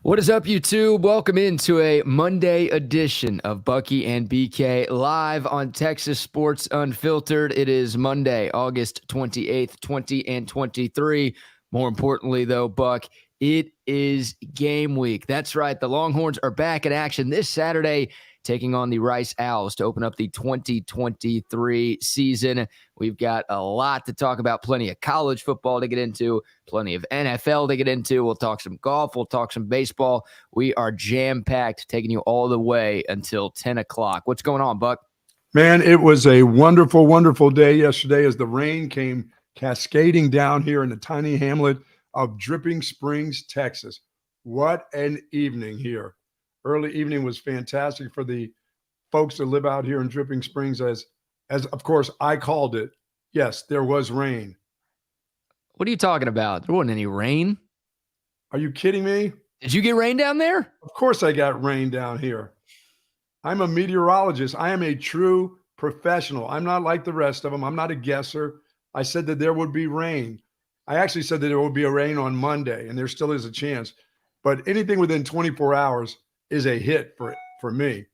What is up, YouTube? Welcome into a Monday edition of Bucky and BK live on Texas Sports Unfiltered. It is Monday, August 28th, 2023. More importantly, though, Buck, it is game week. That's right. The Longhorns are back in action this Saturday, taking on the Rice Owls to open up the 2023 season. We've got a lot to talk about, plenty of college football to get into, plenty of NFL to get into. We'll talk some golf. We'll talk some baseball. We are jam-packed, taking you all the way until 10 o'clock. What's going on, Buck? Man, it was a wonderful, wonderful day yesterday as the rain came cascading down here in the tiny hamlet of Dripping Springs, Texas. What an evening here. Early evening was fantastic for the folks that live out here in Dripping Springs, as of course I called it. Yes, there was rain. What are you talking about? There wasn't any rain. Are you kidding me? Did you get rain down there? Of course I got rain down here. I'm a meteorologist. I am a true professional. I'm not like the rest of them. I'm not a guesser. I said that there would be rain. I actually said that there would be a rain on Monday, and there still is a chance. But anything within 24 hours is a hit for me.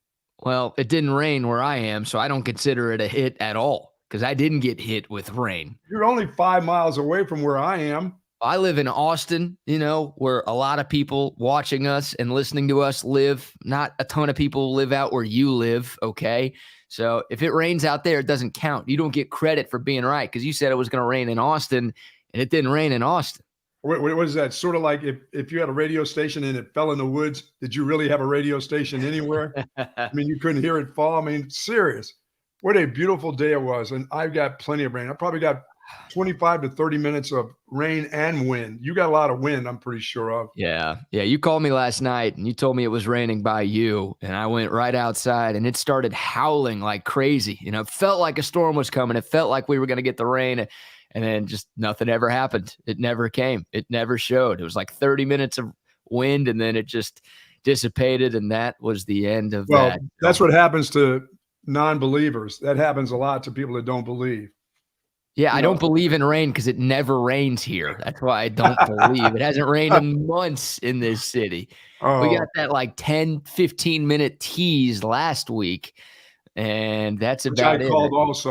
Well, it didn't rain where I am, so I don't consider it a hit at all because I didn't get hit with rain. You're only 5 miles away from where I am. I live in Austin, where a lot of people watching us and listening to us live. Not a ton of people live out where you live, okay? So if it rains out there, it doesn't count. You don't get credit for being right because you said it was going to rain in Austin, and it didn't rain in Austin. What is that? Sort of like if you had a radio station and it fell in the woods, did you really have a radio station anywhere? I mean, you couldn't hear it fall. I mean, serious. What a beautiful day it was. And I've got plenty of rain. I probably got 25 to 30 minutes of rain and wind. You got a lot of wind, I'm pretty sure of. Yeah. You called me last night and you told me it was raining by you. And I went right outside and it started howling like crazy. It felt like a storm was coming. It felt like we were going to get the rain. And then just nothing ever happened. It never came. It never showed. It was like 30 minutes of wind, and then it just dissipated, and that was the end of that. Well, that's what happens to non-believers. That happens a lot to people that don't believe. Yeah, I don't believe in rain because it never rains here. That's why I don't believe. It hasn't rained in months in this city. We got that like 10, 15-minute tease last week, and that's about it.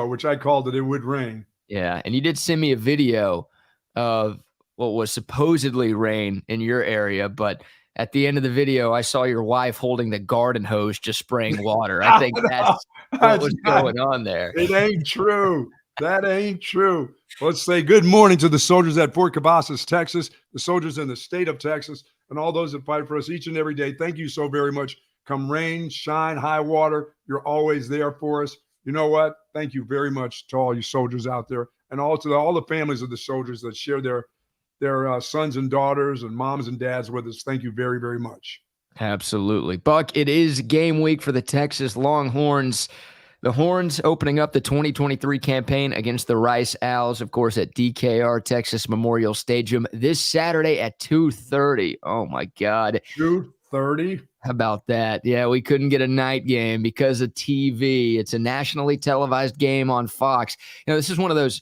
Which I called that it would rain. Yeah, and you did send me a video of what was supposedly rain in your area, but at the end of the video, I saw your wife holding the garden hose just spraying water. I think that's what was going on there. It ain't true. That ain't true. Let's say good morning to the soldiers at Fort Cavazos, Texas, the soldiers in the state of Texas, and all those that fight for us each and every day. Thank you so very much. Come rain, shine, high water, you're always there for us. You know what? Thank you very much to all you soldiers out there, and also to all the families of the soldiers that share their sons and daughters and moms and dads with us. Thank you very, very much. Absolutely. Buck, it is game week for the Texas Longhorns. The Horns opening up the 2023 campaign against the Rice Owls, of course, at DKR Texas Memorial Stadium this Saturday at 2:30. Oh, my God. 2:30? How about that? Yeah, we couldn't get a night game because of TV. It's a nationally televised game on Fox. This is one of those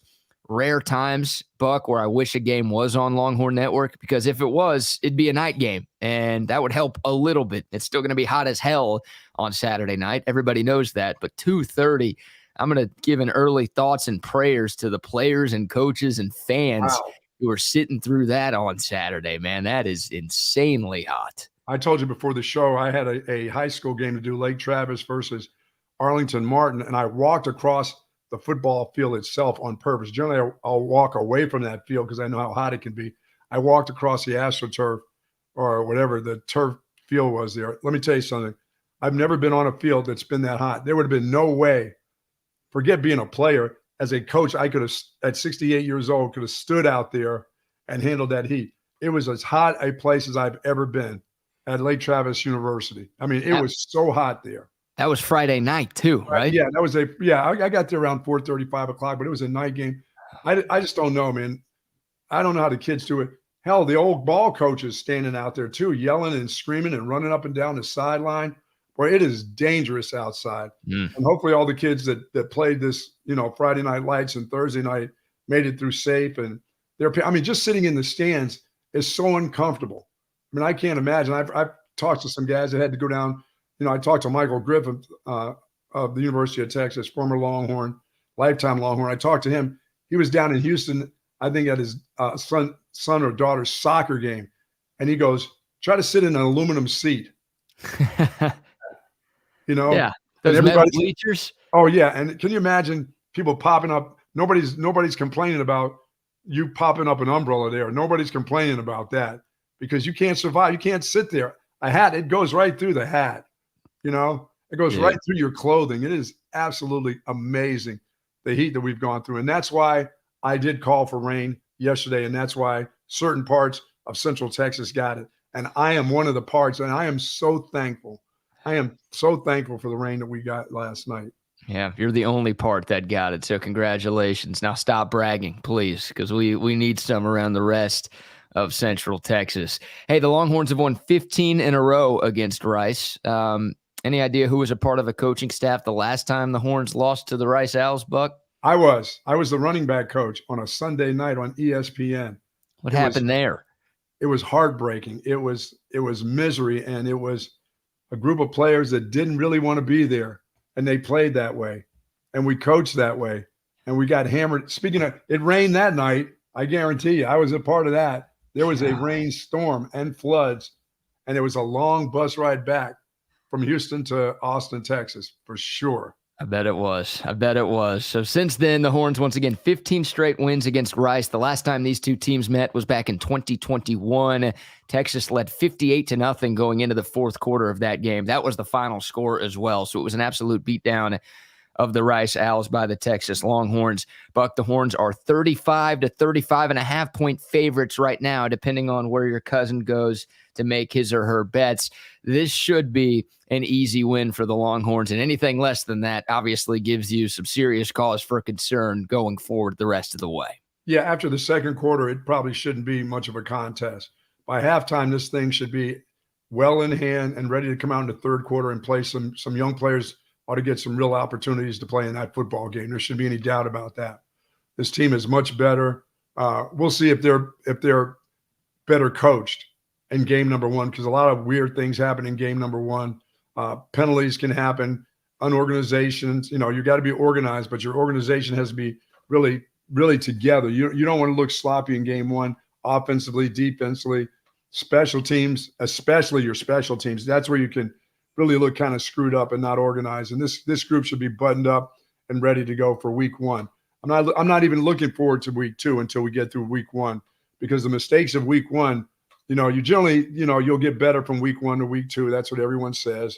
rare times, Buck, where I wish a game was on Longhorn Network, because if it was, it'd be a night game, and that would help a little bit. It's still going to be hot as hell on Saturday night. Everybody knows that, but 2:30, I'm going to give an early thoughts and prayers to the players and coaches and fans who are sitting through that on Saturday, man. That is insanely hot. I told you before the show, I had a high school game to do, Lake Travis versus Arlington Martin, and I walked across the football field itself on purpose. Generally, I'll walk away from that field because I know how hot it can be. I walked across the AstroTurf, or whatever the turf field was there. Let me tell you something. I've never been on a field that's been that hot. There would have been no way, forget being a player, as a coach, I could have, at 68 years old, could have stood out there and handled that heat. It was as hot a place as I've ever been at Lake Travis University. I mean, it was so hot there. That was Friday night too, right? Yeah, that was I got there around 4:30, 5 o'clock, but it was a night game. I just don't know, man. I don't know how the kids do it. Hell, the old ball coaches standing out there too, yelling and screaming and running up and down the sideline. Boy, it is dangerous outside. And hopefully all the kids that played this, Friday Night Lights and Thursday night made it through safe. And just sitting in the stands is so uncomfortable. mean, I can't imagine. I've talked to some guys that had to go down. I talked to Michael Griffin of the University of Texas, former Longhorn, lifetime Longhorn. I talked to him. He was down in Houston, I think, at his son or daughter's soccer game, and he goes, "Try to sit in an aluminum seat." Yeah, and those metal bleachers. Oh yeah, and can you imagine people popping up? Nobody's complaining about you popping up an umbrella there. Nobody's complaining about that because you can't survive. You can't sit there. A hat, it goes right through the hat. It goes right through your clothing. It is absolutely amazing, the heat that we've gone through. And that's why I did call for rain yesterday. And that's why certain parts of Central Texas got it. And I am one of the parts, and I am so thankful. I am so thankful for the rain that we got last night. Yeah, you're the only part that got it. So congratulations. Now stop bragging, please, because we need some around the rest of Central Texas. Hey, the Longhorns have won 15 in a row against Rice. Any idea who was a part of a coaching staff the last time the Horns lost to the Rice Owls, Buck? I was the running back coach on a Sunday night on ESPN. What happened there? It was heartbreaking. It was misery, and it was a group of players that didn't really want to be there, and they played that way, and we coached that way, and we got hammered. Speaking of, it rained that night. I guarantee you, I was a part of that. There was a rainstorm and floods, and it was a long bus ride back from Houston to Austin, Texas, for sure. I bet it was. So since then, the Horns, once again, 15 straight wins against Rice. The last time these two teams met was back in 2021. Texas led 58-0 going into the fourth quarter of that game. That was the final score as well. So it was an absolute beatdown of the Rice Owls by the Texas Longhorns. Buck, the Horns are 35 to 35.5 point favorites right now, depending on where your cousin goes to make his or her bets. This should be an easy win for the Longhorns, and anything less than that obviously gives you some serious cause for concern going forward the rest of the way. Yeah, after the second quarter, it probably shouldn't be much of a contest. By halftime, this thing should be well in hand and ready to come out in the third quarter and play some young players ought to get some real opportunities to play in that football game. There shouldn't be any doubt about that. This team is much better. We'll see if they're better coached in game number one, because a lot of weird things happen in game number one. Penalties can happen, unorganizations. You got to be organized, but your organization has to be really, really together. You don't want to look sloppy in game one, offensively, defensively, special teams, especially your special teams. That's where you can really look kind of screwed up and not organized. And this group should be buttoned up and ready to go for week one. I'm not even looking forward to week two until we get through week one, because the mistakes of week one, you generally, you'll get better from week one to week two. That's what everyone says.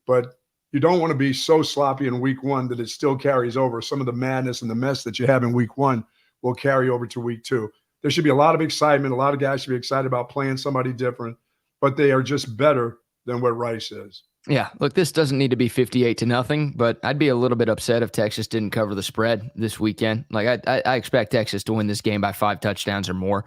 But you don't want to be so sloppy in week one that it still carries over. Some of the madness and the mess that you have in week one will carry over to week two. There should be a lot of excitement. A lot of guys should be excited about playing somebody different, but they are just better than what Rice is. Yeah, look, this doesn't need to be 58-0, but I'd be a little bit upset if Texas didn't cover the spread this weekend. Like I expect Texas to win this game by 5 touchdowns or more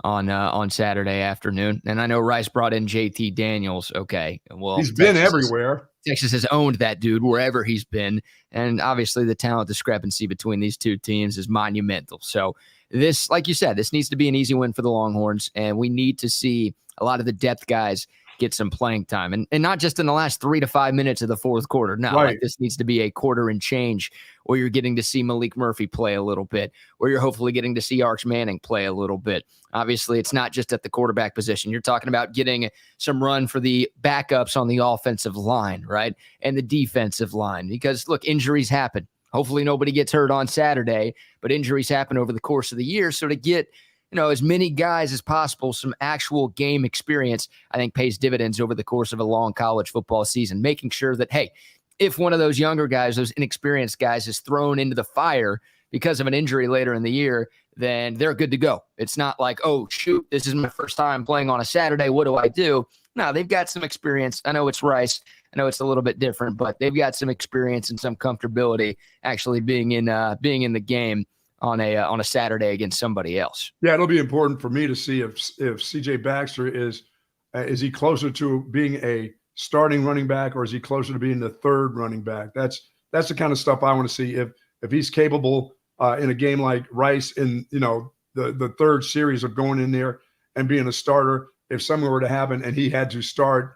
on Saturday afternoon. And I know Rice brought in JT Daniels. Okay, well, he's been everywhere. Texas has owned that dude wherever he's been, and obviously the talent discrepancy between these two teams is monumental. So this, like you said, this needs to be an easy win for the Longhorns, and we need to see a lot of the depth guys get some playing time, and not just in the last 3 to 5 minutes of the fourth quarter. No, right. Like this needs to be a quarter and change, or you're getting to see Malik Murphy play a little bit, or you're hopefully getting to see Arch Manning play a little bit. Obviously, it's not just at the quarterback position. You're talking about getting some run for the backups on the offensive line, right, and the defensive line, because, look, injuries happen. Hopefully nobody gets hurt on Saturday, but injuries happen over the course of the year. So to get as many guys as possible, some actual game experience, I think pays dividends over the course of a long college football season, making sure that, hey, if one of those younger guys, those inexperienced guys, is thrown into the fire because of an injury later in the year, then they're good to go. It's not like, oh, shoot, this is my first time playing on a Saturday. What do I do? No, they've got some experience. I know it's Rice. I know it's a little bit different, but they've got some experience and some comfortability actually being in the game on a Saturday against somebody else. Yeah, it'll be important for me to see if CJ Baxter is he closer to being a starting running back, or is he closer to being the third running back? That's the kind of stuff I want to see. If he's capable in a game like Rice in the third series of going in there and being a starter, if something were to happen and he had to start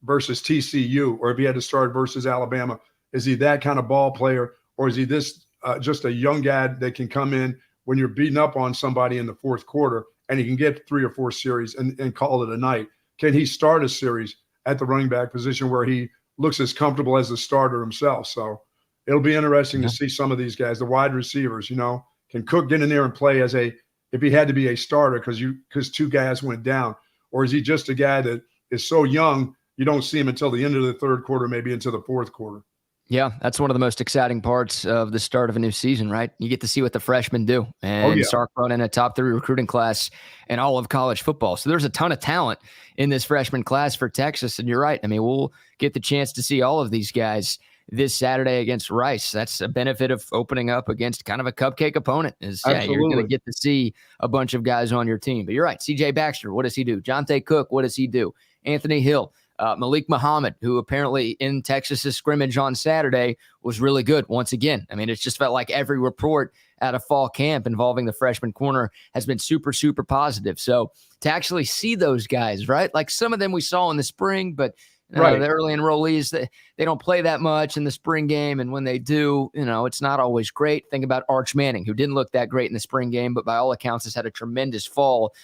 versus TCU, or if he had to start versus Alabama, is he that kind of ball player, or is he this just a young guy that can come in when you're beating up on somebody in the fourth quarter and he can get 3 or 4 series and call it a night? Can he start a series at the running back position where he looks as comfortable as the starter himself? So it'll be interesting to see some of these guys, the wide receivers. Can Cook get in there and play as if he had to be a starter because 2 guys went down, or is he just a guy that is so young you don't see him until the end of the third quarter, maybe into the fourth quarter? Yeah, that's one of the most exciting parts of the start of a new season, right? You get to see what the freshmen do and start running a top 3 recruiting class in all of college football. So there's a ton of talent in this freshman class for Texas. And you're right. I mean, we'll get the chance to see all of these guys this Saturday against Rice. That's a benefit of opening up against kind of a cupcake opponent. You're going to get to see a bunch of guys on your team. But you're right. CJ Baxter, what does he do? Jonte Cook, what does he do? Anthony Hill. Malik Muhammad, who apparently in Texas's scrimmage on Saturday was really good once again. I mean, it just felt like every report out of fall camp involving the freshman corner has been super, super positive. So to actually see those guys, right? Like some of them we saw in the spring, but the early enrollees, they don't play that much in the spring game. And when they do, it's not always great. Think about Arch Manning, who didn't look that great in the spring game, but by all accounts has had a tremendous fall.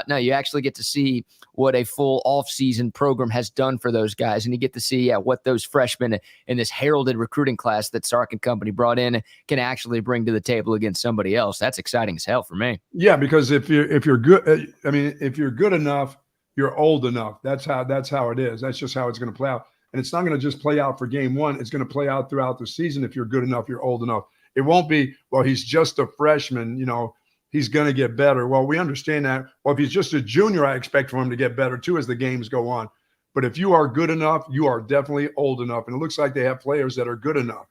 No, you actually get to see what a full offseason program has done for those guys. And you get to see what those freshmen in this heralded recruiting class that Sark and company brought in can actually bring to the table against somebody else. That's exciting as hell for me. Yeah, because if you're good, if you're good enough, you're old enough. That's how it is. That's just how it's going to play out. And it's not going to just play out for game one. It's going to play out throughout the season. If you're good enough, you're old enough. It won't be, well, he's just a freshman, he's going to get better. Well, we understand that. Well, if he's just a junior, I expect for him to get better too as the games go on. But if you are good enough, you are definitely old enough. And it looks like they have players that are good enough.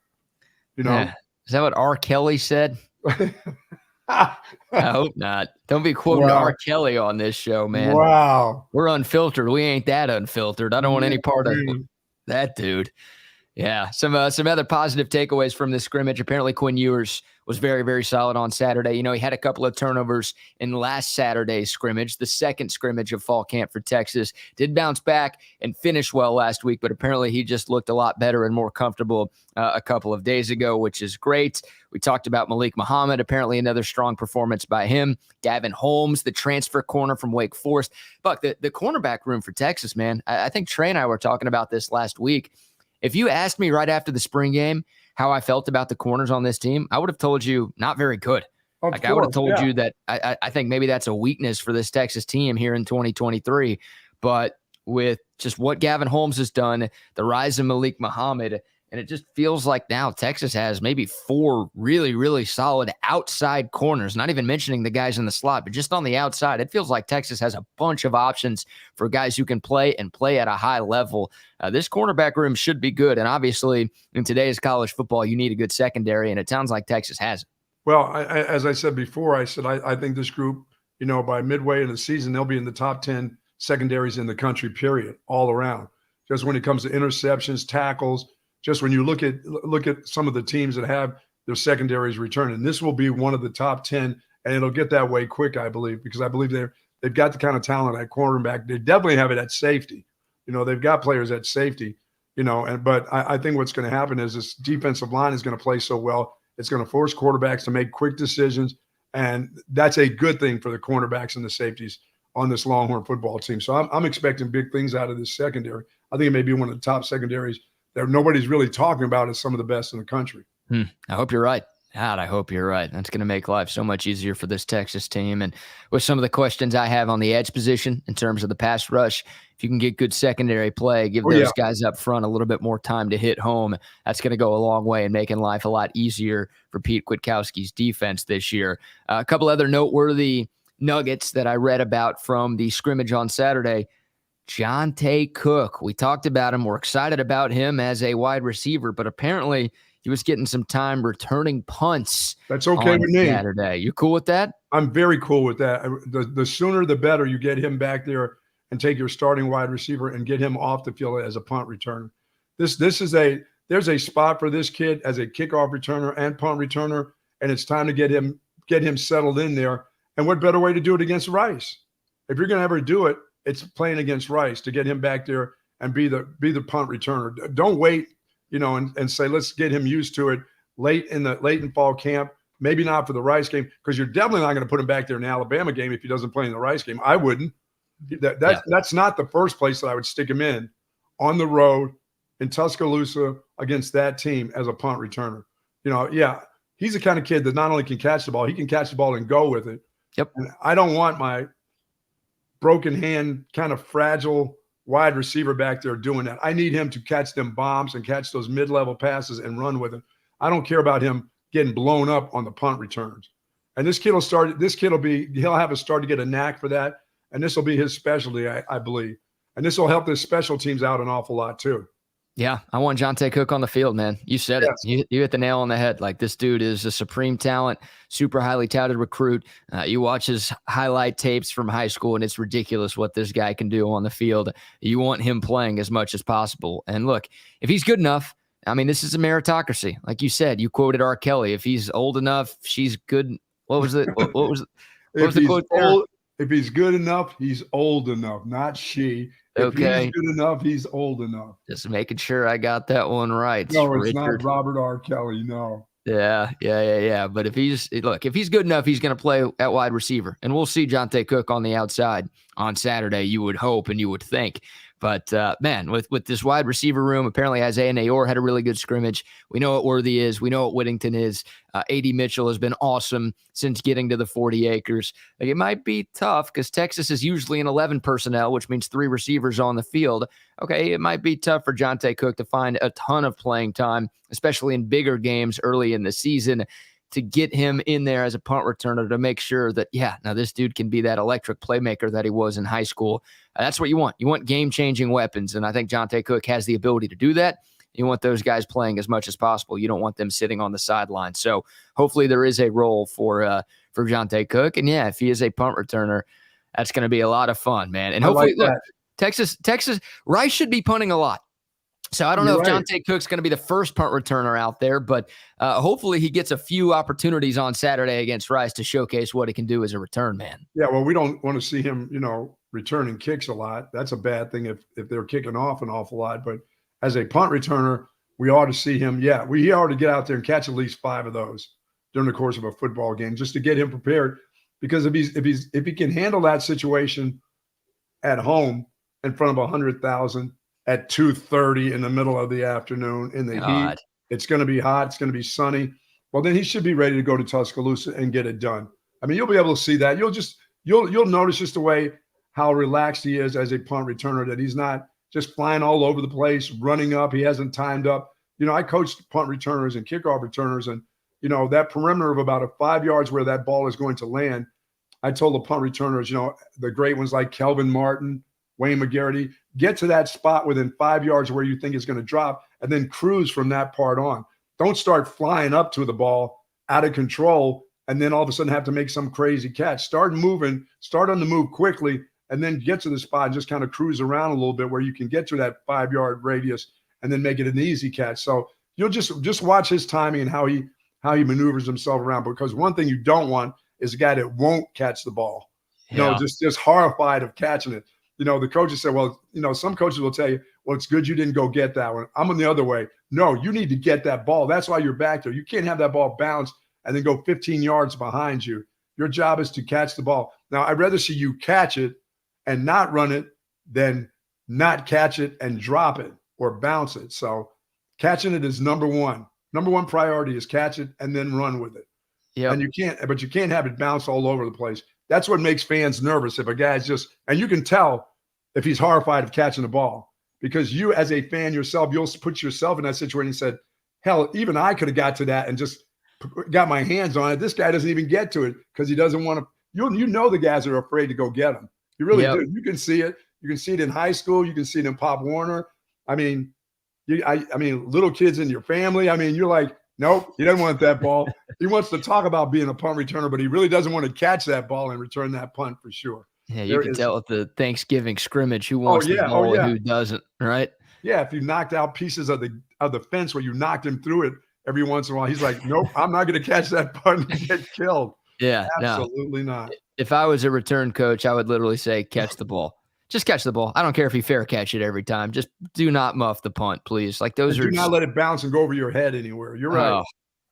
Yeah. Is that what R. Kelly said? I hope not. Don't be quoting R. Kelly on this show, man. Wow. We're unfiltered. We ain't that unfiltered. I don't want any part of that dude. Yeah. Some other positive takeaways from this scrimmage. Apparently Quinn Ewers was very, very solid on Saturday. He had a couple of turnovers in last Saturday's scrimmage, the second scrimmage of fall camp for Texas. Did bounce back and finish well last week, but apparently he just looked a lot better and more comfortable a couple of days ago, which is great. We talked about Malik Muhammad, apparently another strong performance by him. Gavin Holmes, the transfer corner from Wake Forest. Buck, the cornerback room for Texas, man, I think Trey and I were talking about this last week. If you asked me right after the spring game how I felt about the corners on this team, I would have told you not very good. I would have told you that I think maybe that's a weakness for this Texas team here in 2023. But with just what Gavin Holmes has done, the rise of Malik Muhammad, and it just feels like now Texas has maybe 4 really, really solid outside corners, not even mentioning the guys in the slot, but just on the outside. It feels like Texas has a bunch of options for guys who can play and play at a high level. This cornerback room should be good. And obviously, in today's college football, you need a good secondary, and it sounds like Texas has it. Well, as I said before, I think this group, by midway in the season, they'll be in the top 10 secondaries in the country, period, all around. Just when it comes to interceptions, tackles, just when you look at some of the teams that have their secondaries returning, this will be one of the top 10, and it'll get that way quick, I believe, because I believe they've got the kind of talent at quarterback. They definitely have it at safety. They've got players at safety, but I think what's going to happen is this defensive line is going to play so well. It's going to force quarterbacks to make quick decisions, and that's a good thing for the cornerbacks and the safeties on this Longhorn football team. So I'm expecting big things out of this secondary. I think it may be one of the top secondaries that nobody's really talking about as some of the best in the country. I hope you're right. God, I hope you're right. That's going to make life so much easier for this Texas team. And with some of the questions I have on the edge position in terms of the pass rush, if you can get good secondary play, give those guys up front a little bit more time to hit home, that's going to go a long way in making life a lot easier for Pete Kwiatkowski's defense this year. A couple other noteworthy nuggets that I read about from the scrimmage on Saturday. Jonte Cook, we talked about him. We're excited about him as a wide receiver, but apparently he was getting some time returning punts. That's okay with me. Saturday. You cool with that? I'm very cool with that. The sooner the better you get him back there and take your starting wide receiver and get him off the field as a punt returner. There's a spot for this kid as a kickoff returner and punt returner, and it's time to get him settled in there. And what better way to do it against Rice? If you're going to ever do it, it's playing against Rice to get him back there and be the punt returner. Don't wait, and say, let's get him used to it late in fall camp. Maybe not for the Rice game, because you're definitely not going to put him back there in the Alabama game if he doesn't play in the Rice game. I wouldn't. That's not the first place that I would stick him in, on the road in Tuscaloosa against that team as a punt returner. He's the kind of kid that not only can catch the ball, he can catch the ball and go with it. Yep. And I don't want my broken hand, kind of fragile wide receiver back there doing that. I need him to catch them bombs and catch those mid-level passes and run with it. I don't care about him getting blown up on the punt returns. And this kid will start. He'll have a start to get a knack for that, and this will be his specialty, I believe. And this will help his special teams out an awful lot too. Yeah, I want Jonte Cook on the field, man. You said it. You hit the nail on the head. Like, this dude is a supreme talent, super highly touted recruit. You watch his highlight tapes from high school, and it's ridiculous what this guy can do on the field. You want him playing as much as possible. And look, if he's good enough, I mean, this is a meritocracy. Like you said, you quoted R. Kelly. If he's old enough, she's good. What was it? What was the quote there? If he's good enough, he's old enough, not she. If he's good enough, he's old enough. Just making sure I got that one right. No, it's not Robert R. Kelly, no. Yeah. But if he's good enough, he's going to play at wide receiver. And we'll see Jonte Cook on the outside on Saturday, you would hope and you would think. But, man, with this wide receiver room, apparently Isaiah Nayor had a really good scrimmage. We know what Worthy is. We know what Whittington is. A.D. Mitchell has been awesome since getting to the 40 acres. Like, it might be tough because Texas is usually an 11 personnel, which means 3 receivers on the field. Okay, it might be tough for Jonte Cook to find a ton of playing time, especially in bigger games early in the season, to get him in there as a punt returner to make sure that, now this dude can be that electric playmaker that he was in high school. That's what you want. You want game-changing weapons, and I think Jonte Cook has the ability to do that. You want those guys playing as much as possible. You don't want them sitting on the sideline. So hopefully there is a role for Jonte Cook. And, if he is a punt returner, that's going to be a lot of fun, man. And hopefully, look, Texas, Rice should be punting a lot. So I don't know if Jonte Cook's going to be the first punt returner out there, but hopefully he gets a few opportunities on Saturday against Rice to showcase what he can do as a return man. Yeah, well, we don't want to see him, returning kicks a lot. That's a bad thing if they're kicking off an awful lot. But as a punt returner, we ought to see him. He ought to get out there and catch at least 5 of those during the course of a football game, just to get him prepared. Because if he can handle that situation at home in front of 100,000 at 2:30 in the middle of the afternoon in the heat, it's going to be hot. It's going to be sunny. Well, then he should be ready to go to Tuscaloosa and get it done. I mean, you'll be able to see that. You'll notice just the way how relaxed he is as a punt returner, that he's not just flying all over the place, running up. He hasn't timed up. I coached punt returners and kickoff returners, and, that perimeter of about 5 yards where that ball is going to land, I told the punt returners, the great ones like Kelvin Martin, Wayne McGarity, get to that spot within 5 yards where you think it's going to drop, and then cruise from that part on. Don't start flying up to the ball out of control and then all of a sudden have to make some crazy catch. Start moving, start on the move quickly, and then get to the spot and just kind of cruise around a little bit where you can get to that 5-yard radius and then make it an easy catch. So you'll just watch his timing and how he maneuvers himself around, because one thing you don't want is a guy that won't catch the ball. Just horrified of catching it. The coaches say, well, some coaches will tell you, well, it's good you didn't go get that one. I'm on the other way. No, you need to get that ball. That's why you're back there. You can't have that ball bounce and then go 15 yards behind you. Your job is to catch the ball. Now, I'd rather see you catch it and not run it than not catch it and drop it or bounce it. So catching it is number one. Number one priority is catch it and then run with it. Yeah. And you can't have it bounce all over the place. That's what makes fans nervous. If a guy's and you can tell if he's horrified of catching the ball, because you as a fan yourself, you'll put yourself in that situation and said, hell, even I could have got to that and just got my hands on it. This guy doesn't even get to it because he doesn't want to. The guys are afraid to go get him. You really do. You can see it. You can see it in high school. You can see it in Pop Warner. I mean, little kids in your family. I mean, you're like, nope, he doesn't want that ball. He wants to talk about being a punt returner, but he really doesn't want to catch that ball and return that punt for sure. Yeah, you can tell at the Thanksgiving scrimmage who wants the ball and who doesn't, right? Yeah, if you knocked out pieces of the fence where you knocked him through it every once in a while, he's like, nope, I'm not going to catch that punt and get killed. Yeah, absolutely not. If I was a return coach, I would literally say, catch the ball. Just catch the ball. I don't care if you fair catch it every time. Just do not muff the punt, please. Like those And are do not let it bounce and go over your head anywhere. You're right.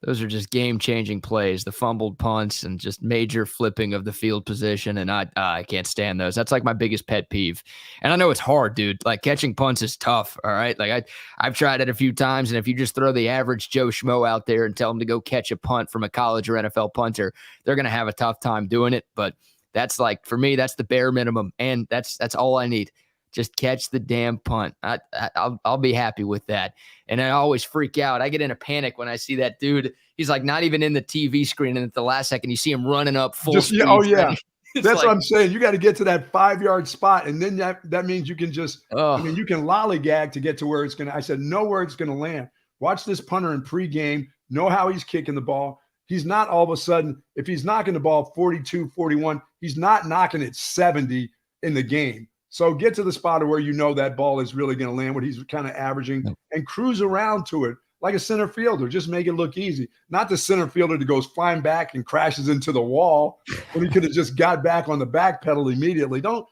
Those are just game-changing plays, the fumbled punts and just major flipping of the field position, and I can't stand those. That's like my biggest pet peeve. And I know it's hard, dude. Like catching punts is tough, all right? Like I've tried it a few times, and if you just throw the average Joe Schmo out there and tell them to go catch a punt from a college or NFL punter, they're going to have a tough time doing it. But that's like, for me, that's the bare minimum, and that's all I need. Just catch the damn punt. I'll be happy with that. And I always freak out. I get in a panic when I see that dude. He's like not even in the TV screen, and at the last second, you see him running up full speed. Oh yeah, that's like, what I'm saying. You got to get to that 5-yard spot, and then that means you can just. I mean, you can lollygag to get to where it's gonna. I said know where it's gonna land. Watch this punter in pregame. Know how he's kicking the ball. He's not all of a sudden, if he's knocking the ball 42, 41, he's not knocking it 70 in the game. So get to the spot of where you know that ball is really going to land, what he's kind of averaging, and cruise around to it like a center fielder. Just make it look easy. Not the center fielder that goes flying back and crashes into the wall when he could have just got back on the back pedal immediately. Don't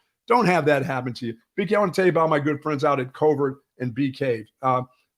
have that happen to you. BK, I want to tell you about my good friends out at Covert and BK.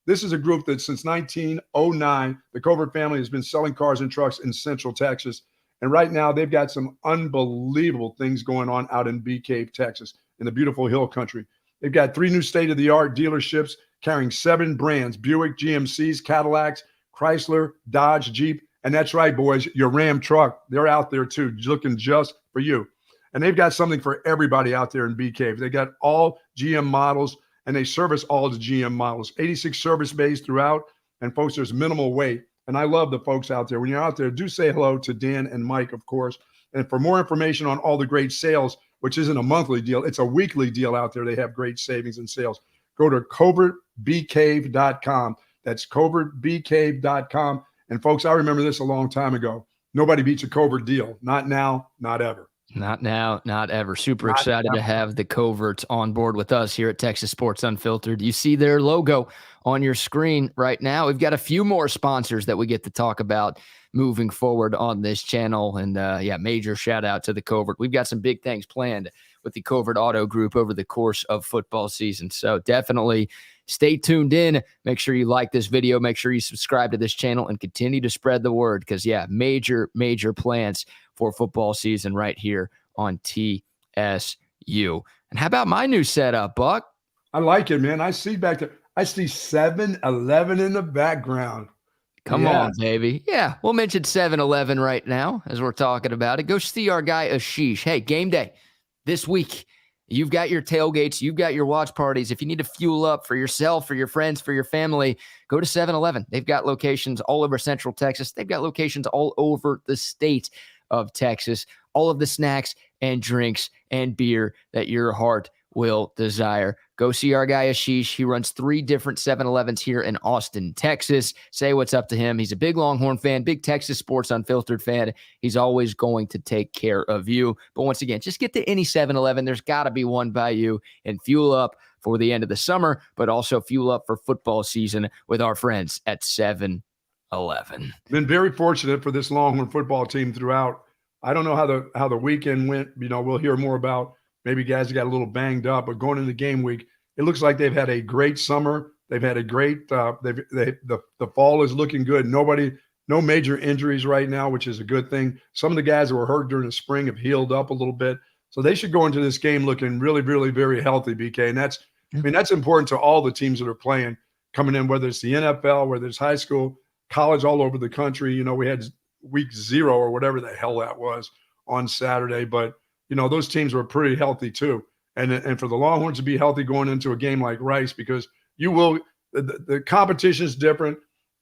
This is a group that since 1909, the Covert family has been selling cars and trucks in Central Texas. And right now they've got some unbelievable things going on out in BK, Texas, in the beautiful hill country. They've got 3 new state-of-the-art dealerships carrying 7 brands: Buick, GMCs, Cadillacs, Chrysler, Dodge, Jeep. And that's right, boys, your Ram truck, they're out there too, looking just for you. And they've got something for everybody out there in BK. They got all GM models, and they service all the GM models. 86 service bays throughout. And folks, there's minimal wait. And I love the folks out there. When you're out there, do say hello to Dan and Mike, of course. And for more information on all the great sales, which isn't a monthly deal, it's a weekly deal out there. They have great savings and sales. Go to covertbcave.com. That's covertbcave.com. And folks, I remember this a long time ago. Nobody beats a Covert deal. Not now, not ever. Not now, not ever. Super excited to have the Coverts on board with us here at Texas Sports Unfiltered. You see their logo on your screen right now. We've got a few more sponsors that we get to talk about moving forward on this channel. And major shout out to the Covert. We've got some big things planned with the Covert Auto Group over the course of football season. So definitely stay tuned in. Make sure you like this video. Make sure you subscribe to this channel and continue to spread the word because, major plans for football season right here on TSU. And how about my new setup, Buck? I like it, man. I see back there. I see 7-Eleven in the background. Come on, baby. Yeah, we'll mention 7-Eleven right now as we're talking about it. Go see our guy Ashish. Hey, game day this week. You've got your tailgates. You've got your watch parties. If you need to fuel up for yourself, for your friends, for your family, go to 7-Eleven. They've got locations all over Central Texas. They've got locations all over the state of Texas. All of the snacks and drinks and beer that your heart will desire. Go see our guy Ashish. He runs 3 different 7-Elevens here in Austin, Texas. Say what's up to him. He's a big Longhorn fan, big Texas Sports Unfiltered fan. He's always going to take care of you. But once again, just get to any 7-Eleven. There's got to be one by you and fuel up for the end of the summer, but also fuel up for football season with our friends at 7-Eleven. Been very fortunate for this Longhorn football team throughout. I don't know how the weekend went. We'll hear more about maybe guys got a little banged up, but going into game week, it looks like they've had a great summer. They've had a great the fall is looking good. No major injuries right now, which is a good thing. Some of the guys that were hurt during the spring have healed up a little bit. So they should go into this game looking really, really, very healthy, BK. And that's important to all the teams that are playing coming in, whether it's the NFL, whether it's high school, college, all over the country. We had week 0 or whatever the hell that was on Saturday, but those teams were pretty healthy too. And for the Longhorns to be healthy going into a game like Rice, because the competition is different.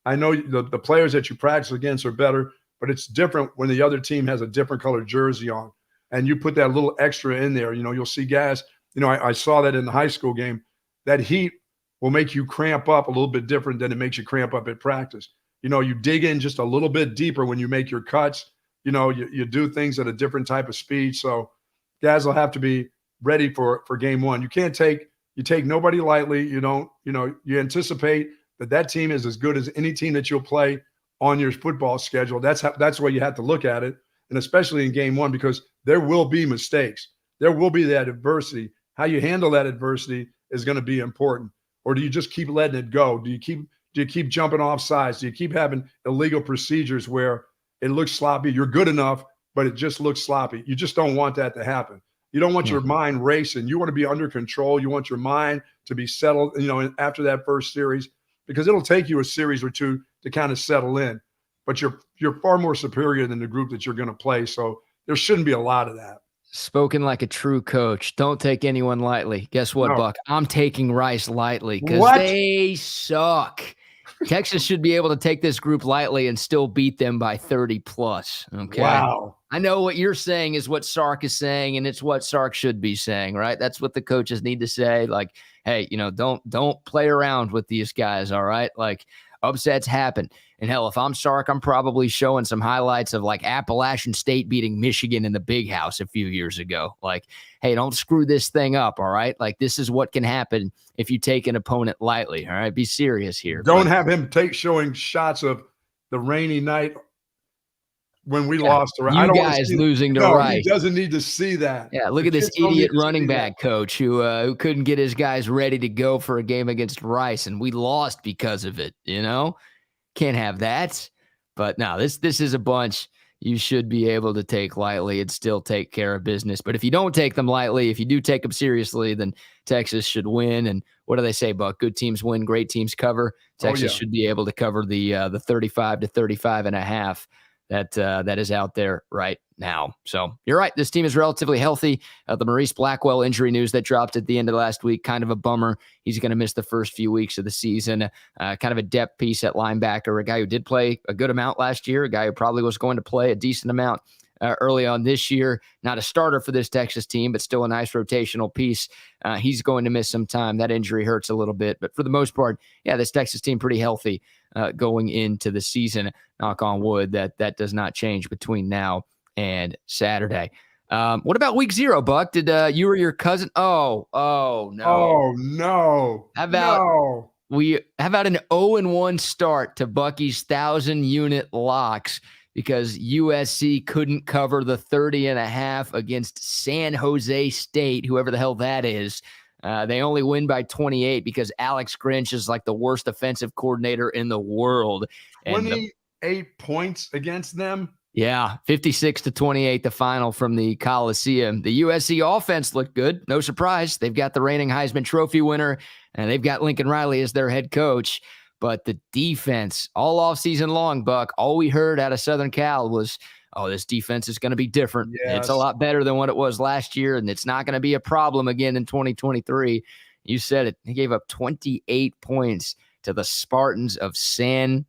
I know the players that you practice against are better, but it's different when the other team has a different colored jersey on and you put that little extra in there. You'll see guys, I saw that in the high school game. That heat will make you cramp up a little bit different than it makes you cramp up at practice. You dig in just a little bit deeper when you make your cuts. You do things at a different type of speed. So guys will have to be ready for game 1. You take nobody lightly. You anticipate that team is as good as any team that you'll play on your football schedule. That's the way you have to look at it. And especially in game 1, because there will be mistakes. There will be that adversity. How you handle that adversity is going to be important. Or do you just keep letting it go? Do you keep jumping off sides? Do you keep having illegal procedures where it looks sloppy? You're good enough, but it just looks sloppy. You just don't want that to happen. You don't want your mind racing. You want to be under control. You want your mind to be settled, after that first series, because it'll take you a series or two to kind of settle in. But you're far more superior than the group that you're going to play. So there shouldn't be a lot of that. Spoken like a true coach. Don't take anyone lightly. Guess what, Buck? I'm taking Rice lightly because they suck. Texas should be able to take this group lightly and still beat them by 30 plus. Okay. Wow. I know what you're saying is what Sark is saying, and it's what Sark should be saying, right? That's what the coaches need to say. Like, hey, don't play around with these guys, all right? Like, upsets happen. And hell, if I'm Sark, I'm probably showing some highlights of like Appalachian State beating Michigan in the Big House a few years ago. Like, hey, don't screw this thing up, all right? Like, this is what can happen if you take an opponent lightly, all right? Be serious here. Don't have him showing shots of the rainy night when we lost. You guys losing to Rice. He doesn't need to see that. Yeah, look at this idiot running back coach who couldn't get his guys ready to go for a game against Rice, and we lost because of it, Can't have that. But no, this is a bunch you should be able to take lightly and still take care of business. But if you don't take them lightly, if you do take them seriously, then Texas should win. And what do they say, Buck? Good teams win, great teams cover. Texas should be able to cover the 35 to 35 and a half that is out there right now. So you're right. This team is relatively healthy. The Maurice Blackwell injury news that dropped at the end of last week, kind of a bummer. He's going to miss the first few weeks of the season. Kind of a depth piece at linebacker, a guy who did play a good amount last year, a guy who probably was going to play a decent amount early on this year. Not a starter for this Texas team, but still a nice rotational piece. He's going to miss some time. That injury hurts a little bit. But for the most part, this Texas team pretty healthy going into the season. Knock on wood that does not change between now and Saturday. What about week 0, Buck? Did you or your cousin? Oh no. Oh no. How about an 0-1 start to Bucky's 1,000-unit locks because USC couldn't cover the 30.5 against San Jose State, whoever the hell that is. They only win by 28 because Alex Grinch is like the worst offensive coordinator in the world. 28 points against them? Yeah, 56-28, the final from the Coliseum. The USC offense looked good. No surprise. They've got the reigning Heisman Trophy winner, and they've got Lincoln Riley as their head coach. But the defense, all offseason long, Buck, all we heard out of Southern Cal was, this defense is going to be different. Yes. It's a lot better than what it was last year, and it's not going to be a problem again in 2023. You said it. He gave up 28 points to the Spartans of San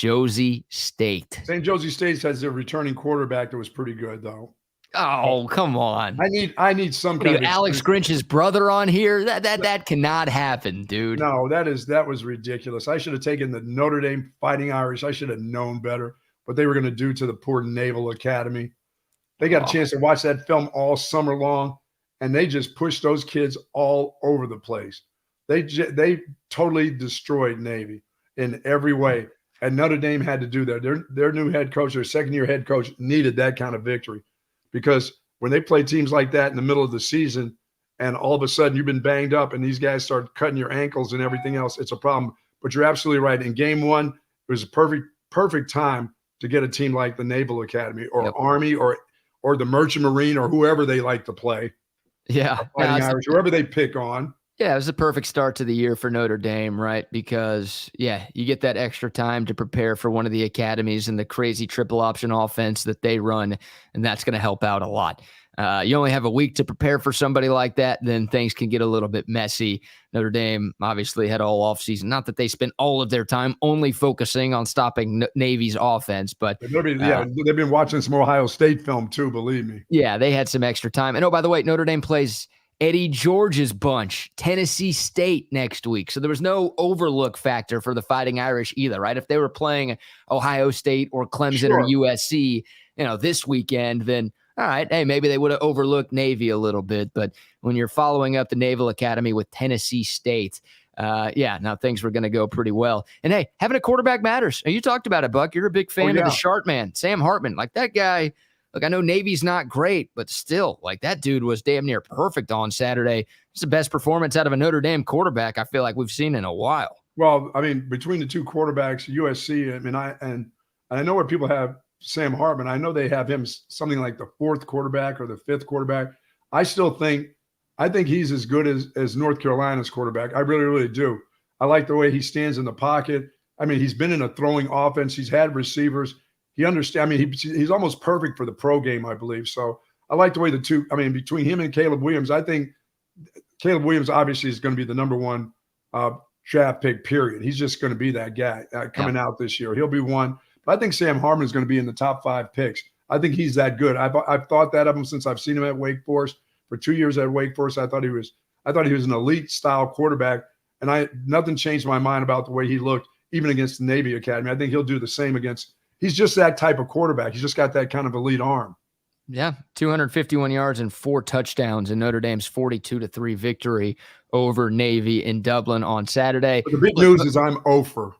Jose State. San Jose State has a returning quarterback that was pretty good, though. Oh, come on. I need some kind of Alex Grinch's brother on here. That cannot happen, dude. No, that was ridiculous. I should have taken the Notre Dame Fighting Irish. I should have known better what they were going to do to the poor Naval Academy. They got a chance to watch that film all summer long, and they just pushed those kids all over the place. They totally destroyed Navy in every way. And Notre Dame had to do that. Their new head coach, their second-year head coach, needed that kind of victory. Because when they play teams like that in the middle of the season and all of a sudden you've been banged up and these guys start cutting your ankles and everything else, it's a problem. But you're absolutely right. In game 1, it was a perfect time to get a team like the Naval Academy or Army or the Merchant Marine or whoever they like to play. Yeah. Irish, whoever they pick on. Yeah, it was a perfect start to the year for Notre Dame, right? Because, you get that extra time to prepare for one of the academies and the crazy triple option offense that they run, and that's going to help out a lot. You only have a week to prepare for somebody like that, then things can get a little bit messy. Notre Dame obviously had all offseason. Not that they spent all of their time only focusing on stopping Navy's offense, but they've been watching some Ohio State film too, believe me. Yeah, they had some extra time. And by the way, Notre Dame plays Eddie George's bunch, Tennessee State next week. So there was no overlook factor for the Fighting Irish either, right? If they were playing Ohio State or Clemson or USC, this weekend, then all right, hey, maybe they would have overlooked Navy a little bit. But when you're following up the Naval Academy with Tennessee State, now things were going to go pretty well. And hey, having a quarterback matters. You talked about it, Buck. You're a big fan of the Sharp man, Sam Hartman. Like that guy Look, I know Navy's not great, but still, like, that dude was damn near perfect on Saturday. It's the best performance out of a Notre Dame quarterback I feel like we've seen in a while. Well, I mean, between the two quarterbacks, USC, I mean, I know where people have Sam Hartman. I know they have him something like the fourth quarterback or the fifth quarterback. I think he's as good as North Carolina's quarterback. I really, really do. I like the way he stands in the pocket. I mean, he's been in a throwing offense. He's had receivers. He understands. I mean, he's almost perfect for the pro game, I believe. So I like the way between him and Caleb Williams, I think Caleb Williams obviously is going to be the number one draft pick, period. He's just going to be that guy coming out this year. He'll be one. But I think Sam Hartman is going to be in the top 5 picks. I think he's that good. I've thought that of him since I've seen him at Wake Forest. For 2 years at Wake Forest, I thought he was an elite style quarterback, and nothing changed my mind about the way he looked, even against the Navy Academy. I think he'll do the same against. He's just that type of quarterback. He's just got that kind of elite arm. Yeah, 251 yards and 4 touchdowns in Notre Dame's 42-3 victory over Navy in Dublin on Saturday. But the big news is I'm 0 for.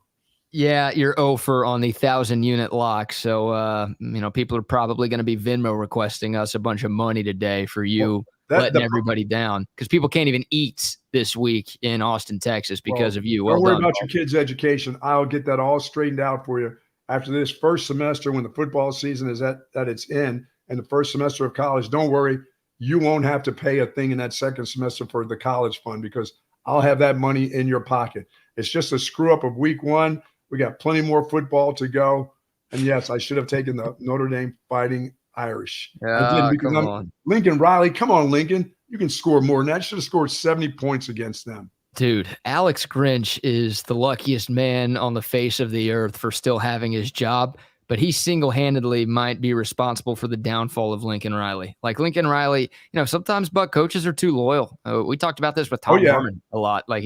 Yeah, you're 0 for on the 1,000-unit lock. So, people are probably going to be Venmo requesting us a bunch of money today for you letting everybody down, because people can't even eat this week in Austin, Texas because of you. Don't worry about your kids' education. I'll get that all straightened out for you after this first semester when the football season is at its end and the first semester of college. Don't worry. You won't have to pay a thing in that second semester for the college fund, because I'll have that money in your pocket. It's just a screw up of week 1. We got plenty more football to go. And yes, I should have taken the Notre Dame Fighting Irish. Come on. Lincoln Riley, come on, Lincoln. You can score more than that. You should have scored 70 points against them. Dude, Alex Grinch is the luckiest man on the face of the earth for still having his job, but he single-handedly might be responsible for the downfall of Lincoln Riley. Like, Lincoln Riley, sometimes Buck coaches are too loyal. We talked about this with Tom Harmon a lot. Like,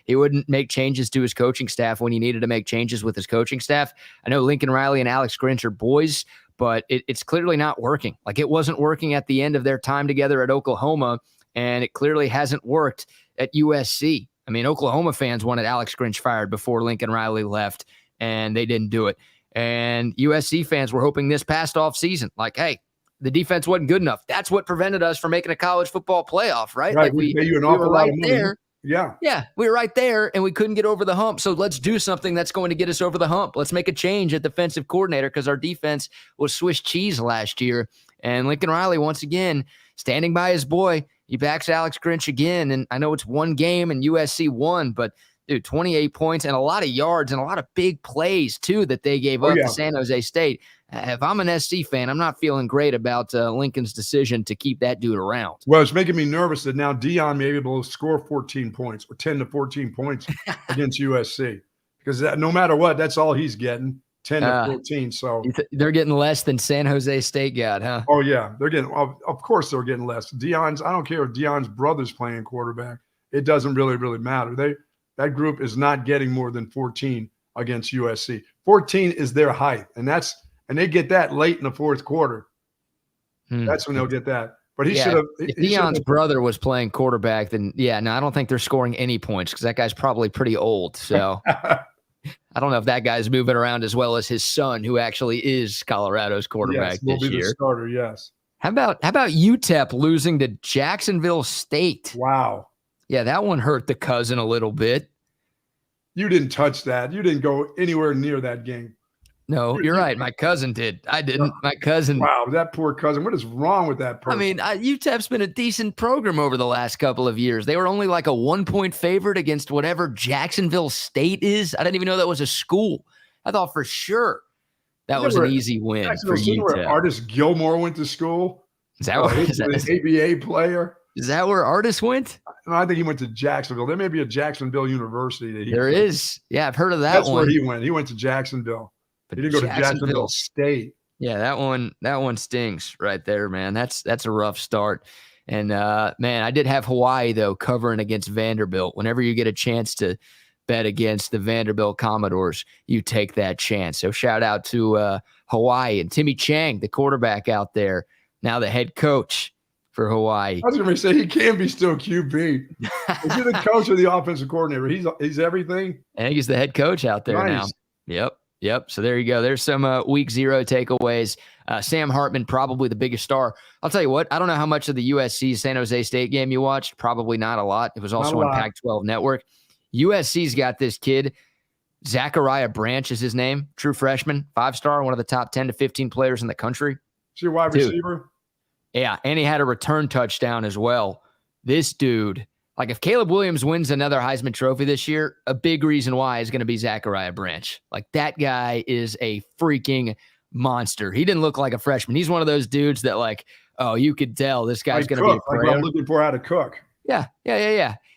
he wouldn't make changes to his coaching staff when he needed to make changes with his coaching staff. I know Lincoln Riley and Alex Grinch are boys, but it's clearly not working. Like, it wasn't working at the end of their time together at Oklahoma, and it clearly hasn't worked at USC. I mean, Oklahoma fans wanted Alex Grinch fired before Lincoln Riley left, and they didn't do it. And USC fans were hoping this past off season, like, hey, the defense wasn't good enough. That's what prevented us from making a college football playoff, right? Right. Like, we pay you an awful lot of money. There. Yeah. Yeah, we were right there, and we couldn't get over the hump. So let's do something that's going to get us over the hump. Let's make a change at defensive coordinator, because our defense was Swiss cheese last year. And Lincoln Riley, once again, standing by his boy. He backs Alex Grinch again. And I know it's one game and USC won, but dude, 28 points and a lot of yards and a lot of big plays, too, that they gave up to San Jose State. If I'm an SC fan, I'm not feeling great about Lincoln's decision to keep that dude around. Well, it's making me nervous that now Dion may be able to score 14 points or 10 to 14 points against USC, because no matter what, that's all he's getting, 10 to 14. So they're getting less than San Jose State got, huh? Oh, yeah. They're getting, of course, they're getting less. I don't care if Dion's brother's playing quarterback. It doesn't really, really matter. That group is not getting more than 14 against USC. 14 is their height, and they get that late in the fourth quarter. That's when they'll get that. But he should have. If Dion's brother was playing quarterback, then I don't think they're scoring any points, because that guy's probably pretty old. So I don't know if that guy's moving around as well as his son, who actually is Colorado's quarterback will this be year. The starter, yes. How about UTEP losing to Jacksonville State? Wow. Yeah, that one hurt the cousin a little bit. You didn't touch that. You didn't go anywhere near that game. No, you're right. My cousin did. I didn't. My cousin. Wow, that poor cousin. What is wrong with that person? I mean, UTEP's been a decent program over the last couple of years. They were only like a 1-point favorite against whatever Jacksonville State is. I didn't even know that was a school. I thought for sure that was an easy win for UTEP. Where Artist Gilmore went to school. Is that where he's an ABA player? Is that where Artist went? No, I think he went to Jacksonville. There may be a Jacksonville University. There is. Yeah, I've heard of that. That's one. Where he went. He went to Jacksonville. He didn't go to Jacksonville State. Yeah, that one stings right there, man. That's a rough start. And man, I did have Hawaii though covering against Vanderbilt. Whenever you get a chance to bet against the Vanderbilt Commodores, you take that chance. So shout out to Hawaii and Timmy Chang, the quarterback out there, now the head coach for Hawaii. I was going to say he can be still QB. Is he the coach or the offensive coordinator? He's everything. I think he's the head coach out there now. Yep. So there you go. There's some week 0 takeaways. Sam Hartman, probably the biggest star. I'll tell you what, I don't know how much of the USC San Jose State game you watched. Probably not a lot. It was also on Pac-12 Network. USC's got this kid, Zachariah Branch is his name, true freshman, 5-star, one of the top 10 to 15 players in the country. Is he a wide receiver? Yeah, and he had a return touchdown as well. This dude, like if Caleb Williams wins another Heisman Trophy this year, a big reason why is going to be Zachariah Branch. Like that guy is a freaking monster. He didn't look like a freshman. He's one of those dudes that like, oh, you could tell this guy's going to be a player. Like I'm looking for how to cook. Yeah.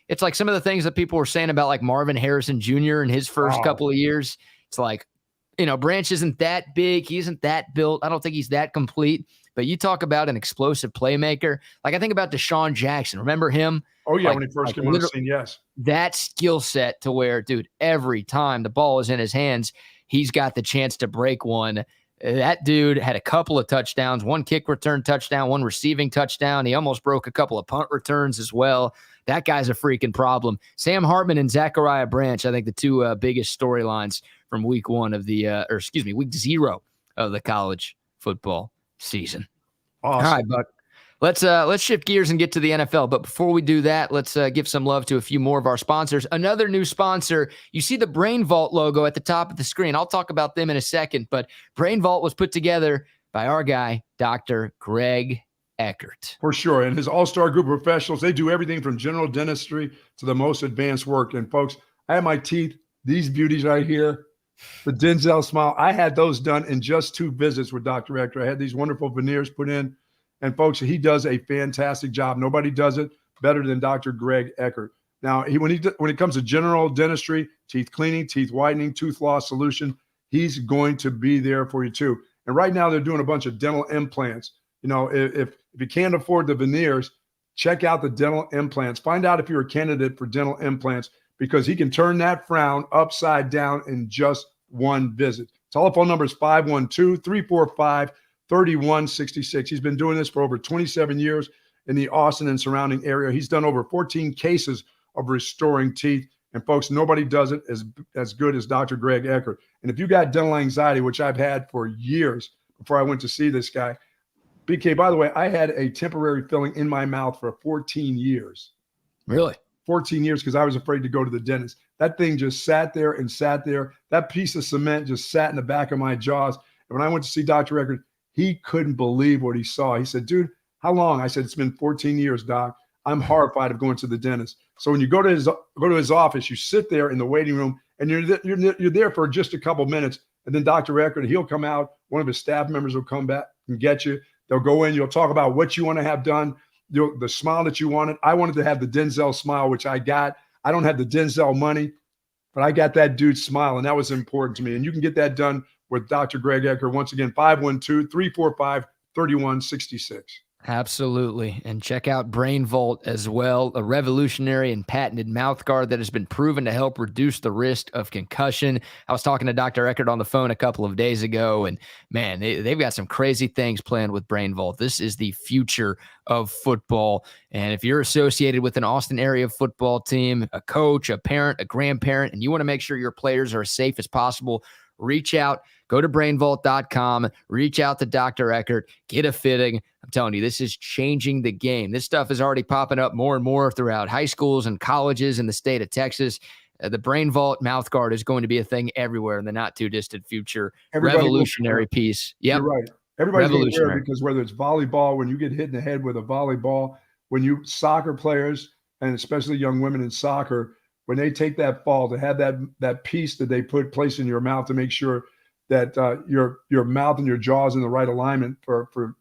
It's like some of the things that people were saying about like Marvin Harrison Jr. in his first couple of years. It's like, Branch isn't that big. He isn't that built. I don't think he's that complete. But you talk about an explosive playmaker. Like I think about Deshaun Jackson. Remember him? Oh, yeah, when he first came on the scene, yes. That skill set to where, dude, every time the ball is in his hands, he's got the chance to break one. That dude had a couple of touchdowns, one kick return touchdown, one receiving touchdown. He almost broke a couple of punt returns as well. That guy's a freaking problem. Sam Hartman and Zachariah Branch, I think the two biggest storylines from week 0 of the college football season. Awesome. All right, Buck. Let's shift gears and get to the NFL. But before we do that, let's give some love to a few more of our sponsors. Another new sponsor, you see the Brain Vault logo at the top of the screen. I'll talk about them in a second, but Brain Vault was put together by our guy, Dr. Greg Eckert. For sure. And his all-star group of professionals, they do everything from general dentistry to the most advanced work. And folks, I have my teeth, these beauties right here, the Denzel smile. I had those done in just 2 visits with Dr. Eckert. I had these wonderful veneers put in. And folks, he does a fantastic job. Nobody does it better than Dr. Greg Eckert. Now, when it comes to general dentistry, teeth cleaning, teeth whitening, tooth loss solution, he's going to be there for you too. And right now they're doing a bunch of dental implants. If you can't afford the veneers, check out the dental implants. Find out if you're a candidate for dental implants because he can turn that frown upside down in just 1 visit. Telephone number is 512-345-3166. He's been doing this for over 27 years in the Austin and surrounding area. He's done over 14 cases of restoring teeth. And folks, nobody does it as good as Dr. Greg Eckert. And if you got dental anxiety, which I've had for years before I went to see this guy, BK, by the way, I had a temporary filling in my mouth for 14 years. Really? 14 years because I was afraid to go to the dentist. That thing just sat there and sat there. That piece of cement just sat in the back of my jaws. And when I went to see Dr. Eckert, he couldn't believe what he saw. He said, dude, how long? I said, it's been 14 years, doc. I'm horrified of going to the dentist. So when you go to his office, you sit there in the waiting room and you're there for just a couple minutes. And then Dr. Eckert, he'll come out. One of his staff members will come back and get you. They'll go in. You'll talk about what you want to have done, the smile that you wanted. I wanted to have the Denzel smile, which I got. I don't have the Denzel money, but I got that dude's smile, and that was important to me. And you can get that done with Dr. Greg Eckert. Once again, 512-345-3166. Absolutely. And check out Brain Vault as well, a revolutionary and patented mouth guard that has been proven to help reduce the risk of concussion. I was talking to Dr. Eckert on the phone a couple of days ago, and man, they've got some crazy things planned with Brain Vault. This is the future of football. And if you're associated with an Austin area football team, a coach, a parent, a grandparent, and you want to make sure your players are as safe as possible, reach out, go to brainvault.com, reach out to Dr. Eckert, get a fitting. I'm telling you, this is changing the game. This stuff is already popping up more and more throughout high schools and colleges in the state of Texas. The Brain Vault mouth guard is going to be a thing everywhere in the not too distant future. Revolutionary piece. Yep. You're right. Everybody's aware because whether it's volleyball, when you get hit in the head with a volleyball, when you soccer players, and especially young women in soccer, when they take that fall, to have that piece that they place in your mouth to make sure that your mouth and your jaws in the right alignment for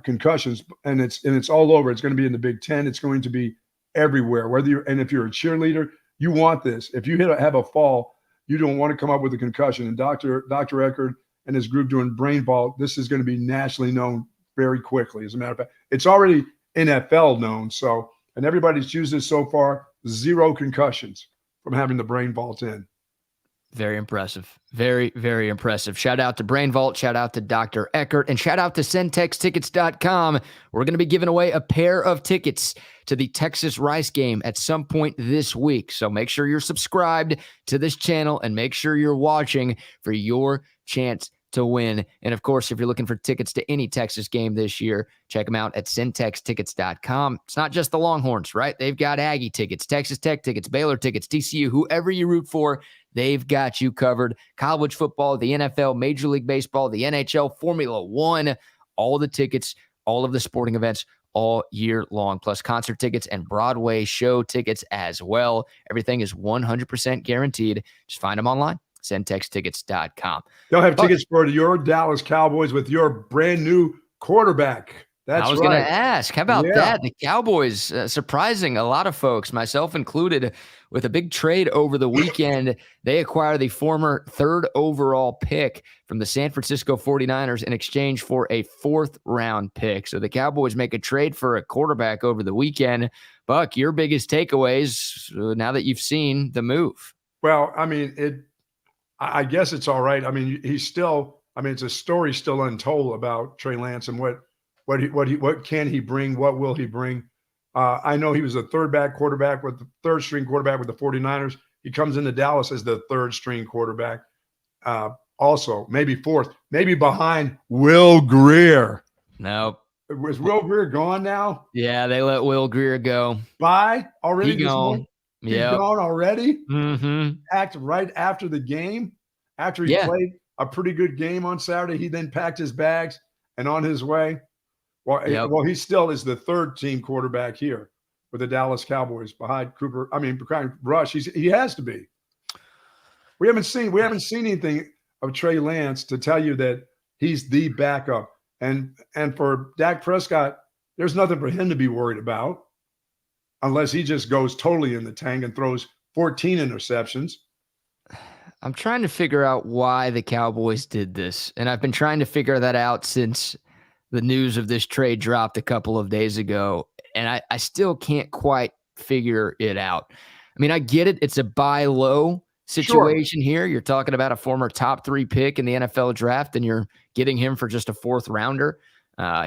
concussions, and it's all over. It's going to be in the Big Ten. It's going to be everywhere. If you're a cheerleader, you want this. If you have a fall, you don't want to come up with a concussion. And Dr. Eckert and his group doing Brain Vault, this is going to be nationally known very quickly. As a matter of fact, it's already NFL known. So, and everybody's used this so far. 0 concussions from having the Brain Vault in. Very impressive. Very, very impressive. Shout out to Brain Vault. Shout out to Dr. Eckert. And shout out to SendTexTickets.com. We're going to be giving away a pair of tickets to the Texas Rice game at some point this week. So make sure you're subscribed to this channel and make sure you're watching for your chance to win. And of course, if you're looking for tickets to any Texas game this year, check them out at centextickets.com. It's not just the Longhorns, right? They've got Aggie tickets, Texas Tech tickets, Baylor tickets, TCU, whoever you root for, they've got you covered. College football, the NFL, Major League Baseball, the NHL, Formula One, all the tickets, all of the sporting events all year long, plus concert tickets and Broadway show tickets as well. Everything is 100% guaranteed. Just find them online. Centextickets.com. They'll have tickets for your Dallas Cowboys with your brand new quarterback. That's I was right. going to ask, how about that? The Cowboys surprising a lot of folks, myself included, with a big trade over the weekend. They acquire the former 3rd overall pick from the San Francisco 49ers in exchange for a 4th-round pick. So the Cowboys make a trade for a quarterback over the weekend. Buck, your biggest takeaways now that you've seen the move? Well, I mean, I guess it's all right. I mean, it's a story still untold about Trey Lance and what can he bring? What will he bring? I know he was a third string quarterback with the 49ers. He comes into Dallas as the 3rd string quarterback. Also, maybe 4th, maybe behind Will Grier. Nope. Is Will Grier gone now? Yeah, they let Will Grier go. Bye already? He gone. He's gone already? Mm-hmm. Packed right after the game? After he played a pretty good game on Saturday, he then packed his bags and on his way. Well, he still is the 3rd team quarterback here with the Dallas Cowboys behind behind Rush. He has to be. We haven't seen anything of Trey Lance to tell you that he's the backup. And for Dak Prescott, there's nothing for him to be worried about unless he just goes totally in the tank and throws 14 interceptions. I'm trying to figure out why the Cowboys did this. And I've been trying to figure that out since the news of this trade dropped a couple of days ago. And I still can't quite figure it out. I mean, I get it. It's a buy low situation here. You're talking about a former top 3 pick in the NFL draft, and you're getting him for just a 4th rounder.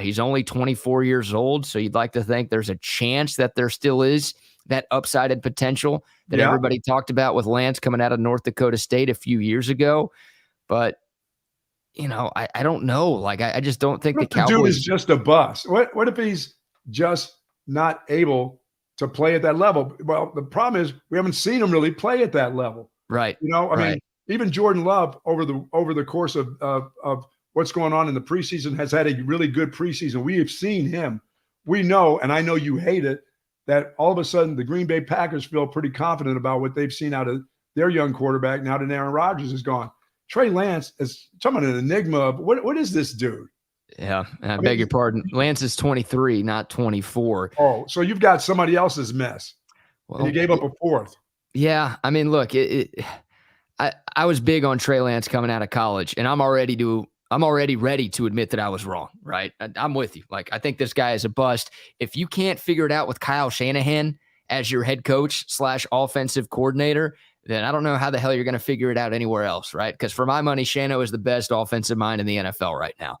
He's only 24 years old, so you'd like to think there's a chance that there still is that upside and potential that everybody talked about with Lance coming out of North Dakota State a few years ago. But, I don't know. Like, I just don't think the Cowboys... dude is just a bust. What if he's just not able to play at that level? Well, the problem is we haven't seen him really play at that level. Right. I mean, even Jordan Love over the course of what's going on in the preseason has had a really good preseason. We have seen him. We know, and I know you hate it, that all of a sudden the Green Bay Packers feel pretty confident about what they've seen out of their young quarterback now that Aaron Rodgers is gone. Trey Lance is somewhat an enigma of what is this dude? Yeah, I beg your pardon. Lance is 23, not 24. Oh, so you've got somebody else's mess. Well, and you gave up a 4th. Yeah, I mean, look, I was big on Trey Lance coming out of college, and I'm already ready to admit that I was wrong, right? I'm with you. Like, I think this guy is a bust. If you can't figure it out with Kyle Shanahan as your head coach / offensive coordinator, then I don't know how the hell you're going to figure it out anywhere else, right? Because for my money, Shano is the best offensive mind in the NFL right now.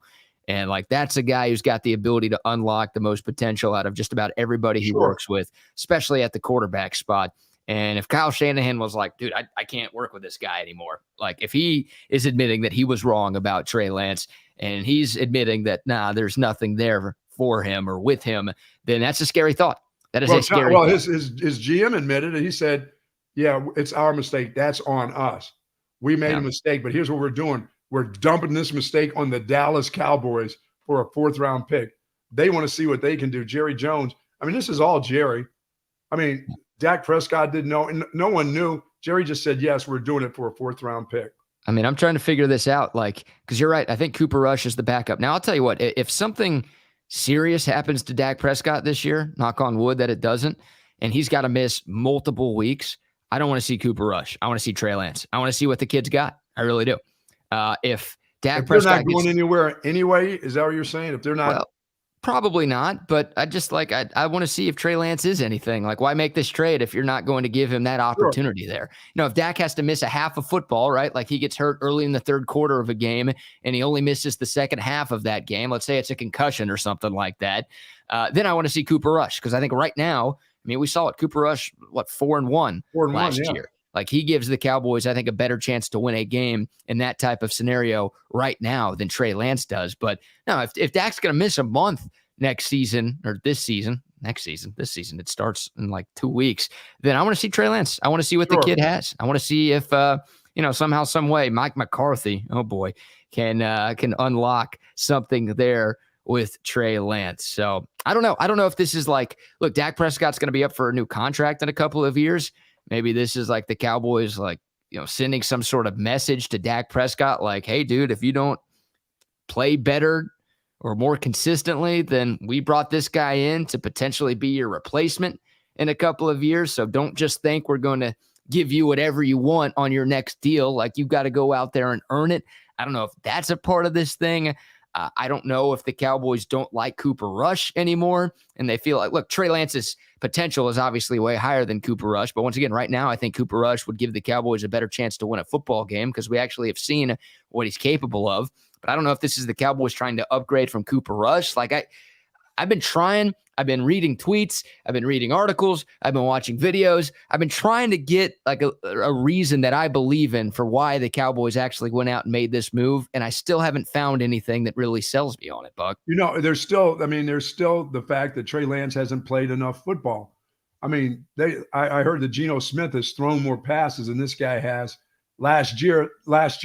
And like, that's a guy who's got the ability to unlock the most potential out of just about everybody he works with, especially at the quarterback spot. And if Kyle Shanahan was like, dude, I can't work with this guy anymore. Like, if he is admitting that he was wrong about Trey Lance and he's admitting that, there's nothing there for him or with him, then that's a scary thought. That is a scary thought. His GM admitted it. He said, yeah, it's our mistake. That's on us. We made a mistake, but here's what we're doing. We're dumping this mistake on the Dallas Cowboys for a 4th-round pick. They want to see what they can do. Jerry Jones. I mean, this is all Jerry. I mean, Dak Prescott didn't know, and no one knew. Jerry just said, yes, we're doing it for a 4th-round pick. I mean, I'm trying to figure this out, because you're right. I think Cooper Rush is the backup. Now, I'll tell you what, if something serious happens to Dak Prescott this year, knock on wood that it doesn't, and he's got to miss multiple weeks, I don't want to see Cooper Rush. I want to see Trey Lance. I want to see what the kid's got. I really do. If Dak Prescott not going anywhere anyway, is that what you're saying? If they're not, well, probably not. But I just I want to see if Trey Lance is anything. Like, why make this trade if you're not going to give him that opportunity there? If Dak has to miss a half of football, right? Like, he gets hurt early in the 3rd quarter of a game and he only misses the second half of that game. Let's say it's a concussion or something like that. Then I want to see Cooper Rush, because I think right now, I mean, we saw it. Cooper Rush, 4-1 last year. Like, he gives the Cowboys, I think, a better chance to win a game in that type of scenario right now than Trey Lance does. But no, if Dak's going to miss a month next season, or this season, it starts in like 2 weeks, then I want to see Trey Lance. I want to see what the kid has. I want to see if, somehow, some way, Mike McCarthy, oh boy, can unlock something there with Trey Lance. So I don't know. I don't know if this is like, look, Dak Prescott's going to be up for a new contract in a couple of years. Maybe this is like the Cowboys, like, sending some sort of message to Dak Prescott, like, hey, dude, if you don't play better or more consistently, then we brought this guy in to potentially be your replacement in a couple of years. So don't just think we're going to give you whatever you want on your next deal. Like, you've got to go out there and earn it. I don't know if that's a part of this thing. I don't know if the Cowboys don't like Cooper Rush anymore, and they feel like, look, Trey Lance's potential is obviously way higher than Cooper Rush. But once again, right now, I think Cooper Rush would give the Cowboys a better chance to win a football game because we actually have seen what he's capable of. But I don't know if this is the Cowboys trying to upgrade from Cooper Rush. Like, I've been trying. I've been reading tweets. I've been reading articles. I've been watching videos. I've been trying to get like a reason that I believe in for why the Cowboys actually went out and made this move. And I still haven't found anything that really sells me on it, Buck. There's still the fact that Trey Lance hasn't played enough football. I mean, I heard that Geno Smith has thrown more passes than this guy has last year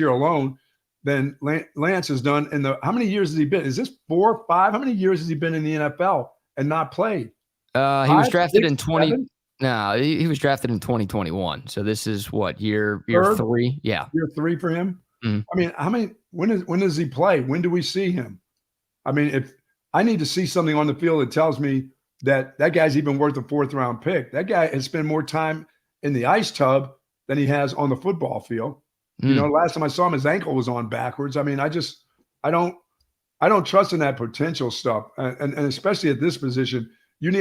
alone than Lance has done how many years has he been? Is this 4 or 5? How many years has he been in the NFL and not played? He was drafted in 20. No, he was drafted in 2021. So this is what, year 3? Yeah. Year 3 for him. Mm-hmm. I mean, when does he play? When do we see him? I mean, if I need to see something on the field that tells me that guy's even worth a 4th round pick. That guy has spent more time in the ice tub than he has on the football field. Last time I saw him, his ankle was on backwards. I mean, I don't trust in that potential stuff. And especially at this position,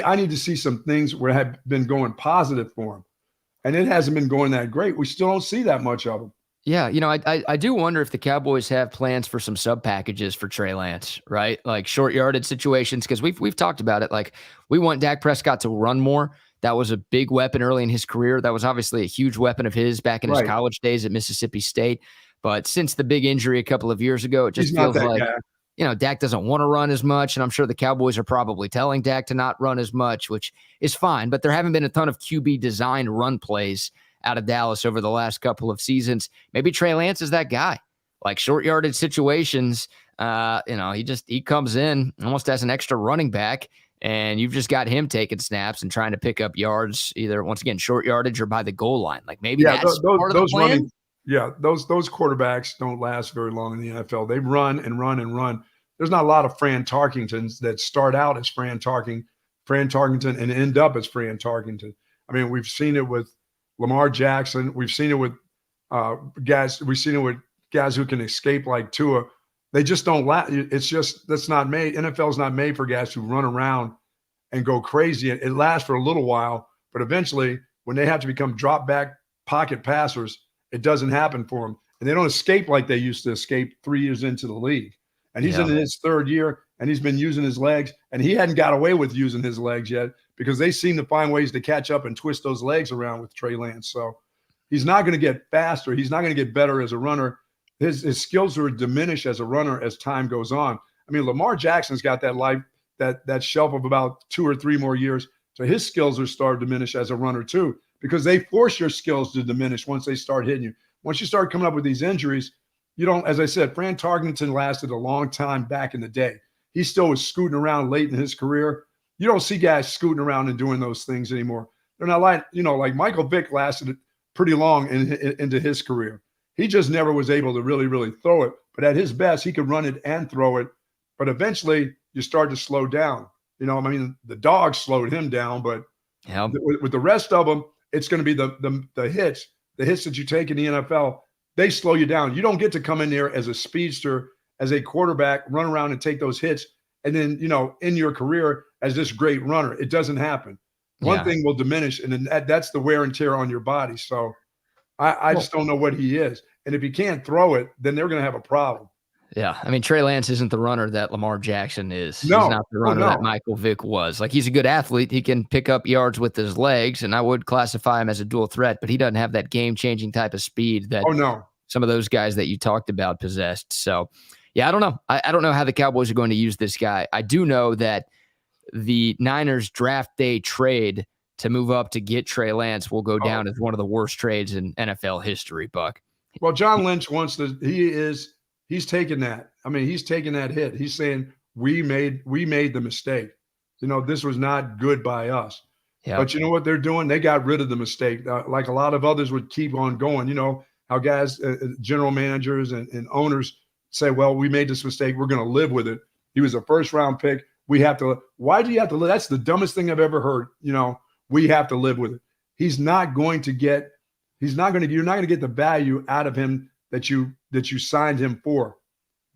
I need to see some things where have been going positive for him. And it hasn't been going that great. We still don't see that much of him. Yeah, I do wonder if the Cowboys have plans for some sub packages for Trey Lance, right? Like short yardage situations, because we've talked about it. Like, we want Dak Prescott to run more. That was a big weapon early in his career. That was obviously a huge weapon of his back in his college days at Mississippi State. But since the big injury a couple of years ago, it just feels like, Dak doesn't want to run as much. And I'm sure the Cowboys are probably telling Dak to not run as much, which is fine. But there haven't been a ton of QB designed run plays out of Dallas over the last couple of seasons. Maybe Trey Lance is that guy. Like short yardage situations, he comes in almost as an extra running back, and you've just got him taking snaps and trying to pick up yards, either once again short yardage or by the goal line. Like, maybe that's part of the plan. Those quarterbacks don't last very long in the NFL. They run and run and run. There's not a lot of Fran Tarkingtons that start out as Fran Tarkington and end up as Fran Tarkington. I mean, we've seen it with Lamar Jackson. We've seen it with guys. We've seen it with guys who can escape like Tua. They just don't last. That's not made. NFL's not made for guys who run around and go crazy. It lasts for a little while, but eventually, when they have to become drop back pocket passers, it doesn't happen for them. And they don't escape like they used to escape 3 years into the league. And he's in his 3rd year, and he's been using his legs, and he hadn't got away with using his legs yet because they seem to find ways to catch up and twist those legs around with Trey Lance. So he's not going to get faster. He's not going to get better as a runner. His skills are diminished as a runner as time goes on. I mean, Lamar Jackson's got that shelf of about 2 or 3 more years. So his skills are starting to diminish as a runner too, because they force your skills to diminish once they start hitting you. Once you start coming up with these injuries, you don't, as I said, Fran Tarkington lasted a long time back in the day. He still was scooting around late in his career. You don't see guys scooting around and doing those things anymore. They're not like Michael Vick lasted pretty long into his career. He just never was able to really, really throw it. But at his best, he could run it and throw it. But eventually, you start to slow down. The dogs slowed him down, but with the rest of them, it's going to be the hits that you take in the NFL. They slow you down. You don't get to come in there as a speedster, as a quarterback, run around and take those hits, and then in your career as this great runner. It doesn't happen. One thing will diminish, and then that's the wear and tear on your body. So I just don't know what he is. And if he can't throw it, then they're going to have a problem. Yeah, I mean, Trey Lance isn't the runner that Lamar Jackson is. He's No. not the Oh, runner that no. Michael Vick was. Like, he's a good athlete. He can pick up yards with his legs, and I would classify him as a dual threat, but he doesn't have that game-changing type of speed that Oh, no. some of those guys that you talked about possessed. So, yeah, I don't know. I don't know how the Cowboys are going to use this guy. I do know that the Niners draft day trade to move up to get Trey Lance will go down as one of the worst trades in NFL history, Buck. Well, John Lynch wants to. He's taking that. I mean, he's taking that hit. He's saying we made the mistake. This was not good by us. Yep. But you know what they're doing? They got rid of the mistake. Like a lot of others would keep on going. How guys, general managers and owners say, well, we made this mistake. We're going to live with it. He was a first-round pick. We have to. Why do you have to live? That's the dumbest thing I've ever heard. We have to live with it. You're not going to get the value out of him that you signed him for.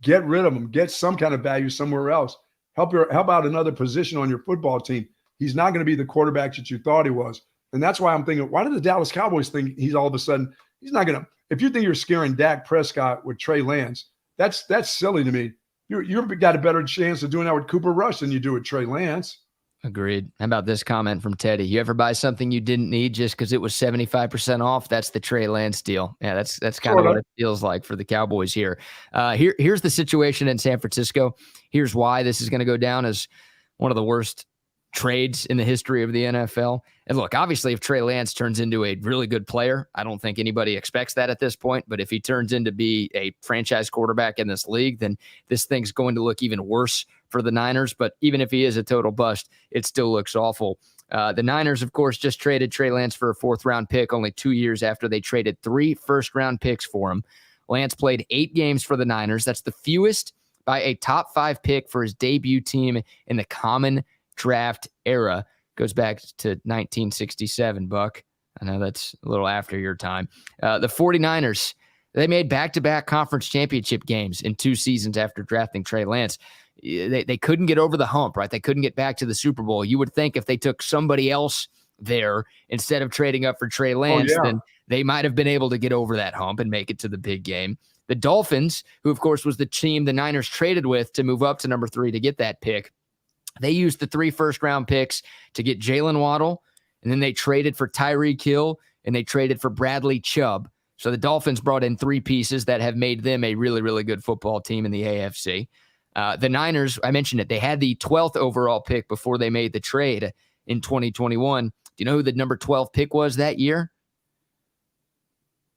Get rid of him. Get some kind of value somewhere else. Help out another position on your football team. He's not going to be the quarterback that you thought he was. And that's why I'm thinking, why did the Dallas Cowboys think he's all of a sudden, he's not going to, if you think you're scaring Dak Prescott with Trey Lance, that's silly to me. You've got a better chance of doing that with Cooper Rush than you do with Trey Lance. Agreed. How about this comment from Teddy? You ever buy something you didn't need just because it was 75% off? That's the Trey Lance deal. Yeah, that's kind of what it feels like for the Cowboys here. Here's the situation in San Francisco. Here's why this is going to go down as one of the worst trades in the history of the NFL. And look, obviously, if Trey Lance turns into a really good player, I don't think anybody expects that at this point. But if he turns into be a franchise quarterback in this league, then this thing's going to look even worse for the Niners. But even if he is a total bust, it still looks awful. The Niners, of course, just traded Trey Lance for a 4th-round pick only 2 years after they traded 3 first-round picks for him. Lance played 8 games for the Niners. That's the fewest by a top 5 pick for his debut team in the common draft era. Goes back to 1967, Buck. I know that's a little after your time. The 49ers, they made back-to-back conference championship games in 2 seasons after drafting Trey Lance. They couldn't get over the hump, right? They couldn't get back to the Super Bowl. You would think if they took somebody else there instead of trading up for Trey Lance, then they might have been able to get over that hump and make it to the big game. The Dolphins, who of course was the team the Niners traded with to move up to number 3 to get that pick, they used the 3 first-round picks to get Jalen Waddle, and then they traded for Tyreek Hill, and they traded for Bradley Chubb. So the Dolphins brought in 3 pieces that have made them a really, really good football team in the AFC. The Niners, I mentioned it, they had the 12th overall pick before they made the trade in 2021. Do you know who the number 12 pick was that year?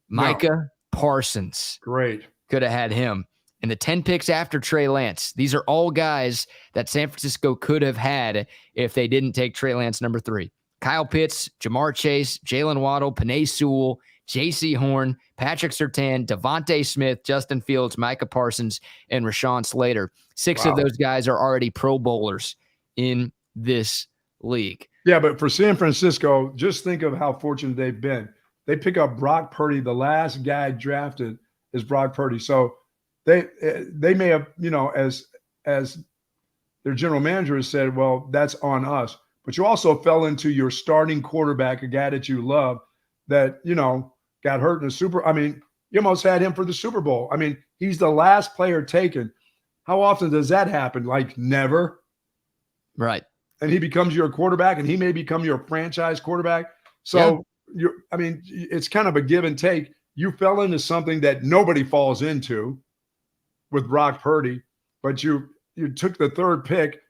Micah Parsons. Great. Could have had him. And the 10 picks after Trey Lance, these are all guys that San Francisco could have had if they didn't take Trey Lance number 3. Kyle Pitts, Jamar Chase, Jalen Waddle, Penei Sewell, J.C. Horn, Patrick Surtain, Devontae Smith, Justin Fields, Micah Parsons, and Rashawn Slater. 6 of those guys are already Pro Bowlers in this league. Yeah, but for San Francisco, just think of how fortunate they've been. They pick up Brock Purdy. The last guy drafted is Brock Purdy. So they may have, as their general manager has said, well, that's on us. But you also fell into your starting quarterback, a guy that you love, that, got hurt in the you almost had him for the Super Bowl. I mean, he's the last player taken. How often does that happen? Like never. Right. And he becomes your quarterback, and he may become your franchise quarterback. So, it's kind of a give and take. You fell into something that nobody falls into with Brock Purdy, but you took the 3rd pick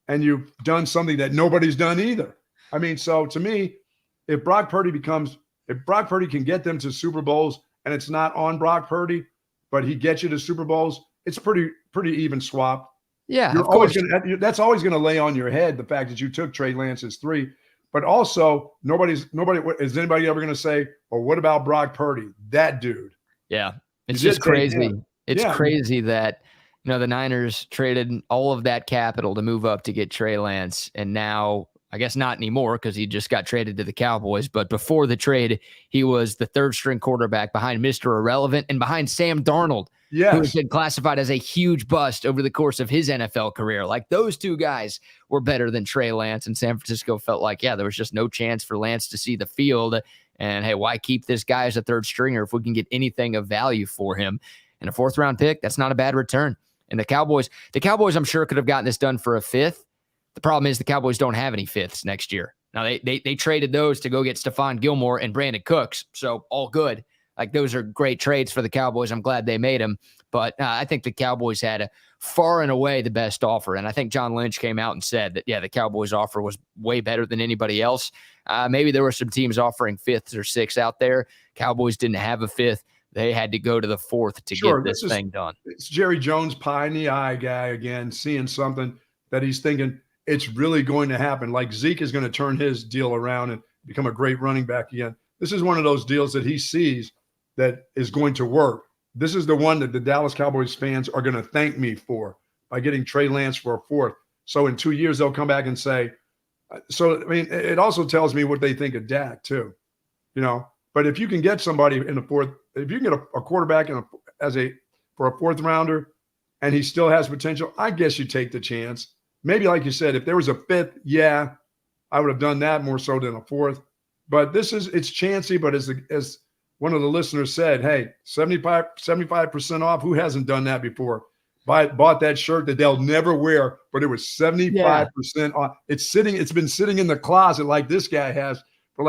and you've done something that nobody's done either. I mean, so to me, if Brock Purdy can get them to Super Bowls and it's not on Brock Purdy, but he gets you to Super Bowls, it's pretty even swap. Yeah, that's always going to lay on your head, the fact that you took Trey Lance's 3. But also, is anybody ever going to say, well, what about Brock Purdy? That dude. Yeah, it's just crazy. It's crazy that the Niners traded all of that capital to move up to get Trey Lance, and now I guess not anymore because he just got traded to the Cowboys. But before the trade, he was the 3rd-string quarterback behind Mr. Irrelevant and behind Sam Darnold, who has been classified as a huge bust over the course of his NFL career. Like, those 2 guys were better than Trey Lance, and San Francisco felt like, there was just no chance for Lance to see the field. And, hey, why keep this guy as a 3rd stringer if we can get anything of value for him? And a 4th-round pick, that's not a bad return. And the Cowboys, I'm sure, could have gotten this done for a fifth. The problem is the Cowboys don't have any fifths next year. Now, they traded those to go get Stephon Gilmore and Brandon Cooks, so all good. Like, those are great trades for the Cowboys. I'm glad they made them. But I think the Cowboys had far and away the best offer. And I think John Lynch came out and said that, yeah, the Cowboys offer was way better than anybody else. Maybe there were some teams offering fifths or sixths out there. Cowboys didn't have a fifth. They had to go to the fourth to get this thing done. It's Jerry Jones, pie in the eye guy again, seeing something that he's thinking it's really going to happen. Like Zeke is going to turn his deal around and become a great running back again. This is one of those deals that he sees that is going to work. This is the one that the Dallas Cowboys fans are going to thank me for, by getting Trey Lance for a fourth. So in 2 years, they'll come back and say, so, I mean, it also tells me what they think of Dak too, you know. But if you can get somebody in the fourth, if you can get a quarterback for a fourth rounder and he still has potential, I guess you take the chance. Maybe, like you said, if there was a fifth, yeah, I would have done that more so than a fourth. But it's chancy, but as one of the listeners said, hey, 75% off. Who hasn't done that before? Bought that shirt that they'll never wear, but it was 75% off. It's been sitting in the closet like this guy has for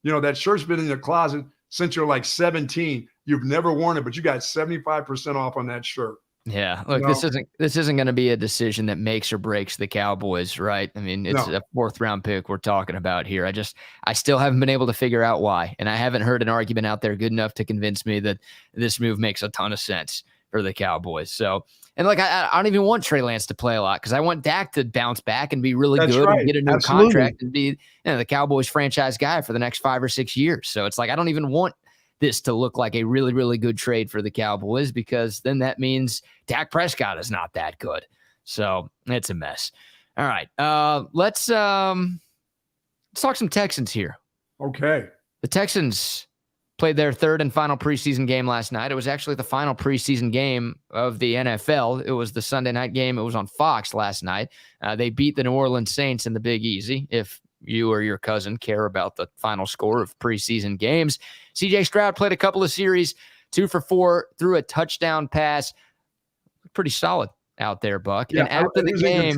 that shirt's been in the closet since you're like 17. You've never worn it, but you got 75% off on that shirt. Yeah, look, this isn't going to be a decision that makes or breaks the Cowboys, right? I mean, it's a fourth round pick we're talking about here. I still haven't been able to figure out why, and I haven't heard an argument out there good enough to convince me that this move makes a ton of sense for the Cowboys. So, and I don't even want Trey Lance to play a lot because I want Dak to bounce back and be really good and get a new contract and be the Cowboys franchise guy for the next 5 or 6 years. So it's like I don't even want this to look like a really, really good trade for the Cowboys, because then that means Dak Prescott is not that good. So it's a mess. All right. Let's talk some Texans here. Okay. The Texans played their third and final preseason game last night. It was actually the final preseason game of the NFL. It was the Sunday night game. It was on Fox last night. They beat the New Orleans Saints in the Big Easy, if you or your cousin care about the final score of preseason games. CJ Stroud played a couple of series, 2 for 4, threw a touchdown pass. Pretty solid out there, Buck. Yeah, and after the game,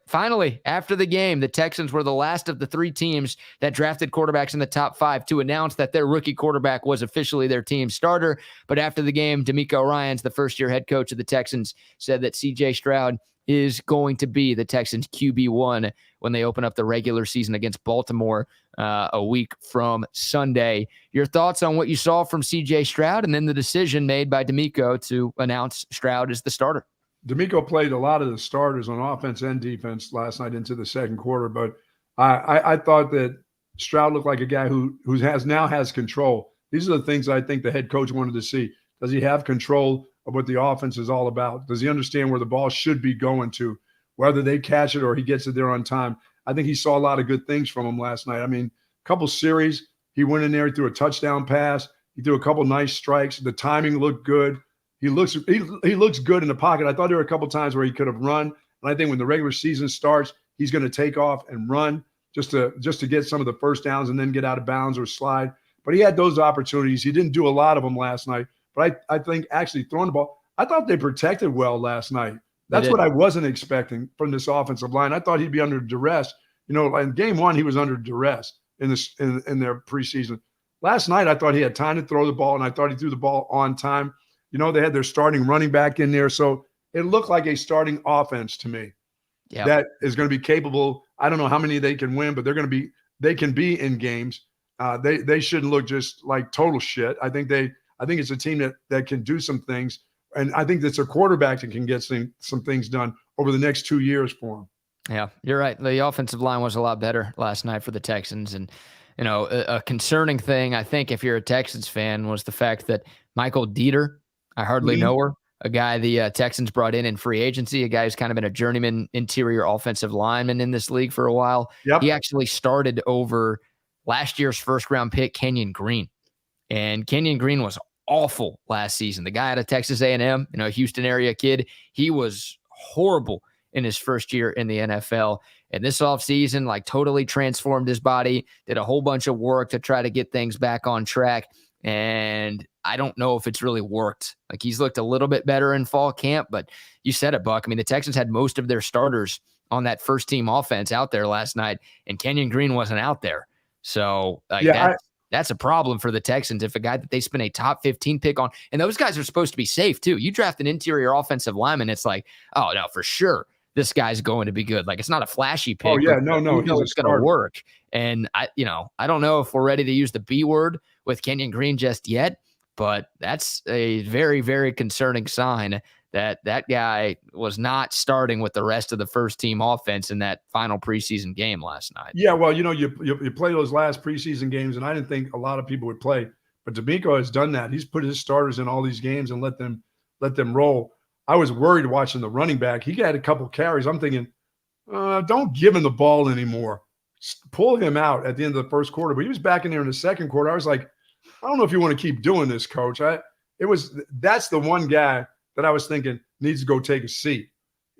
finally, after the game, the Texans were the last of the 3 teams that drafted quarterbacks in the top 5 to announce that their rookie quarterback was officially their team starter. But after the game, DeMeco Ryans, the first-year head coach of the Texans, said that CJ Stroud is going to be the Texans QB1 when they open up the regular season against Baltimore a week from Sunday. Your thoughts on what you saw from CJ Stroud and then the decision made by DeMeco to announce Stroud as the starter? DeMeco played a lot of the starters on offense and defense last night into the second quarter, but I thought that Stroud looked like a guy who now has control. These are the things I think the head coach wanted to see. Does he have control of what the offense is all about? Does he understand where the ball should be going to, whether they catch it or he gets it there on time? I think he saw a lot of good things from him last night. I mean, a couple series, he went in there, he threw a touchdown pass. He threw a couple nice strikes. The timing looked good. He looks good in the pocket. I thought there were a couple times where he could have run. And I think when the regular season starts, he's going to take off and run just to get some of the first downs and then get out of bounds or slide. But he had those opportunities. He didn't do a lot of them last night. But I think actually throwing the ball, I thought they protected well last night. That's what I wasn't expecting from this offensive line. I thought he'd be under duress. You know, in game 1, he was under duress in their preseason. Last night, I thought he had time to throw the ball, and I thought he threw the ball on time. You know, they had their starting running back in there. So it looked like a starting offense to me that is going to be capable. I don't know how many they can win, but they can be in games. They shouldn't look just like total shit. I think it's a team that can do some things. And I think that's a quarterback that can get some things done over the next 2 years for him. Yeah, you're right. The offensive line was a lot better last night for the Texans. And, you know, a concerning thing, I think, if you're a Texans fan, was the fact that Michael Dieter, I hardly know her, a guy the Texans brought in free agency, a guy who's kind of been a journeyman interior offensive lineman in this league for a while. Yep. He actually started over last year's first-round pick, Kenyon Green. And Kenyon Green was awful last season. The guy out of Texas A&M, you know, a Houston area kid, he was horrible in his first year in the NFL. And this offseason, like, totally transformed his body, did a whole bunch of work to try to get things back on track. And I don't know if it's really worked. Like, he's looked a little bit better in fall camp, but you said it, Buck. I mean, the Texans had most of their starters on that first team offense out there last night, and Kenyon Green wasn't out there. So like that's a problem for the Texans if a guy that they spent a top 15 pick on, and those guys are supposed to be safe too. You draft an interior offensive lineman, it's like, oh no, for sure this guy's going to be good. Like, it's not a flashy pick. Oh yeah, no, it's going to work. And I don't know if we're ready to use the B word with Kenyon Green just yet, but that's a very, very concerning sign that guy was not starting with the rest of the first team offense in that final preseason game last night. Yeah, well, you play those last preseason games, and I didn't think a lot of people would play, but DeMeco has done that. He's put his starters in all these games and let them roll. I was worried watching the running back. He had a couple carries. I'm thinking, don't give him the ball anymore. Pull him out at the end of the first quarter. But he was back in there in the second quarter. I was like, I don't know if you want to keep doing this, coach. That's the one guy that I was thinking needs to go take a seat.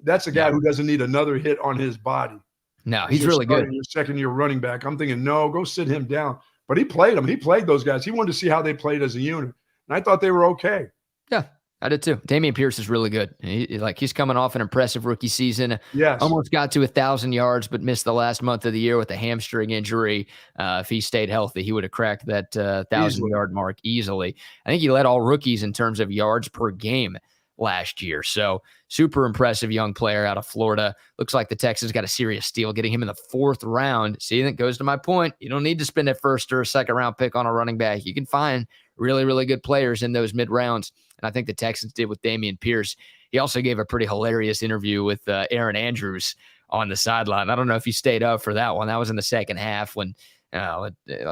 That's a guy who doesn't need another hit on his body. No, he's really good. Your second-year running back. I'm thinking, no, go sit him down. But he played them. He played those guys. He wanted to see how they played as a unit. And I thought they were okay. Yeah, I did too. Dameon Pierce is really good. He's coming off an impressive rookie season. Yes. Almost got to 1,000 yards, but missed the last month of the year with a hamstring injury. If he stayed healthy, he would have cracked that 1,000-yard mark easily. I think he led all rookies in terms of yards per game last year. So super impressive young player out of Florida. Looks like the Texans got a serious steal getting him in the 4th round. See, that goes to my point. You don't need to spend a first or a second round pick on a running back. You can find really, really good players in those mid rounds. And I think the Texans did with Dameon Pierce. He also gave a pretty hilarious interview with Aaron Andrews on the sideline. I don't know if you stayed up for that one. That was in the second half when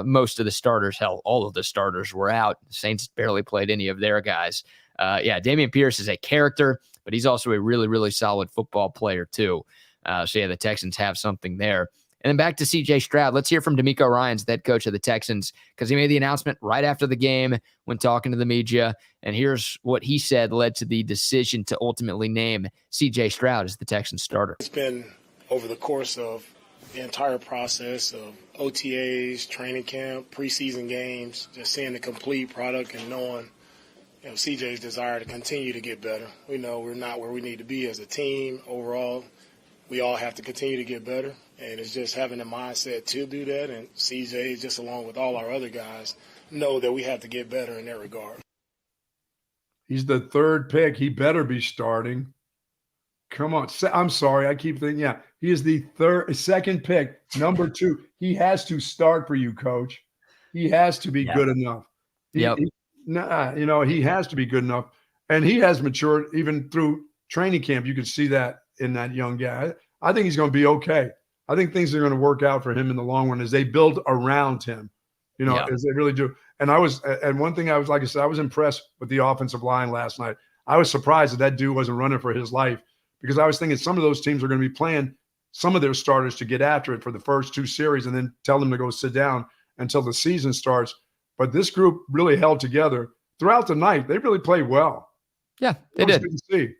most of the starters, hell, all of the starters were out. The Saints barely played any of their guys. Dameon Pierce is a character, but he's also a really, really solid football player too. The Texans have something there. And then back to C.J. Stroud. Let's hear from DeMeco Ryans, the head coach of the Texans, because he made the announcement right after the game when talking to the media. And here's what he said led to the decision to ultimately name C.J. Stroud as the Texans starter. It's been over the course of the entire process of OTAs, training camp, preseason games, just seeing the complete product and knowing CJ's desire to continue to get better. We know we're not where we need to be as a team overall. We all have to continue to get better, and it's just having the mindset to do that. And CJ, just along with all our other guys, know that we have to get better in that regard. He's the 3rd pick. He better be starting. Come on. I'm sorry. I keep thinking, he is the 2nd pick, number 2. He has to start for you, coach. He has to be good enough. He has to be good enough. And he has matured even through training camp. You can see that in that young guy. I think he's going to be okay. I think things are going to work out for him in the long run as they build around him, as they really do. And one thing I was impressed with the offensive line last night. I was surprised that dude wasn't running for his life, because I was thinking some of those teams are going to be playing some of their starters to get after it for the first 2 series and then tell them to go sit down until the season starts. But this group really held together throughout the night. They really played well. Yeah, they did. Good to see.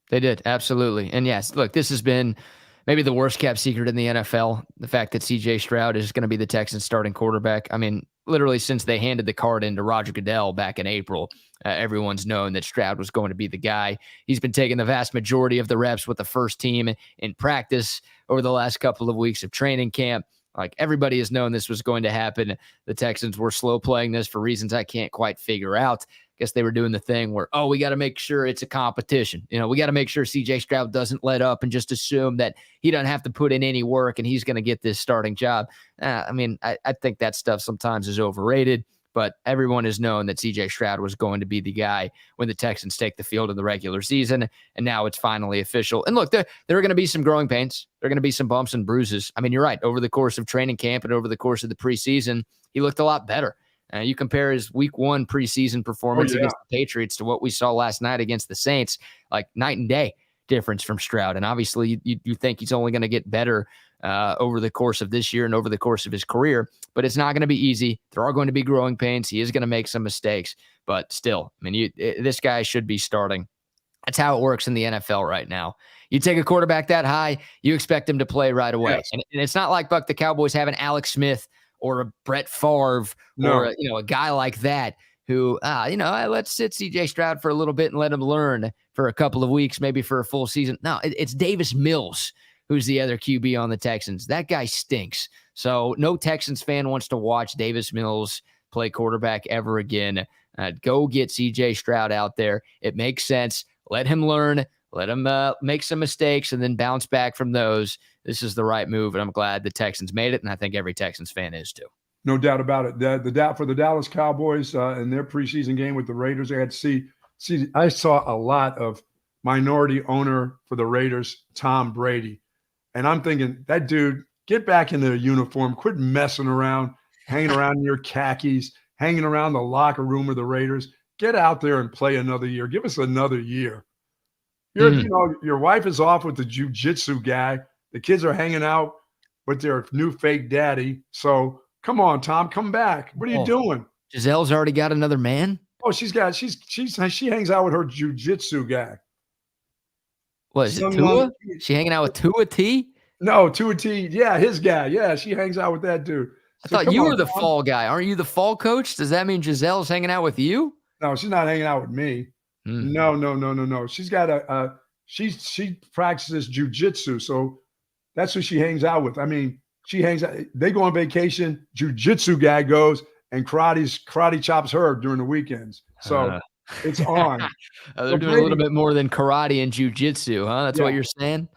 They did, absolutely. And yes, look, this has been maybe the worst kept secret in the NFL, the fact that C.J. Stroud is going to be the Texans starting quarterback. I mean, literally since they handed the card in to Roger Goodell back in April, everyone's known that Stroud was going to be the guy. He's been taking the vast majority of the reps with the first team in practice over the last couple of weeks of training camp. Like, everybody has known this was going to happen. The Texans were slow playing this for reasons I can't quite figure out. Guess they were doing the thing where, we got to make sure it's a competition. We got to make sure C.J. Stroud doesn't let up and just assume that he doesn't have to put in any work and he's going to get this starting job. I think that stuff sometimes is overrated, but everyone has known that C.J. Stroud was going to be the guy when the Texans take the field in the regular season, and now it's finally official. And look, there are going to be some growing pains. There are going to be some bumps and bruises. I mean, you're right. Over the course of training camp and over the course of the preseason, he looked a lot better. You compare his week 1 preseason performance against the Patriots to what we saw last night against the Saints, like night and day difference from Stroud. And obviously you think he's only going to get better over the course of this year and over the course of his career, but it's not going to be easy. There are going to be growing pains. He is going to make some mistakes, but still, I mean, this guy should be starting. That's how it works in the NFL right now. You take a quarterback that high, you expect him to play right away. Yes. And it's not like, Buck, the Cowboys have an Alex Smith or a Brett Favre or a guy like that who, let's sit CJ Stroud for a little bit and let him learn for a couple of weeks, maybe for a full season. No, it's Davis Mills, who's the other QB on the Texans. That guy stinks. So no Texans fan wants to watch Davis Mills play quarterback ever again. Go get CJ Stroud out there. It makes sense. Let him learn. Let him make some mistakes and then bounce back from those. This is the right move, and I'm glad the Texans made it, and I think every Texans fan is too. No doubt about it. For the Dallas Cowboys in their preseason game with the Raiders, I had to see. I saw a lot of minority owner for the Raiders, Tom Brady, and I'm thinking, that dude, get back into a uniform, quit messing around, hanging around in your khakis, hanging around the locker room of the Raiders. Get out there and play another year. Give us another year. Your wife is off with the jiu-jitsu guy. The kids are hanging out with their new fake daddy. So come on, Tom, come back. What are you doing? Giselle's already got another man? Oh, she hangs out with her jiu-jitsu guy. What is it, Tua? She hanging out with Tua T? No, Tua T. Yeah, his guy. Yeah, she hangs out with that dude. I thought you were the fall guy. Aren't you the fall coach? Does that mean Giselle's hanging out with you? No, she's not hanging out with me. No. She's got she practices jiu-jitsu, so that's who she hangs out with. I mean, they go on vacation, jiu-jitsu guy goes and karate chops her during the weekends. So it's on. They're doing a little bit more than karate and jiu-jitsu, huh? That's what you're saying?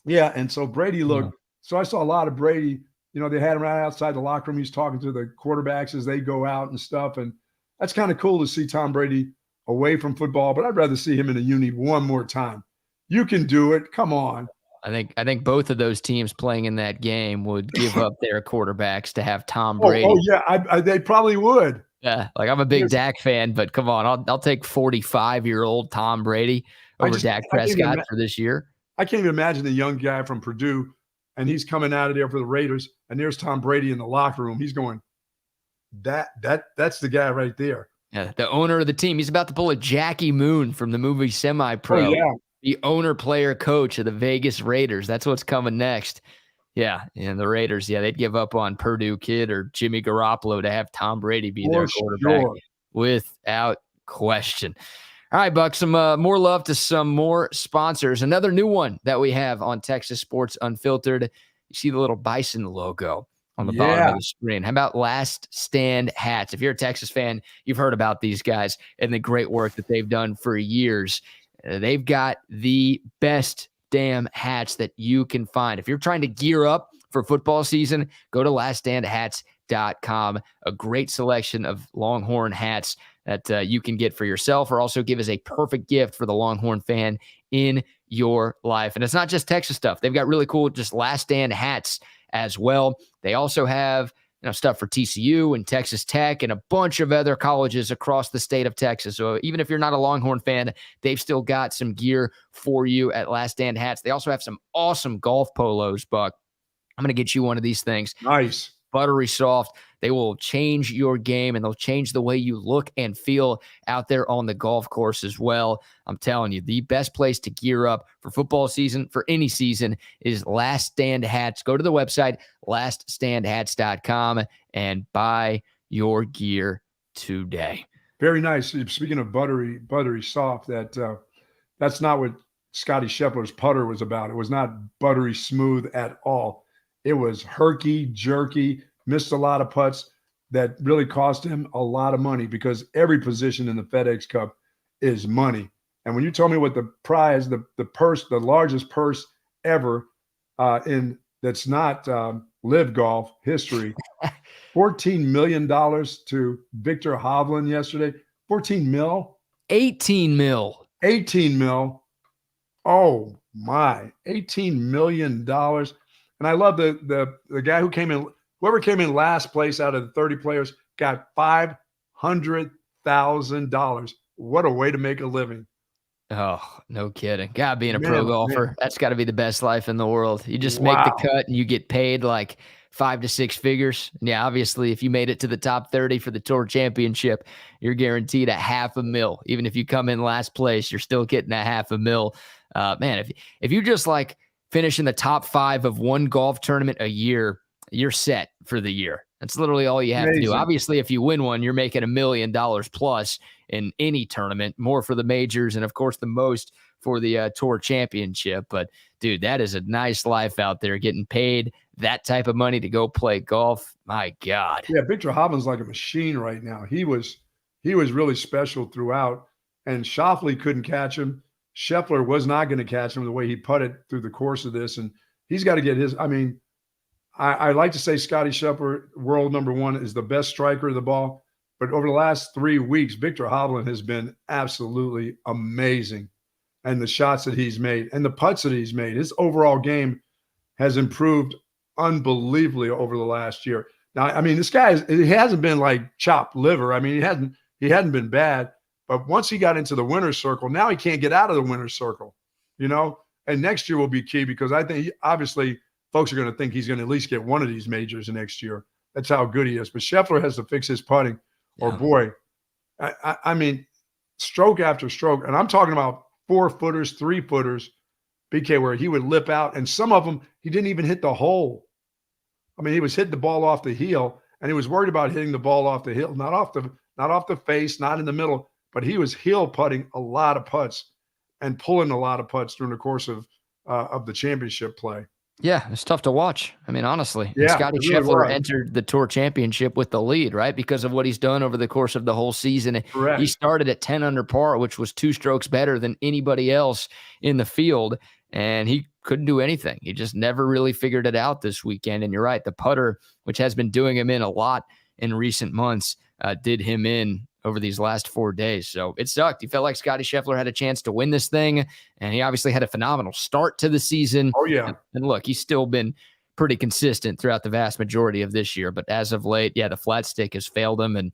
Yeah, and so Brady looked. So I saw a lot of Brady. They had him right outside the locker room. He's talking to the quarterbacks as they go out and stuff. And that's kind of cool to see Tom Brady away from football, but I'd rather see him in a uni one more time. You can do it. Come on. I think both of those teams playing in that game would give up their quarterbacks to have Tom Brady. Oh yeah, they probably would. Yeah, like I'm a big Dak fan, but come on, I'll take 45-year-old Tom Brady over Dak Prescott for this year. I can't even imagine the young guy from Purdue, and he's coming out of there for the Raiders, and there's Tom Brady in the locker room. He's going, that's the guy right there. Yeah, the owner of the team. He's about to pull a Jackie Moon from the movie Semi-Pro. Oh, yeah. The owner, player, coach of the Vegas Raiders. That's what's coming next. Yeah, and the Raiders, they'd give up on Purdue kid or Jimmy Garoppolo to have Tom Brady be their quarterback without question. All right, Buck, some more love to some more sponsors. Another new one that we have on Texas Sports Unfiltered. You see the little Bison logo on the bottom of the screen. How about Last Stand hats? If you're a Texas fan, you've heard about these guys and the great work that they've done for years. They've got the best damn hats that you can find. If you're trying to gear up for football season, go to laststandhats.com. A great selection of Longhorn hats that you can get for yourself or also give as a perfect gift for the Longhorn fan in your life. And it's not just Texas stuff. They've got really cool just Last Stand hats as well. They also have stuff for TCU and Texas Tech and a bunch of other colleges across the state of Texas. So even if you're not a Longhorn fan, they've still got some gear for you at Last Stand Hats. They also have some awesome golf polos, Buck. I'm going to get you one of these things. Nice. Buttery soft. They will change your game and they'll change the way you look and feel out there on the golf course as well. I'm telling you, the best place to gear up for football season, for any season, is Last Stand Hats. Go to the website, laststandhats.com, and buy your gear today. Very nice. Speaking of buttery soft, that's not what Scotty Scheffler's putter was about. It was not buttery smooth at all. It was herky, jerky, missed a lot of putts that really cost him a lot of money because every position in the FedEx Cup is money. And when you told me what the prize, the purse, the largest purse ever that's not Live Golf history, $14 million to Viktor Hovland yesterday. 14 mil? 18 mil. 18 mil. Oh my, $18 million. And I love the guy who came in, whoever came in last place out of the 30 players got $500,000. What a way to make a living. Oh, no kidding. God, being a pro golfer, that's got to be the best life in the world. You just make the cut and you get paid like 5 to 6 figures. And yeah, obviously, if you made it to the top 30 for the Tour Championship, you're guaranteed $500,000. Even if you come in last place, you're still getting $500,000. Man, if you just like finish in the top 5 of one golf tournament a year, you're set for the year. That's literally all you have to do. Amazing. Obviously, if you win one, you're making $1 million plus in any tournament, more for the majors, and of course, the most for the tour championship. But dude, that is a nice life out there, getting paid that type of money to go play golf. My God. Yeah, Viktor Hovland's like a machine right now. He was really special throughout, and Schauffele couldn't catch him. Scheffler was not going to catch him the way he putted through the course of this, and he's got to get his. I mean, I like to say Scotty Scheffler, world number one, is the best striker of the ball. But over the last 3 weeks, Viktor Hovland has been absolutely amazing. And the shots that he's made and the putts that he's made, his overall game has improved unbelievably over the last year. Now, I mean, this guy, he hasn't been like chopped liver. I mean, he hadn't been bad. But once he got into the winner's circle, now he can't get out of the winner's circle, you know? And next year will be key because I think, obviously, folks are going to think he's going to at least get one of these majors next year. That's how good he is. But Scheffler has to fix his putting. Yeah. Or boy, I mean, stroke after stroke. And I'm talking about 4-footers, 3-footers, BK, where he would lip out. And some of them, he didn't even hit the hole. I mean, he was hitting the ball off the heel, and he was worried about hitting the ball off the heel, not off the face, not in the middle. But he was heel putting a lot of putts and pulling a lot of putts during the course of the championship play. Yeah, it's tough to watch. I mean, honestly, yeah, Scotty Scheffler entered the tour championship with the lead, right? Because of what he's done over the course of the whole season. Correct. He started at 10 under par, which was 2 strokes better than anybody else in the field. And he couldn't do anything. He just never really figured it out this weekend. And you're right, the putter, which has been doing him in a lot in recent months, did him in over these last 4 days. So it sucked. He felt like Scotty Scheffler had a chance to win this thing, and he obviously had a phenomenal start to the season. Oh, yeah. And look, he's still been pretty consistent throughout the vast majority of this year. But as of late, yeah, the flat stick has failed him, and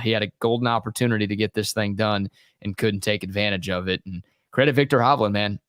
he had a golden opportunity to get this thing done and couldn't take advantage of it. And credit Viktor Hovland, man.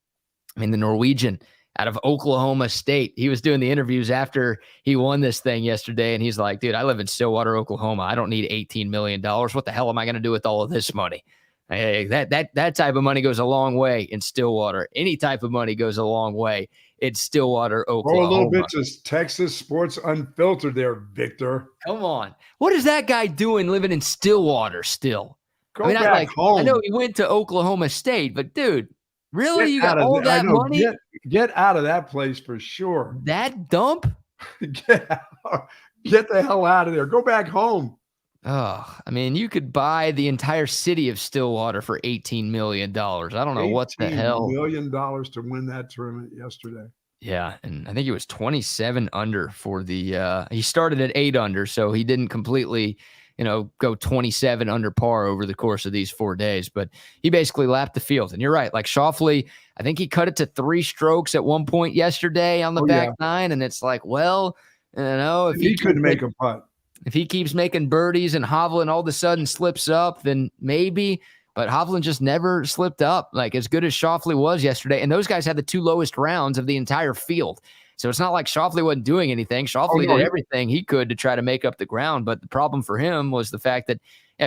I mean, the Norwegian out of Oklahoma State. He was doing the interviews after he won this thing yesterday, and he's like, dude, I live in Stillwater, Oklahoma. I don't need $18 million. What the hell am I going to do with all of this money? Hey, that type of money goes a long way in Stillwater. Any type of money goes a long way in Stillwater, Oklahoma. Go a little bit to Texas Sports Unfiltered there, Victor. Come on. What is that guy doing living in Stillwater still? Go back home. I know he went to Oklahoma State, but, dude, really? You got all that money? Get out of that place for sure. That dump? Get the hell out of there. Go back home. Oh, I mean, you could buy the entire city of Stillwater for $18 million. I don't know what the hell. $18 million to win that tournament yesterday. Yeah, and I think he was 27 under for the he started at 8 under, so he didn't completely, go 27 under par over the course of these 4 days, but he basically lapped the field. And you're right, like Schauffele, I think he cut it to 3 strokes at one point yesterday on the back nine, and it's like, well, if he couldn't make a putt. If he keeps making birdies and Hovland all of a sudden slips up, then maybe. But Hovland just never slipped up, like as good as Schauffele was yesterday. And those guys had the 2 lowest rounds of the entire field. So it's not like Schauffele wasn't doing anything. Schauffele did everything he could to try to make up the ground. But the problem for him was the fact that,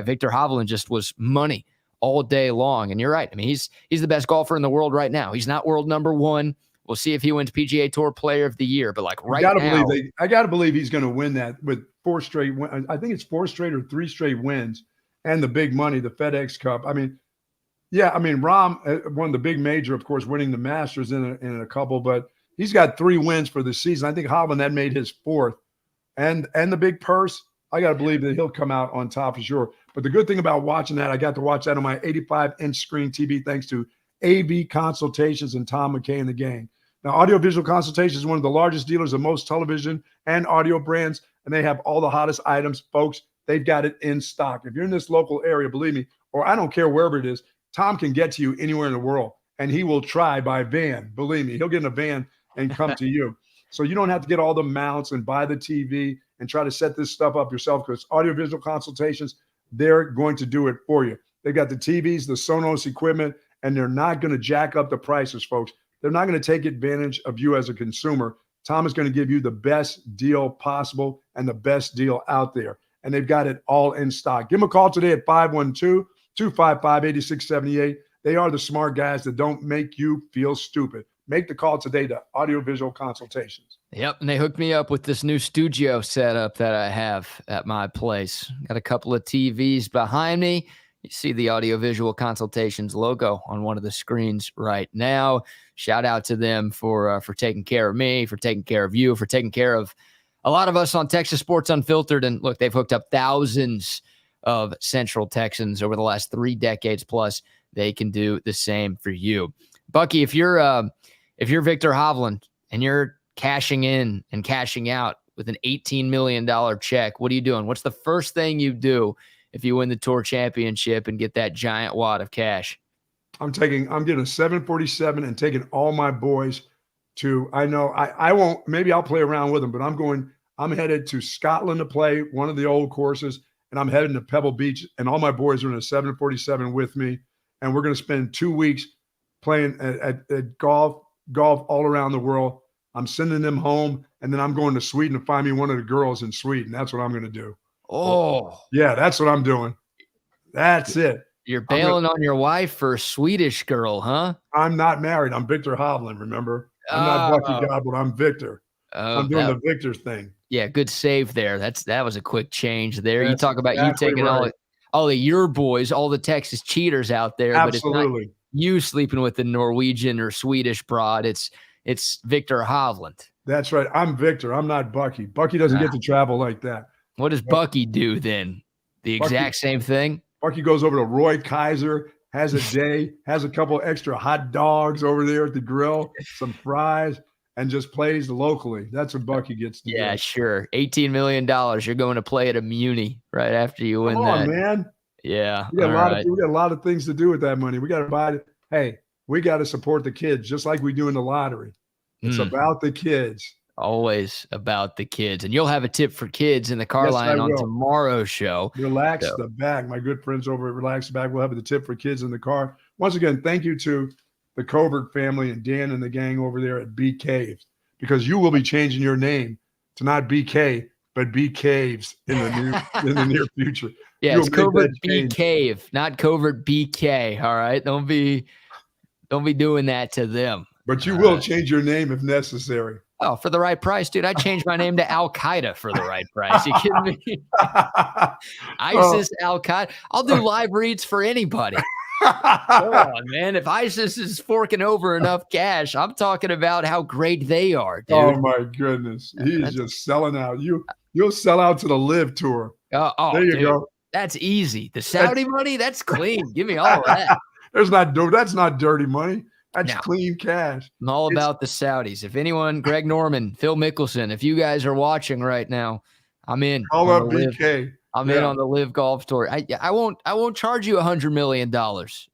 Viktor Hovland just was money all day long. And you're right. I mean, he's the best golfer in the world right now. He's not world number 1. We'll see if he wins PGA Tour Player of the Year. But like right now, I got to believe he's going to win that with 4 straight wins. I think it's 4 straight or 3 straight wins and the big money, the FedEx Cup. I mean, Rahm won the big major, of course, winning the Masters in a couple, but he's got 3 wins for the season. I think Hovland, that made his 4th. And the big purse, I got to believe that he'll come out on top for sure. But the good thing about watching that, I got to watch that on my 85-inch screen TV thanks to AV Consultations and Tom McKay and the gang. Now, Audiovisual Consultations is one of the largest dealers of most television and audio brands, and they have all the hottest items. Folks, they've got it in stock. If you're in this local area, believe me, or I don't care wherever it is, Tom can get to you anywhere in the world, and he will try by van. Believe me, he'll get in a van and come to you. So you don't have to get all the mounts and buy the TV and try to set this stuff up yourself because Audiovisual Consultations, they're going to do it for you. They've got the TVs, the Sonos equipment, and they're not going to jack up the prices, folks. They're not going to take advantage of you as a consumer. Tom is going to give you the best deal possible and the best deal out there. And they've got it all in stock. Give them a call today at 512-255-8678. They are the smart guys that don't make you feel stupid. make the call today to audiovisual consultations. Yep, and they hooked me up with this new studio setup that I have at my place. Got a couple of TVs behind me. You see the audiovisual consultations logo on one of the screens right now. Shout out to them for taking care of me, for taking care of you, for taking care of a lot of us on Texas Sports Unfiltered. And look, they've hooked up thousands of Central Texans over the last 3 decades plus. They can do the same for you. Bucky, if you're Viktor Hovland and you're cashing in and cashing out with an $18 million check, what are you doing? What's the first thing you do if you win the tour championship and get that giant wad of cash? I'm getting a 747 and taking all my boys to, I won't, maybe I'll play around with them, but I'm headed to Scotland to play one of the old courses, and I'm heading to Pebble Beach, and all my boys are in a 747 with me. And we're going to spend 2 weeks playing at golf all around the world. I'm sending them home, and then I'm going to Sweden to find me one of the girls in Sweden. That's what I'm going to do. Oh, yeah, that's what I'm doing. That's it. You're bailing on your wife for a Swedish girl, huh? I'm not married. I'm Viktor Hovland, remember? I'm not Bucky Godwin. I'm Victor. I'm doing the Victor thing. Yeah, good save there. That was a quick change there. You talk about exactly you taking all of your boys, all the Texas cheaters out there. Absolutely. But it's not you sleeping with the Norwegian or Swedish broad. It's Viktor Hovland. That's right. I'm Victor. I'm not Bucky. Bucky doesn't get to travel like that. What does Bucky do then? The exact same thing? Bucky goes over to Roy Kaiser, has a day, has a couple extra hot dogs over there at the grill, some fries, and just plays locally. That's what Bucky gets to do. Yeah, sure. $18 million. You're going to play at a Muni right after you win that. Come on, man. Yeah. We got a lot of things to do with that money. We got to buy it. Hey, we got to support the kids just like we do in the lottery. It's about the kids. Always about the kids. And you'll have a tip for kids in the car line on tomorrow's show. Relax the Bag. My good friends over at Relax the Bag will have the tip for kids in the car. Once again, thank you to the Covert family and Dan and the gang over there at B Caves, because you will be changing your name to not BK, but B Caves in the near future. Yeah, it's Covert B Cave, not Covert BK. All right. Don't be doing that to them. But you will change your name if necessary. Oh, for the right price, dude. I'd change my name to Al Qaeda for the right price. You kidding me? ISIS, Al Qaeda. I'll do live reads for anybody. Come on, man. If ISIS is forking over enough cash, I'm talking about how great they are, dude. Oh my goodness. He's just selling out. You'll sell out to the Live Tour. There you go. That's easy. The Saudi money, that's clean. Give me all of that. That's not dirty money. That's clean cash. I'm all about the Saudis. If anyone, Greg Norman, Phil Mickelson, if you guys are watching right now, I'm in. Call up BK. I'm in on the Live Golf Tour. I won't charge you $100 million.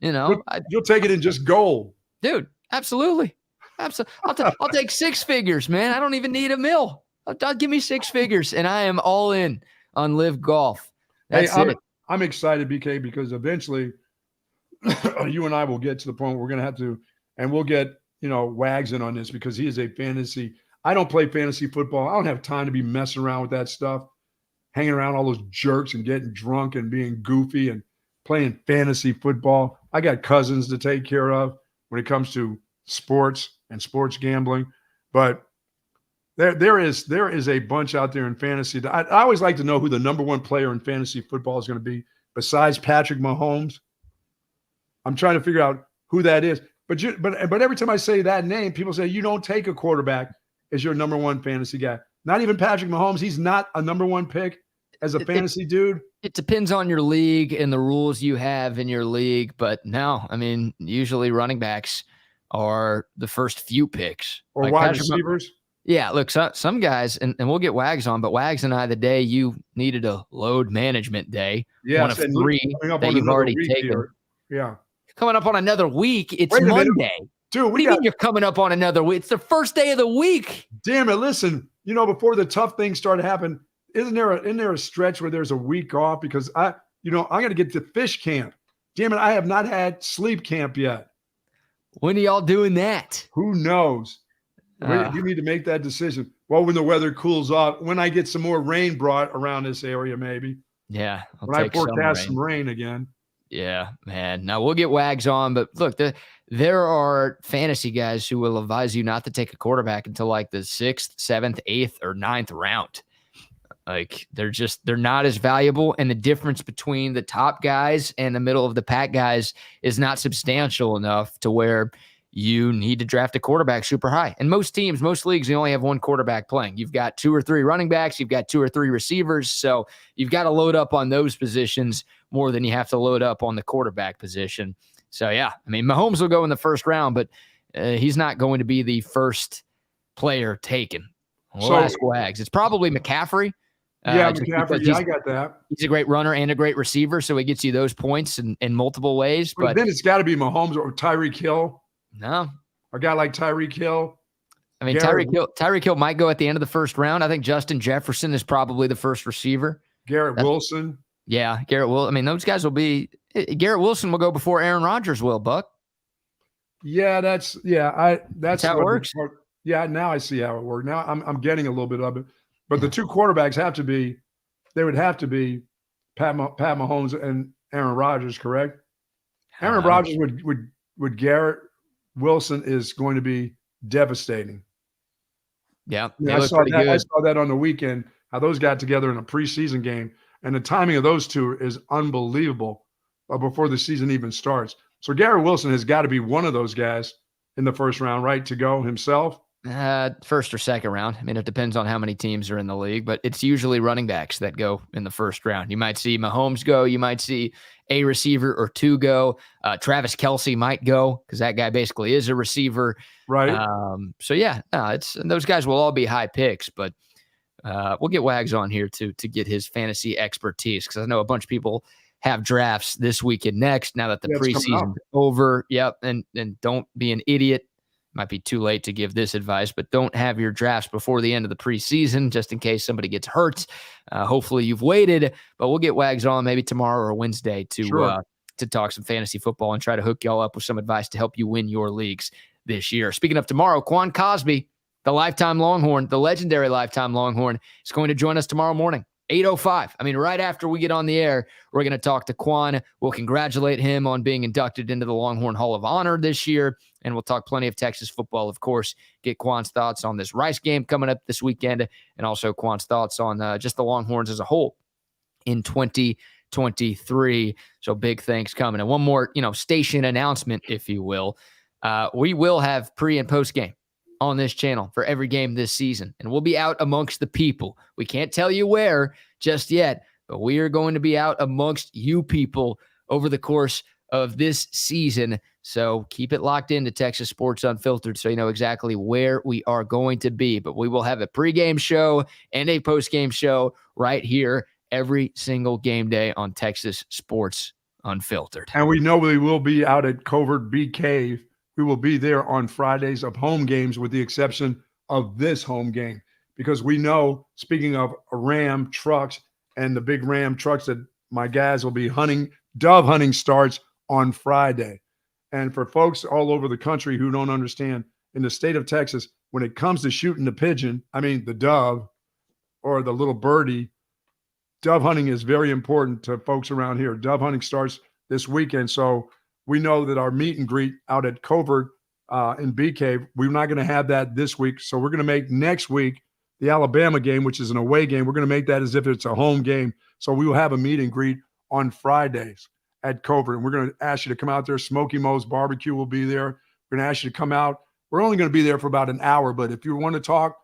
You know, you'll take it in just gold, dude. Absolutely. I'll take 6 figures, man. I don't even need $1 million. I'll give me 6 figures, and I am all in on Live Golf. That's it. I'm excited, BK, because eventually you and I will get to the point where we're going to have to, and we'll get, Wags in on this, because he is a fantasy. I don't play fantasy football. I don't have time to be messing around with that stuff, hanging around all those jerks and getting drunk and being goofy and playing fantasy football. I got cousins to take care of when it comes to sports and sports gambling. But there is a bunch out there in fantasy. I always like to know who the number one player in fantasy football is going to be besides Patrick Mahomes. I'm trying to figure out who that is. But every time I say that name, people say, you don't take a quarterback as your number one fantasy guy. Not even Patrick Mahomes. He's not a number one pick as a fantasy dude. It depends on your league and the rules you have in your league. But no, I mean, usually running backs are the first few picks. Or like wide receivers. Yeah, look, some guys, and we'll get Wags on, but Wags and I, the day you needed a load management day, one of 3 that you've already taken. Here. Yeah. Coming up on another week. It's Monday. Dude, what do you mean you're coming up on another week? It's the first day of the week. Damn it. Listen, before the tough things start to happen, isn't there a stretch where there's a week off? Because I got to get to fish camp. Damn it. I have not had sleep camp yet. When are y'all doing that? Who knows? You need to make that decision. Well, when the weather cools off, when I get some more rain brought around this area, maybe. Yeah. When I forecast some rain again. Yeah, man. Now we'll get Wags on, but look, there are fantasy guys who will advise you not to take a quarterback until like the 6th, 7th, 8th, or 9th round. Like they're not as valuable, and the difference between the top guys and the middle of the pack guys is not substantial enough to where you need to draft a quarterback super high. And most teams, most leagues, you only have one quarterback playing. You've got 2 or 3 running backs, you've got 2 or 3 receivers, so you've got to load up on those positions more than you have to load up on the quarterback position. So yeah, I mean, Mahomes will go in the first round, but he's not going to be the first player taken. We'll ask Wags. It's probably McCaffrey. Yeah, McCaffrey. Yeah, I got that. He's a great runner and a great receiver, so he gets you those points in multiple ways. But then it's got to be Mahomes or Tyreek Hill. No. A guy like Tyreek Hill. I mean, Tyreek Hill might go at the end of the first round. I think Justin Jefferson is probably the first receiver. Garrett Wilson. Yeah, Garrett Wilson. I mean, those guys will be – Garrett Wilson will go before Aaron Rodgers will, Buck. Yeah, that's how it works. Yeah, now I see how it works. Now I'm getting a little bit of it. But the 2 quarterbacks would have to be Pat Mahomes and Aaron Rodgers, correct? Aaron Rodgers would Garrett Wilson is going to be devastating. Yeah, I saw that on the weekend, how those got together in a preseason game, and the timing of those 2 is unbelievable before the season even starts. So Garrett Wilson has got to be one of those guys in the first round, right, to go himself? First or second round. I mean, it depends on how many teams are in the league, but it's usually running backs that go in the first round. You might see Mahomes go. You might see a receiver or 2 go. Travis Kelce might go because that guy basically is a receiver. Right. So, yeah, those guys will all be high picks, but we'll get Wags on here to get his fantasy expertise because I know a bunch of people have drafts this week and next now that the preseason's over. Yep, and don't be an idiot. Might be too late to give this advice, but don't have your drafts before the end of the preseason just in case somebody gets hurt. Hopefully you've waited, but we'll get Wags on maybe tomorrow or Wednesday to talk some fantasy football and try to hook y'all up with some advice to help you win your leagues this year. Speaking of tomorrow, Quan Cosby, the lifetime Longhorn, the legendary lifetime Longhorn, is going to join us tomorrow morning. 8:05. I mean, right after we get on the air, we're going to talk to Quan. We'll congratulate him on being inducted into the Longhorn Hall of Honor this year, and we'll talk plenty of Texas football, of course, get Quan's thoughts on this Rice game coming up this weekend, and also Quan's thoughts on just the Longhorns as a whole in 2023. So big things coming. And one more, station announcement, if you will. We will have pre- and post-game on this channel for every game this season. And we'll be out amongst the people. We can't tell you where just yet, but we are going to be out amongst you people over the course of this season. So keep it locked into Texas Sports Unfiltered so you know exactly where we are going to be. But we will have a pregame show and a postgame show right here every single game day on Texas Sports Unfiltered. And we know we will be out at Covert BK. We will be there on Fridays of home games with the exception of this home game because we know, speaking of Ram trucks and the big Ram trucks that my guys will be hunting, dove hunting starts on Friday. And for folks all over the country who don't understand, in the state of Texas, when it comes to shooting the pigeon, I mean the dove or the little birdie, dove hunting is very important to folks around here. Dove hunting starts this weekend. So we know that our meet and greet out at Covert in BK, we're not going to have that this week. So we're going to make next week the Alabama game, which is an away game. We're going to make that as if it's a home game. So we will have a meet and greet on Fridays at Covert. And we're going to ask you to come out there. Smoky Mo's Barbecue will be there. We're going to ask you to come out. We're only going to be there for about an hour. But if you want to talk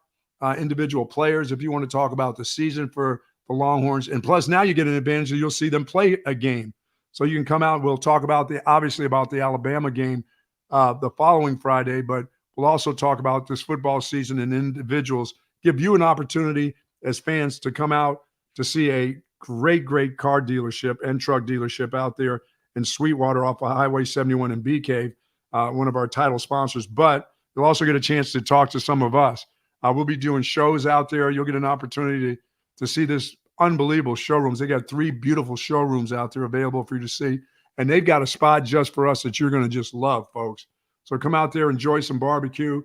individual players, if you want to talk about the season for the Longhorns, and plus now you get an advantage that you'll see them play a game. So you can come out. We'll talk about obviously about the Alabama game the following Friday, but we'll also talk about this football season and individuals, give you an opportunity as fans to come out to see a great car dealership and truck dealership out there in Sweetwater off of Highway 71 in BK, one of our title sponsors. But you'll also get a chance to talk to some of us. We'll be doing shows out there. You'll get an opportunity to see this unbelievable showrooms. They got 3 beautiful showrooms out there available for you to see. And they've got a spot just for us that you're going to just love, folks. So come out there, enjoy some barbecue,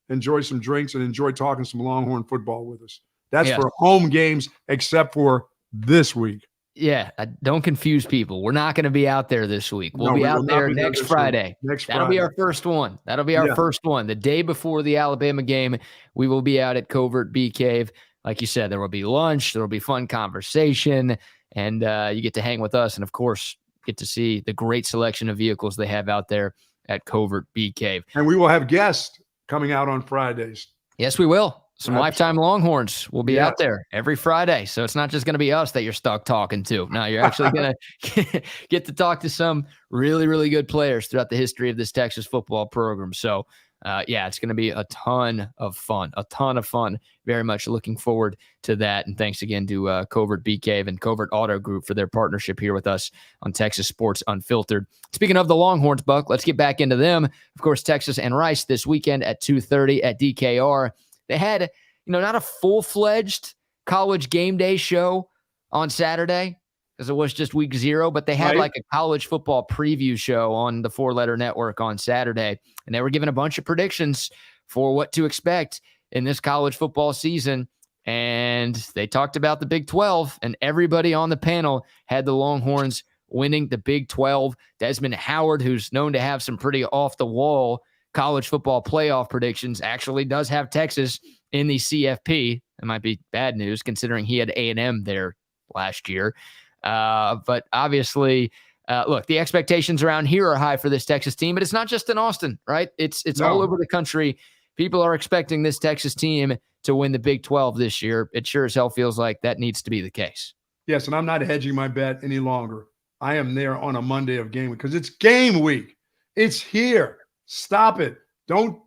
enjoy some drinks, and enjoy talking some Longhorn football with us. That's for home games, except for this week. Yeah, don't confuse people. We're not going to be out there this week. We'll No, be we out will not there be there next this Friday. week. Next That'll be Friday. our first one. That'll be our Yeah. first one. The day before the Alabama game, we will be out at Covert Bee Cave. Like you said, there will be lunch. There will be fun conversation. And you get to hang with us. And, of course, get to see the great selection of vehicles they have out there at Covert Bee Cave. And we will have guests coming out on Fridays. Yes, we will. Some Absolutely. lifetime Longhorns will be out there every Friday. So it's not just going to be us that you're stuck talking to. No, you're actually going to get to talk to some really, really good players throughout the history of this Texas football program. So, it's going to be a ton of fun. Very much looking forward to that. And thanks again to Covert Bee Cave and Covert Auto Group for their partnership here with us on Texas Sports Unfiltered. Speaking of the Longhorns, Buck, let's get back into them. Of course, Texas and Rice this weekend at 2:30 at DKR. They had, not a full-fledged college game day show on Saturday because it was just week 0, but they had like a college football preview show on the 4-letter network on Saturday, and they were giving a bunch of predictions for what to expect in this college football season, and they talked about the Big 12, and everybody on the panel had the Longhorns winning the Big 12. Desmond Howard, who's known to have some pretty off-the-wall college football playoff predictions, actually does have Texas in the CFP. It might be bad news considering he had A&M there last year. But obviously, look, the expectations around here are high for this Texas team, but it's not just in Austin, right? It's all over the country. People are expecting this Texas team to win the Big 12 this year. It sure as hell feels like that needs to be the case. Yes, and I'm not hedging my bet any longer. I am there on a Monday of game week because it's game week. It's here. Stop it. Don't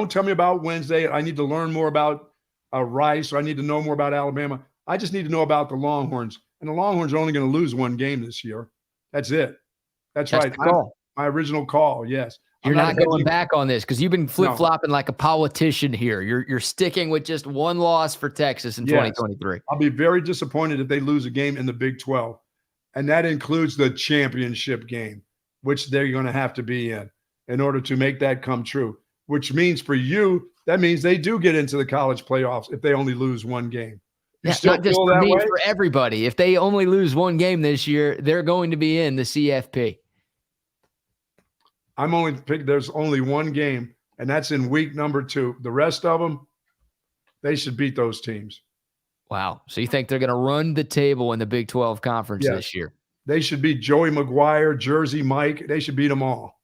tell me about Wednesday. I need to learn more about Rice, or I need to know more about Alabama. I just need to know about the Longhorns. And the Longhorns are only going to lose one game this year. That's it. That's right. My original call, yes. You're not going back on this because you've been flip-flopping like a politician here. You're sticking with just one loss for Texas in 2023. I'll be very disappointed if they lose a game in the Big 12. And that includes the championship game, which they're going to have to be in order to make that come true, which means for you, that means they do get into the college playoffs if they only lose one game. Not just for me, for everybody. If they only lose one game this year, they're going to be in the CFP. There's only one game, and that's in week number 2. The rest of them, they should beat those teams. Wow. So you think they're going to run the table in the Big 12 conference this year? They should beat Joey McGuire, Jersey Mike. They should beat them all.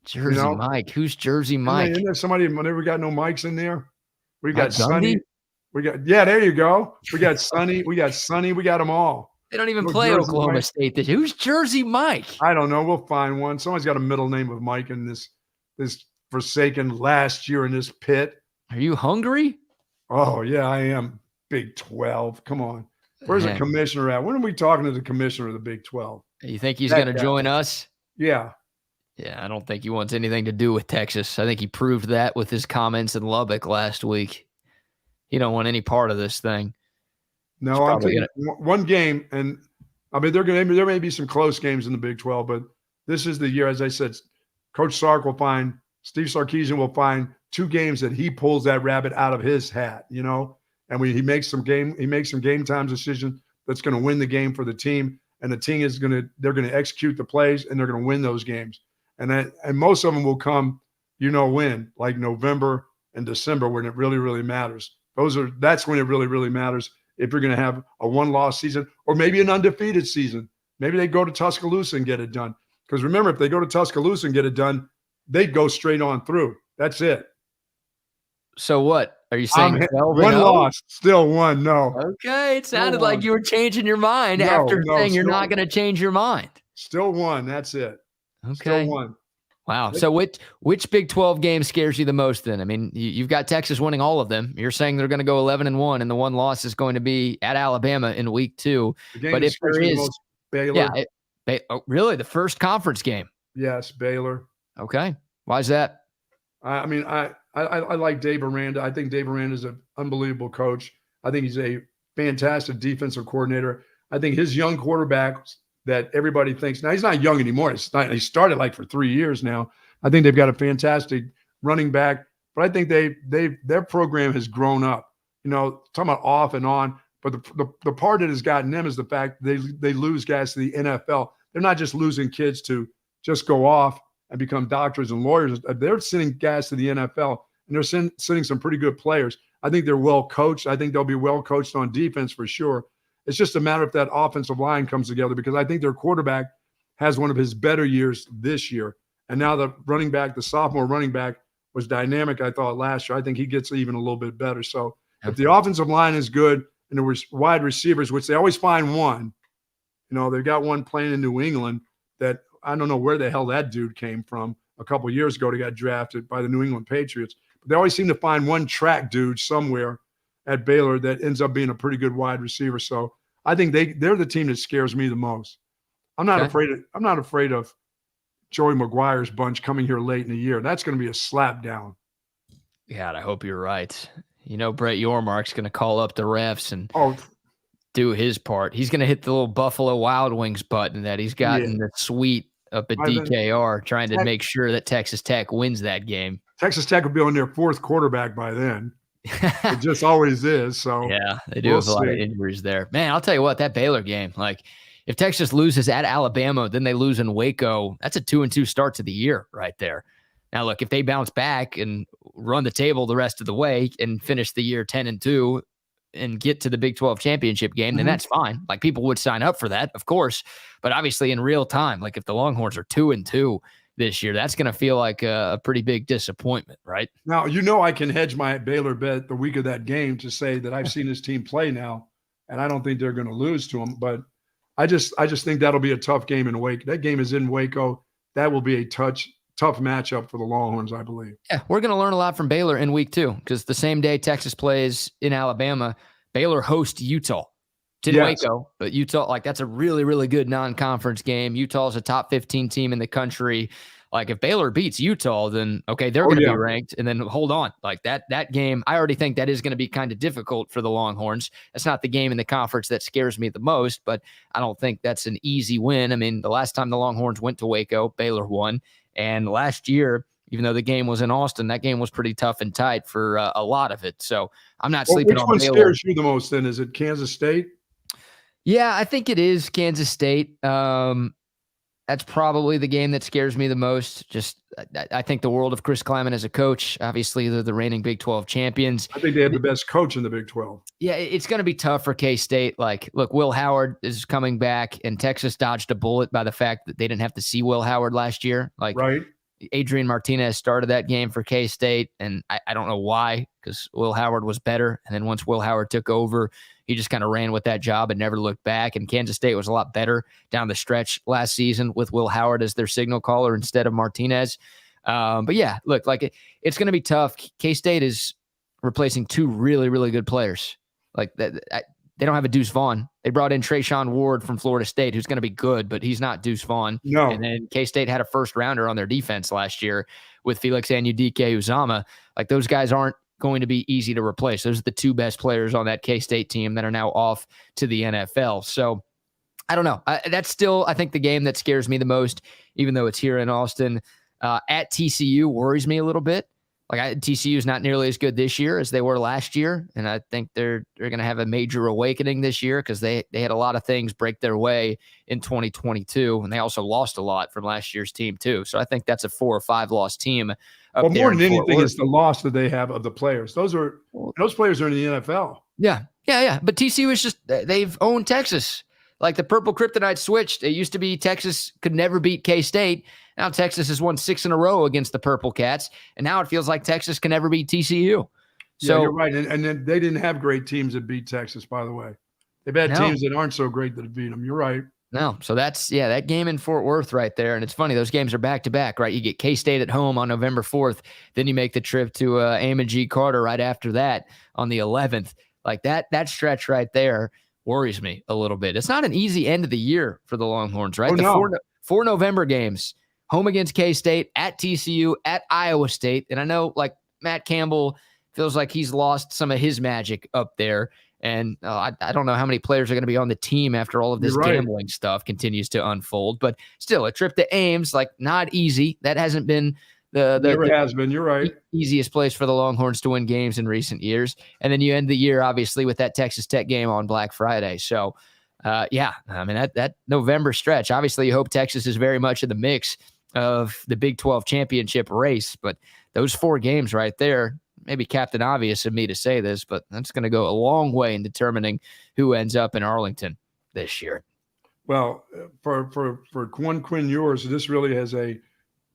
Jersey Mike. Who's Jersey Mike? Isn't there somebody, whenever we got no mics in there? We got Sonny. There you go. We got Sonny. We got them all. They don't even play Oklahoma State. Who's Jersey Mike? I don't know. We'll find one. Someone's got a middle name of Mike in this forsaken last year in this pit. Are you hungry? Oh, yeah, I am. Big 12. Come on. Where's the commissioner at? When are we talking to the commissioner of the Big 12? You think he's going to join us? Yeah. Yeah, I don't think he wants anything to do with Texas. I think he proved that with his comments in Lubbock last week. He don't want any part of this thing. No, I'm thinking one game, and I mean there may be some close games in the Big 12, but this is the year, as I said, Coach Steve Sarkisian will find 2 games that he pulls that rabbit out of his hat, and he makes some game time decision that's going to win the game for the team, and the team they're going to execute the plays and they're going to win those games, and most of them will come, when, like November and December, when it really, really matters. That's when it really, really matters. If you're going to have a 1-loss season or maybe an undefeated season, maybe they go to Tuscaloosa and get it done. Because remember, if they go to Tuscaloosa and get it done, they'd go straight on through. That's it. So what? Are you saying 1 loss, still 1? No. Okay, it sounded like you were changing your mind after saying you're not going to change your mind. Still 1. That's it. Okay. Still 1. Wow. So which Big 12 game scares you the most then? I mean, you've got Texas winning all of them. You're saying they're going to go 11-1, and the 1 loss is going to be at Alabama in week 2. But if there is Baylor. Really, the first conference game? Yes, Baylor. Okay. Why is that? I mean, I like Dave Aranda. I think Dave Aranda is an unbelievable coach. I think he's a fantastic defensive coordinator. I think his young quarterbacks that everybody thinks now, he's not young anymore. He started like for 3 years now. I think they've got a fantastic running back, but I think their program has grown up. Talking about off and on, But the part that has gotten them is the fact they lose guys to the NFL. They're not just losing kids to just go off and become doctors and lawyers. They're sending guys to the NFL, and they're sending some pretty good players. I think they're well coached. I think they'll be well coached on defense for sure. It's just a matter if that offensive line comes together, because I think their quarterback has one of his better years this year. And now the sophomore running back was dynamic, I thought, last year. I think he gets even a little bit better. So if the offensive line is good and there was wide receivers, which they always find one, they've got one playing in New England that I don't know where the hell that dude came from. A couple of years ago, he got drafted by the New England Patriots. But they always seem to find one track dude somewhere at Baylor that ends up being a pretty good wide receiver. So I think they're the team that scares me the most. I'm not afraid of Joey McGuire's bunch coming here late in the year. That's going to be a slap down. God, I hope you're right. Brett Yormark's going to call up the refs and do his part. He's going to hit the little Buffalo Wild Wings button that he's got in the suite up at DKR, trying to make sure that Texas Tech wins that game. Texas Tech will be on their fourth quarterback by then. It just always is. So yeah, they do have a lot of injuries there. Man, I'll tell you what, that Baylor game, if Texas loses at Alabama, then they lose in Waco, that's a 2-2 start to the year right there. Now, look, if they bounce back and run the table the rest of the way and finish the year 10-2 and get to the Big 12 championship game, then that's fine. People would sign up for that, of course. But obviously in real time, if the Longhorns are 2-2 this year, that's going to feel like a pretty big disappointment, right? Now, I can hedge my Baylor bet the week of that game to say that I've seen this team play now, and I don't think they're going to lose to them. But I just think that'll be a tough game in Waco. That game is in Waco. That will be a tough matchup for the Longhorns, I believe. Yeah, we're going to learn a lot from Baylor in week 2, because the same day Texas plays in Alabama, Baylor hosts Utah. It's in Waco, but Utah, that's a really, really good non-conference game. Utah's a top 15 team in the country. If Baylor beats Utah, then, okay, they're going to be ranked. And then hold on. That game, I already think that is going to be kind of difficult for the Longhorns. That's not the game in the conference that scares me the most, but I don't think that's an easy win. I mean, the last time the Longhorns went to Waco, Baylor won. And last year, even though the game was in Austin, that game was pretty tough and tight for a lot of it. So I'm not sleeping on Baylor. Which one scares you the most then? Is it Kansas State? Yeah, I think it is Kansas State. That's probably the game that scares me the most. I think the world of Chris Kleiman as a coach. Obviously, they're the reigning Big 12 champions. I think they have the best coach in the Big 12. Yeah, it's going to be tough for K-State. Look, Will Howard is coming back, and Texas dodged a bullet by the fact that they didn't have to see Will Howard last year. Right. Adrian Martinez started that game for K-State, and I don't know why, because Will Howard was better. And then once Will Howard took over, he just kind of ran with that job and never looked back. And Kansas State was a lot better down the stretch last season with Will Howard as their signal caller instead of Martinez. But yeah, look, it's going to be tough. K-State is replacing 2 really, really good players. They don't have a Deuce Vaughn. They brought in Trayshawn Ward from Florida State, who's going to be good, but he's not Deuce Vaughn. No. And then K-State had a first-rounder on their defense last year with Felix Anudike-Uzama. Those guys aren't going to be easy to replace. Those are the 2 best players on that K-State team that are now off to the NFL. So I don't know. That's still, I think, the game that scares me the most, even though it's here in Austin. At TCU worries me a little bit. TCU is not nearly as good this year as they were last year, and I think they're going to have a major awakening this year because they had a lot of things break their way in 2022, and they also lost a lot from last year's team too. So I think that's a 4 or 5 loss team. Well, more than anything, it's the loss that they have of the players. Those players are in the NFL. Yeah. But TCU is just, they've owned Texas. The purple kryptonite switched. It used to be Texas could never beat K-State. Now Texas has won 6 in a row against the Purple Cats, and now it feels like Texas can never beat TCU. So you're right. And then they didn't have great teams that beat Texas, by the way. They've had teams that aren't so great that have beat them. You're right. No. So that's, that game in Fort Worth right there. And it's funny, those games are back-to-back, right? You get K-State at home on November 4th. Then you make the trip to Amon G. Carter right after that on the 11th. That stretch right there worries me a little bit. It's not an easy end of the year for the Longhorns, right? Four November games, home against K-State, at TCU, at Iowa State. And I know Matt Campbell feels like he's lost some of his magic up there. And I don't know how many players are going to be on the team after all of this gambling stuff continues to unfold. But still, a trip to Ames, not easy. That hasn't been Never has been. You're right. Easiest place for the Longhorns to win games in recent years. And then you end the year, obviously, with that Texas Tech game on Black Friday. So, yeah, I mean, that November stretch, obviously you hope Texas is very much in the mix of the Big 12 championship race. But those 4 games right there, maybe Captain Obvious of me to say this, but that's going to go a long way in determining who ends up in Arlington this year. Well, for Quinn Ewers, this really has a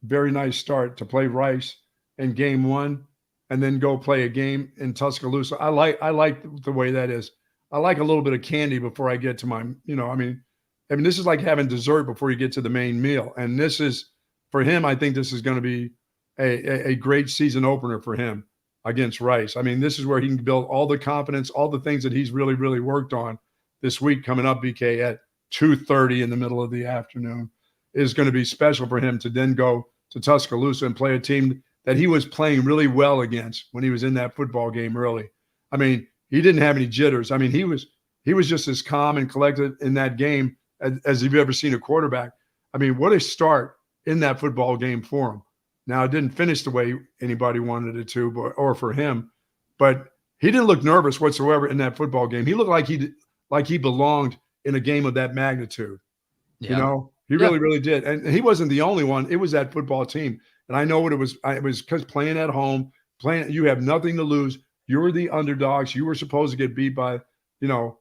very nice start to play Rice in game 1 and then go play a game in Tuscaloosa. I like the way that is. I like a little bit of candy before I get to my, I mean, this is like having dessert before you get to the main meal. And this is, for him, I think this is going to be a great season opener for him against Rice. I mean, this is where he can build all the confidence, all the things that he's really, really worked on this week coming up, BK, at 2:30 in the middle of the afternoon is going to be special for him to then go to Tuscaloosa and play a team that he was playing really well against when he was in that football game early. I mean, he didn't have any jitters. I mean, he was just as calm and collected in that game as you've ever seen a quarterback. I mean, what a start in that football game for him. Now, it didn't finish the way anybody wanted it to, or for him, but he didn't look nervous whatsoever in that football game. He looked like he belonged in a game of that magnitude. Yeah. He really, really did. And he wasn't the only one. It was that football team. And I know what it was. It was because playing at home, you have nothing to lose. You were the underdogs. You were supposed to get beat by, the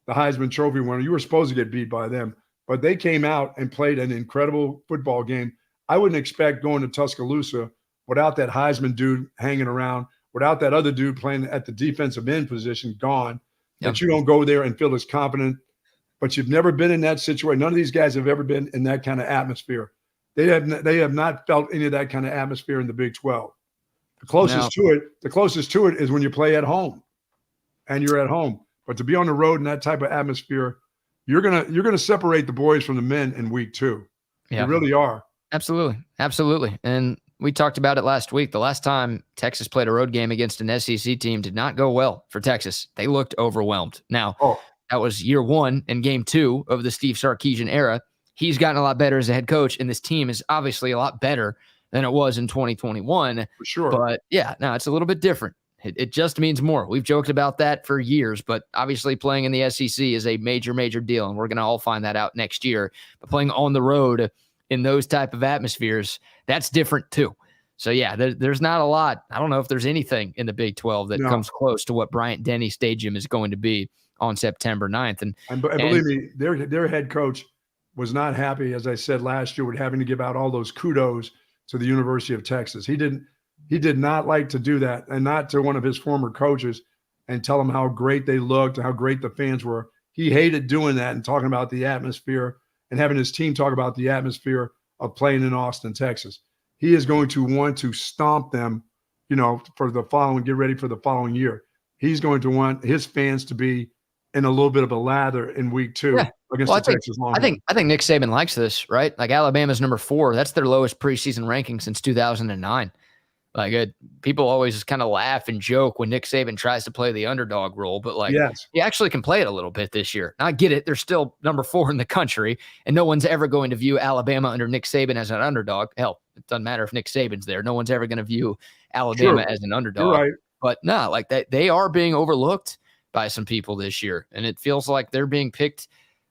Heisman Trophy winner. You were supposed to get beat by them. But they came out and played an incredible football game. I wouldn't expect going to Tuscaloosa without that Heisman dude hanging around, without that other dude playing at the defensive end position gone, that you don't go there and feel as confident. But you've never been in that situation. None of these guys have ever been in that kind of atmosphere. They have not felt any of that kind of atmosphere in the Big 12. The closest to it is when you play at home, and you're at home. But to be on the road in that type of atmosphere, you're gonna separate the boys from the men in week 2. Yeah. You really are. Absolutely. And we talked about it last week. The last time Texas played a road game against an SEC team did not go well for Texas. They looked overwhelmed. Now, that was year 1 and game 2 of the Steve Sarkisian era. He's gotten a lot better as a head coach, and this team is obviously a lot better than it was in 2021. For sure. But yeah, no, it's a little bit different. It just means more. We've joked about that for years, but obviously playing in the SEC is a major, major deal, and we're going to all find that out next year. But playing on the road in those type of atmospheres, that's different too. So yeah, there's not a lot. I don't know if there's anything in the Big 12 that comes close to what Bryant-Denny Stadium is going to be on September 9th. And believe me, their head coach was not happy, as I said last year, with having to give out all those kudos to the University of Texas. He did not like to do that, and not to one of his former coaches and tell them how great they looked and how great the fans were. He hated doing that and talking about the atmosphere and having his team talk about the atmosphere of playing in Austin, Texas. He is going to want to stomp them, get ready for the following year. He's going to want his fans to be in a little bit of a lather in week 2 against the Texas Longhorns. I think Nick Saban likes this, right? Like Alabama's number 4. That's their lowest preseason ranking since 2009. Like people always kind of laugh and joke when Nick Saban tries to play the underdog role, but he actually can play it a little bit this year. Now, I get it. They're still number 4 in the country, and no one's ever going to view Alabama under Nick Saban as an underdog. Hell, it doesn't matter if Nick Saban's there. No one's ever going to view Alabama as an underdog. You're right. But no, like they are being overlooked by some people this year, and it feels like they're being picked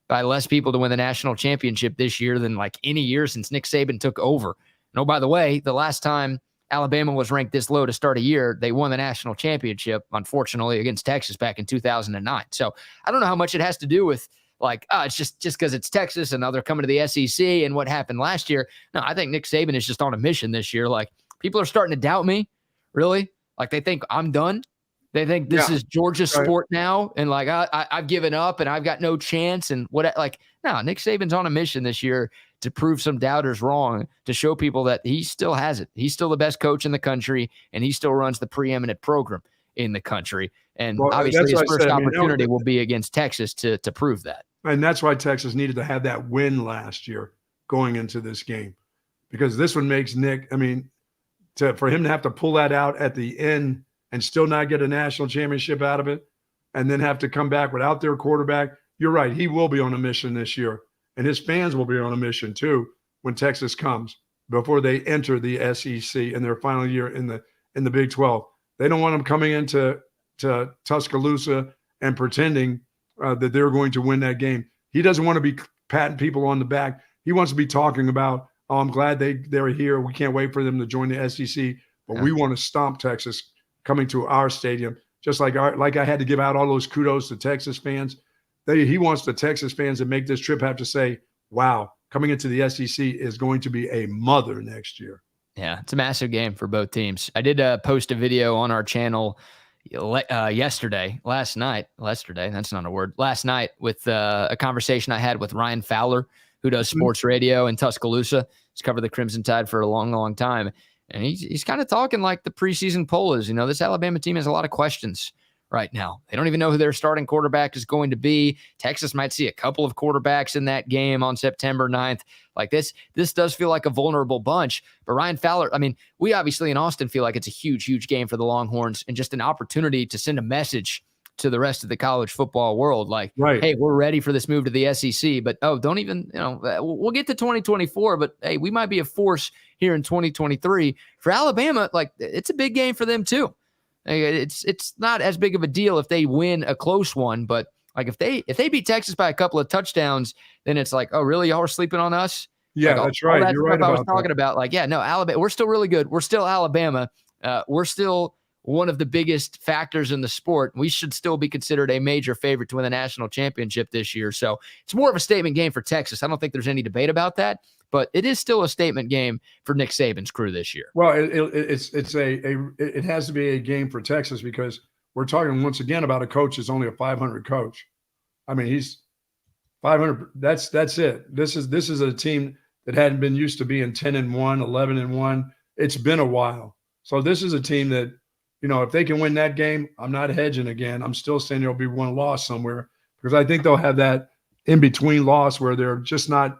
by less people to win the national championship this year than like any year since Nick Saban took over. And by the way, the last time Alabama was ranked this low to start a year, they won the national championship, unfortunately, against Texas back in 2009. So I don't know how much it has to do with it's just because it's Texas and now they're coming to the SEC and what happened last year. No, I think Nick Saban is just on a mission this year. Like, people are starting to doubt me, really. Like, they think I'm done. They think this is Georgia's sport now, and I've given up and I've got no chance. And no, Nick Saban's on a mission this year to prove some doubters wrong, to show people that he still has it. He's still the best coach in the country, and he still runs the preeminent program in the country. And obviously his first opportunity will be against Texas to prove that. And that's why Texas needed to have that win last year going into this game, because this one makes Nick, for him to have to pull that out at the end and still not get a national championship out of it, and then have to come back without their quarterback. You're right. He will be on a mission this year, and his fans will be on a mission too when Texas comes. before they enter the SEC in their final year in the Big 12. They don't want them coming into Tuscaloosa and pretending that they're going to win that game. He doesn't want to be patting people on the back. He wants to be talking about, oh, I'm glad they're here. We can't wait for them to join the SEC, but we want to stomp Texas coming to our stadium. Just like I had to give out all those kudos to Texas fans. He wants the Texas fans that make this trip have to say, wow, coming into the SEC is going to be a mother next year. Yeah, it's a massive game for both teams. I did post a video on our channel last night, with a conversation I had with Ryan Fowler, who does sports radio in Tuscaloosa. He's covered the Crimson Tide for a long, long time. And he's kind of talking like the preseason poll is. This Alabama team has a lot of questions right now. They don't even know who their starting quarterback is going to be. Texas might see a couple of quarterbacks in that game on September 9th. Like this does feel like a vulnerable bunch. But Ryan Fowler, we obviously in Austin feel like it's a huge, huge game for the Longhorns and just an opportunity to send a message to the rest of the college football world. Like, right. Hey, we're ready for this move to the SEC, but don't even, we'll get to 2024, but hey, we might be a force here in 2023 for Alabama. Like, it's a big game for them too. It's not as big of a deal if they win a close one, but like if they beat Texas by a couple of touchdowns, then it's like, oh, really? Y'all are sleeping on us? Yeah, like, that's right. You're right about I was talking about, like, yeah, no, Alabama, we're still really good. We're still Alabama. We're still one of the biggest factors in the sport. We should still be considered a major favorite to win the national championship this year. So it's more of a statement game for Texas. I don't think there's any debate about that, but it is still a statement game for Nick Saban's crew this year. Well, it has to be a game for Texas because we're talking once again about a coach that's only a 500 coach. He's 500. That's it. This is a team that hadn't been used to being 10-1, 11-1. It's been a while. So this is a team that, if they can win that game, I'm not hedging again. I'm still saying there'll be one loss somewhere because I think they'll have that in-between loss where they're just not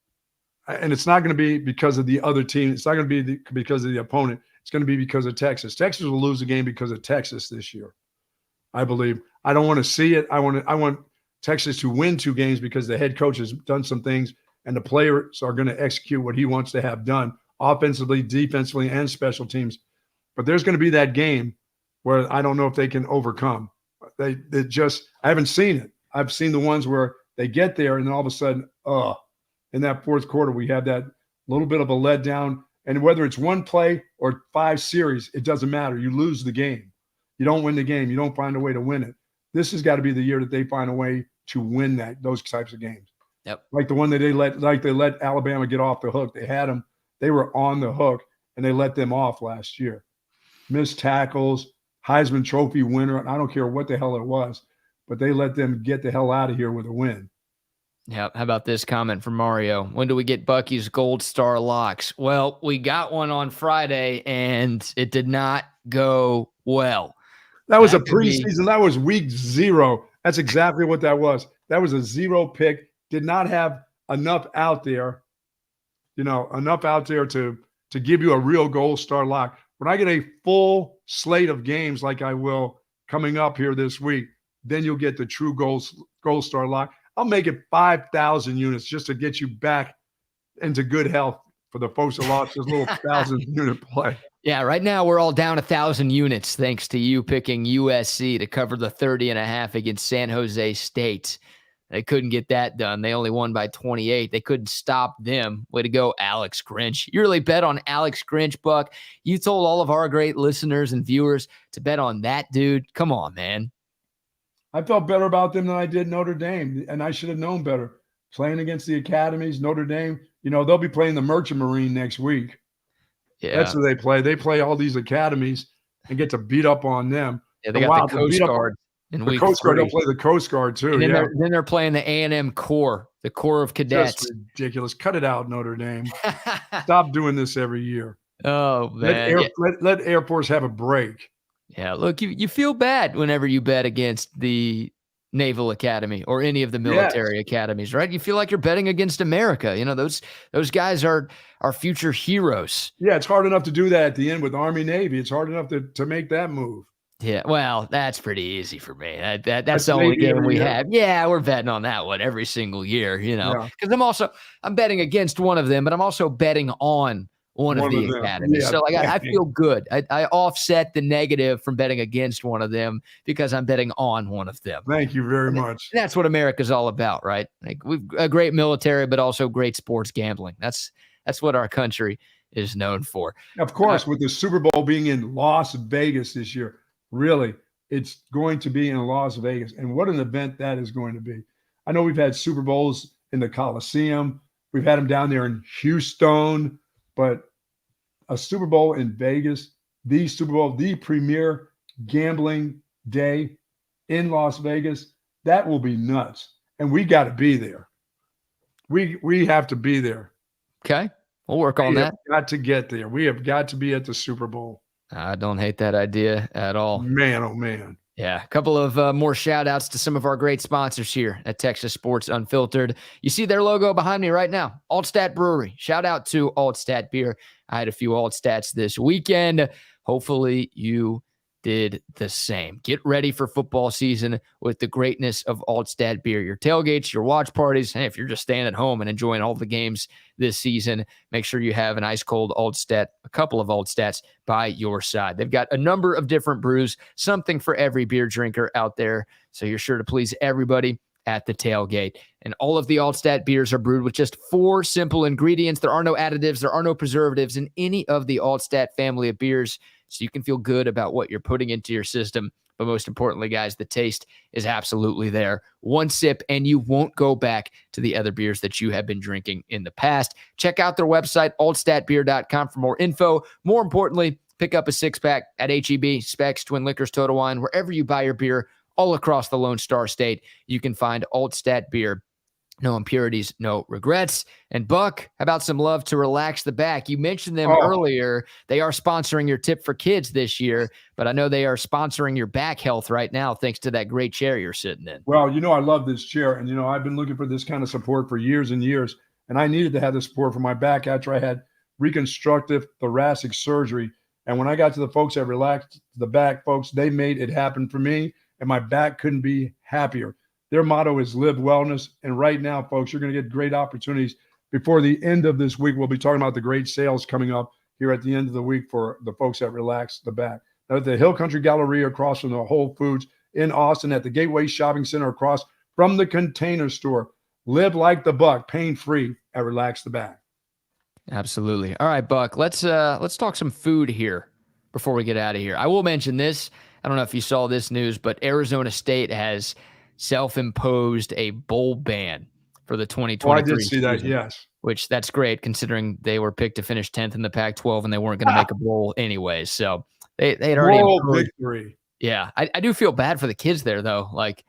– and it's not going to be because of the other team. It's not going to be because of the opponent. It's going to be because of Texas. Texas will lose the game because of Texas this year, I believe. I don't want to see it. I want Texas to win 2 games because the head coach has done some things and the players are going to execute what he wants to have done offensively, defensively, and special teams. But there's going to be that game where I don't know if they can overcome. I haven't seen it. I've seen the ones where they get there and then all of a sudden, in that fourth quarter, we have that little bit of a letdown. And whether it's one play or 5 series, it doesn't matter. You lose the game. You don't win the game. You don't find a way to win it. This has got to be the year that they find a way to win those types of games. Yep. Like the one that they let Alabama get off the hook. They had them. They were on the hook, and they let them off last year. Missed tackles, Heisman Trophy winner. I don't care what the hell it was, but they let them get the hell out of here with a win. Yeah. How about this comment from Mario? When do we get Bucky's Gold Star locks? Well, we got one on Friday, and it did not go well. That was a preseason. That was week 0. That's exactly what that was. That was a 0 pick. Did not have enough out there, to give you a real Gold Star lock. When I get a full slate of games like I will coming up here this week, then you'll get the true Gold Star lock. I'll make it 5,000 units just to get you back into good health for the folks that lost this little 1,000-unit play. Yeah, right now we're all down 1,000 units thanks to you picking USC to cover the 30.5 against San Jose State. They couldn't get that done. They only won by 28. They couldn't stop them. Way to go, Alex Grinch. You really bet on Alex Grinch, Buck. You told all of our great listeners and viewers to bet on that dude. Come on, man. I felt better about them than I did Notre Dame, and I should have known better. Playing against the academies, Notre Dame, they'll be playing the Merchant Marine next week. Yeah. That's what they play. They play all these academies and get to beat up on them. Yeah, they got the Coast Guard. The Coast Guard, they'll play the Coast Guard too. And then they're playing the A&M Corps, the Corps of Cadets. That's ridiculous. Cut it out, Notre Dame. Stop doing this every year. Oh, man. Let Air Force have a break. Yeah, look, you feel bad whenever you bet against the Naval Academy or any of the military academies, right? You feel like you're betting against America. Those guys are our future heroes. Yeah, it's hard enough to do that at the end with Army Navy. It's hard enough to make that move. Yeah, well, that's pretty easy for me. That's That's the an only 80 game every we year. have. Yeah, we're betting on that one every single year, Yeah, because I'm betting against one of them, but I'm also betting on one of one of the them. academies. Yeah, So like I dang. feel good. I offset the negative from betting against one of them because I'm betting on one of them. Thank you very And much. that's what America's all about, right? Like we've a great military, but also great sports gambling. That's what our country is known for. Of course, with the Super Bowl being in Las Vegas this year, really, it's going to be in Las Vegas. And what an event that is going to be. I know we've had Super Bowls in the Coliseum. We've had them down there in Houston, but a Super Bowl in Vegas, the Super Bowl, the premier gambling day in Las Vegas, that will be nuts. And we got to be there. We have to be there. Okay, we'll work on We that. have got to get there. We have got to be at the Super Bowl. I don't hate that idea at all. Man, oh man. Yeah, a couple of more shout outs to some of our great sponsors here at Texas Sports Unfiltered. You see their logo behind me right now, Altstat Brewery. Shout out to Altstat Beer. I had a few Altstats this weekend. Hopefully you did the same. Get ready for football season with the greatness of Altstat Beer. Your tailgates, your watch parties, hey, if you're just staying at home and enjoying all the games this season, make sure you have an ice cold Altstat, a couple of Altstats by your side. They've got a number of different brews, something for every beer drinker out there. So you're sure to please everybody at the tailgate. And all of the Altstat beers are brewed with just 4 simple ingredients. There are no additives, there are no preservatives in any of the Altstat family of beers. So you can feel good about what you're putting into your system. But most importantly, guys, the taste is absolutely there. One sip and you won't go back to the other beers that you have been drinking in the past. Check out their website, altstatbeer.com, for more info. More importantly, pick up a 6-pack at HEB, Specs, Twin Liquors, Total Wine, wherever you buy your beer all across the Lone Star State. You can find Altstat Beer. No impurities, no regrets. And Buck, how about some love to Relax the Back? You mentioned them earlier. They are sponsoring your Tip for Kids this year, but I know they are sponsoring your back health right now thanks to that great chair you're sitting in. Well, I love this chair. And, I've been looking for this kind of support for years and years. And I needed to have the support for my back after I had reconstructive thoracic surgery. And when I got to the folks at Relax the Back, folks, they made it happen for me. And my back couldn't be happier. Their motto is live wellness. And right now, folks, you're going to get great opportunities. Before the end of this week, we'll be talking about the great sales coming up here at the end of the week for the folks that Relax the Back. Now, at the Hill Country Galleria across from the Whole Foods in Austin, at the Gateway Shopping Center across from the Container Store. Live like the Buck, pain-free at Relax the Back. Absolutely. All right, Buck, let's talk some food here before we get out of here. I will mention this. I don't know if you saw this news, but Arizona State has self-imposed a bowl ban for the 2023 I did see that, season, yes. which that's great considering they were picked to finish 10th in the Pac-12 and they weren't going to make a bowl anyways. So they had already imposed, victory. Yeah, I do feel bad for the kids there though. Like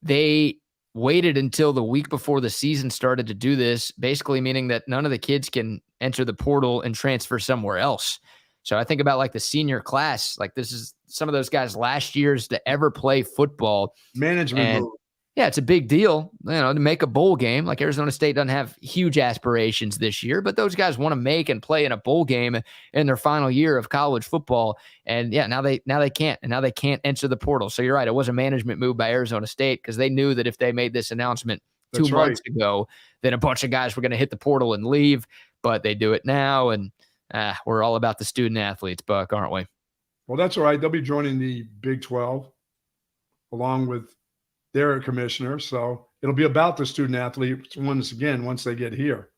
they waited until the week before the season started to do this, basically meaning that none of the kids can enter the portal and transfer somewhere else. So I think about like the senior class, like this is some of those guys last year's to ever play football. Management move. Yeah, it's a big deal, to make a bowl game. Like Arizona State doesn't have huge aspirations this year, but those guys want to make and play in a bowl game in their final year of college football. And yeah, now they can't, and now they can't enter the portal. So you're right, it was a management move by Arizona State because they knew that if they made this announcement two months ago, then a bunch of guys were going to hit the portal and leave. But they do it now, and we're all about the student athletes, Buck, aren't we? Well, that's all right. They'll be joining the Big 12 along with their commissioner. So it'll be about the student athletes once they get here.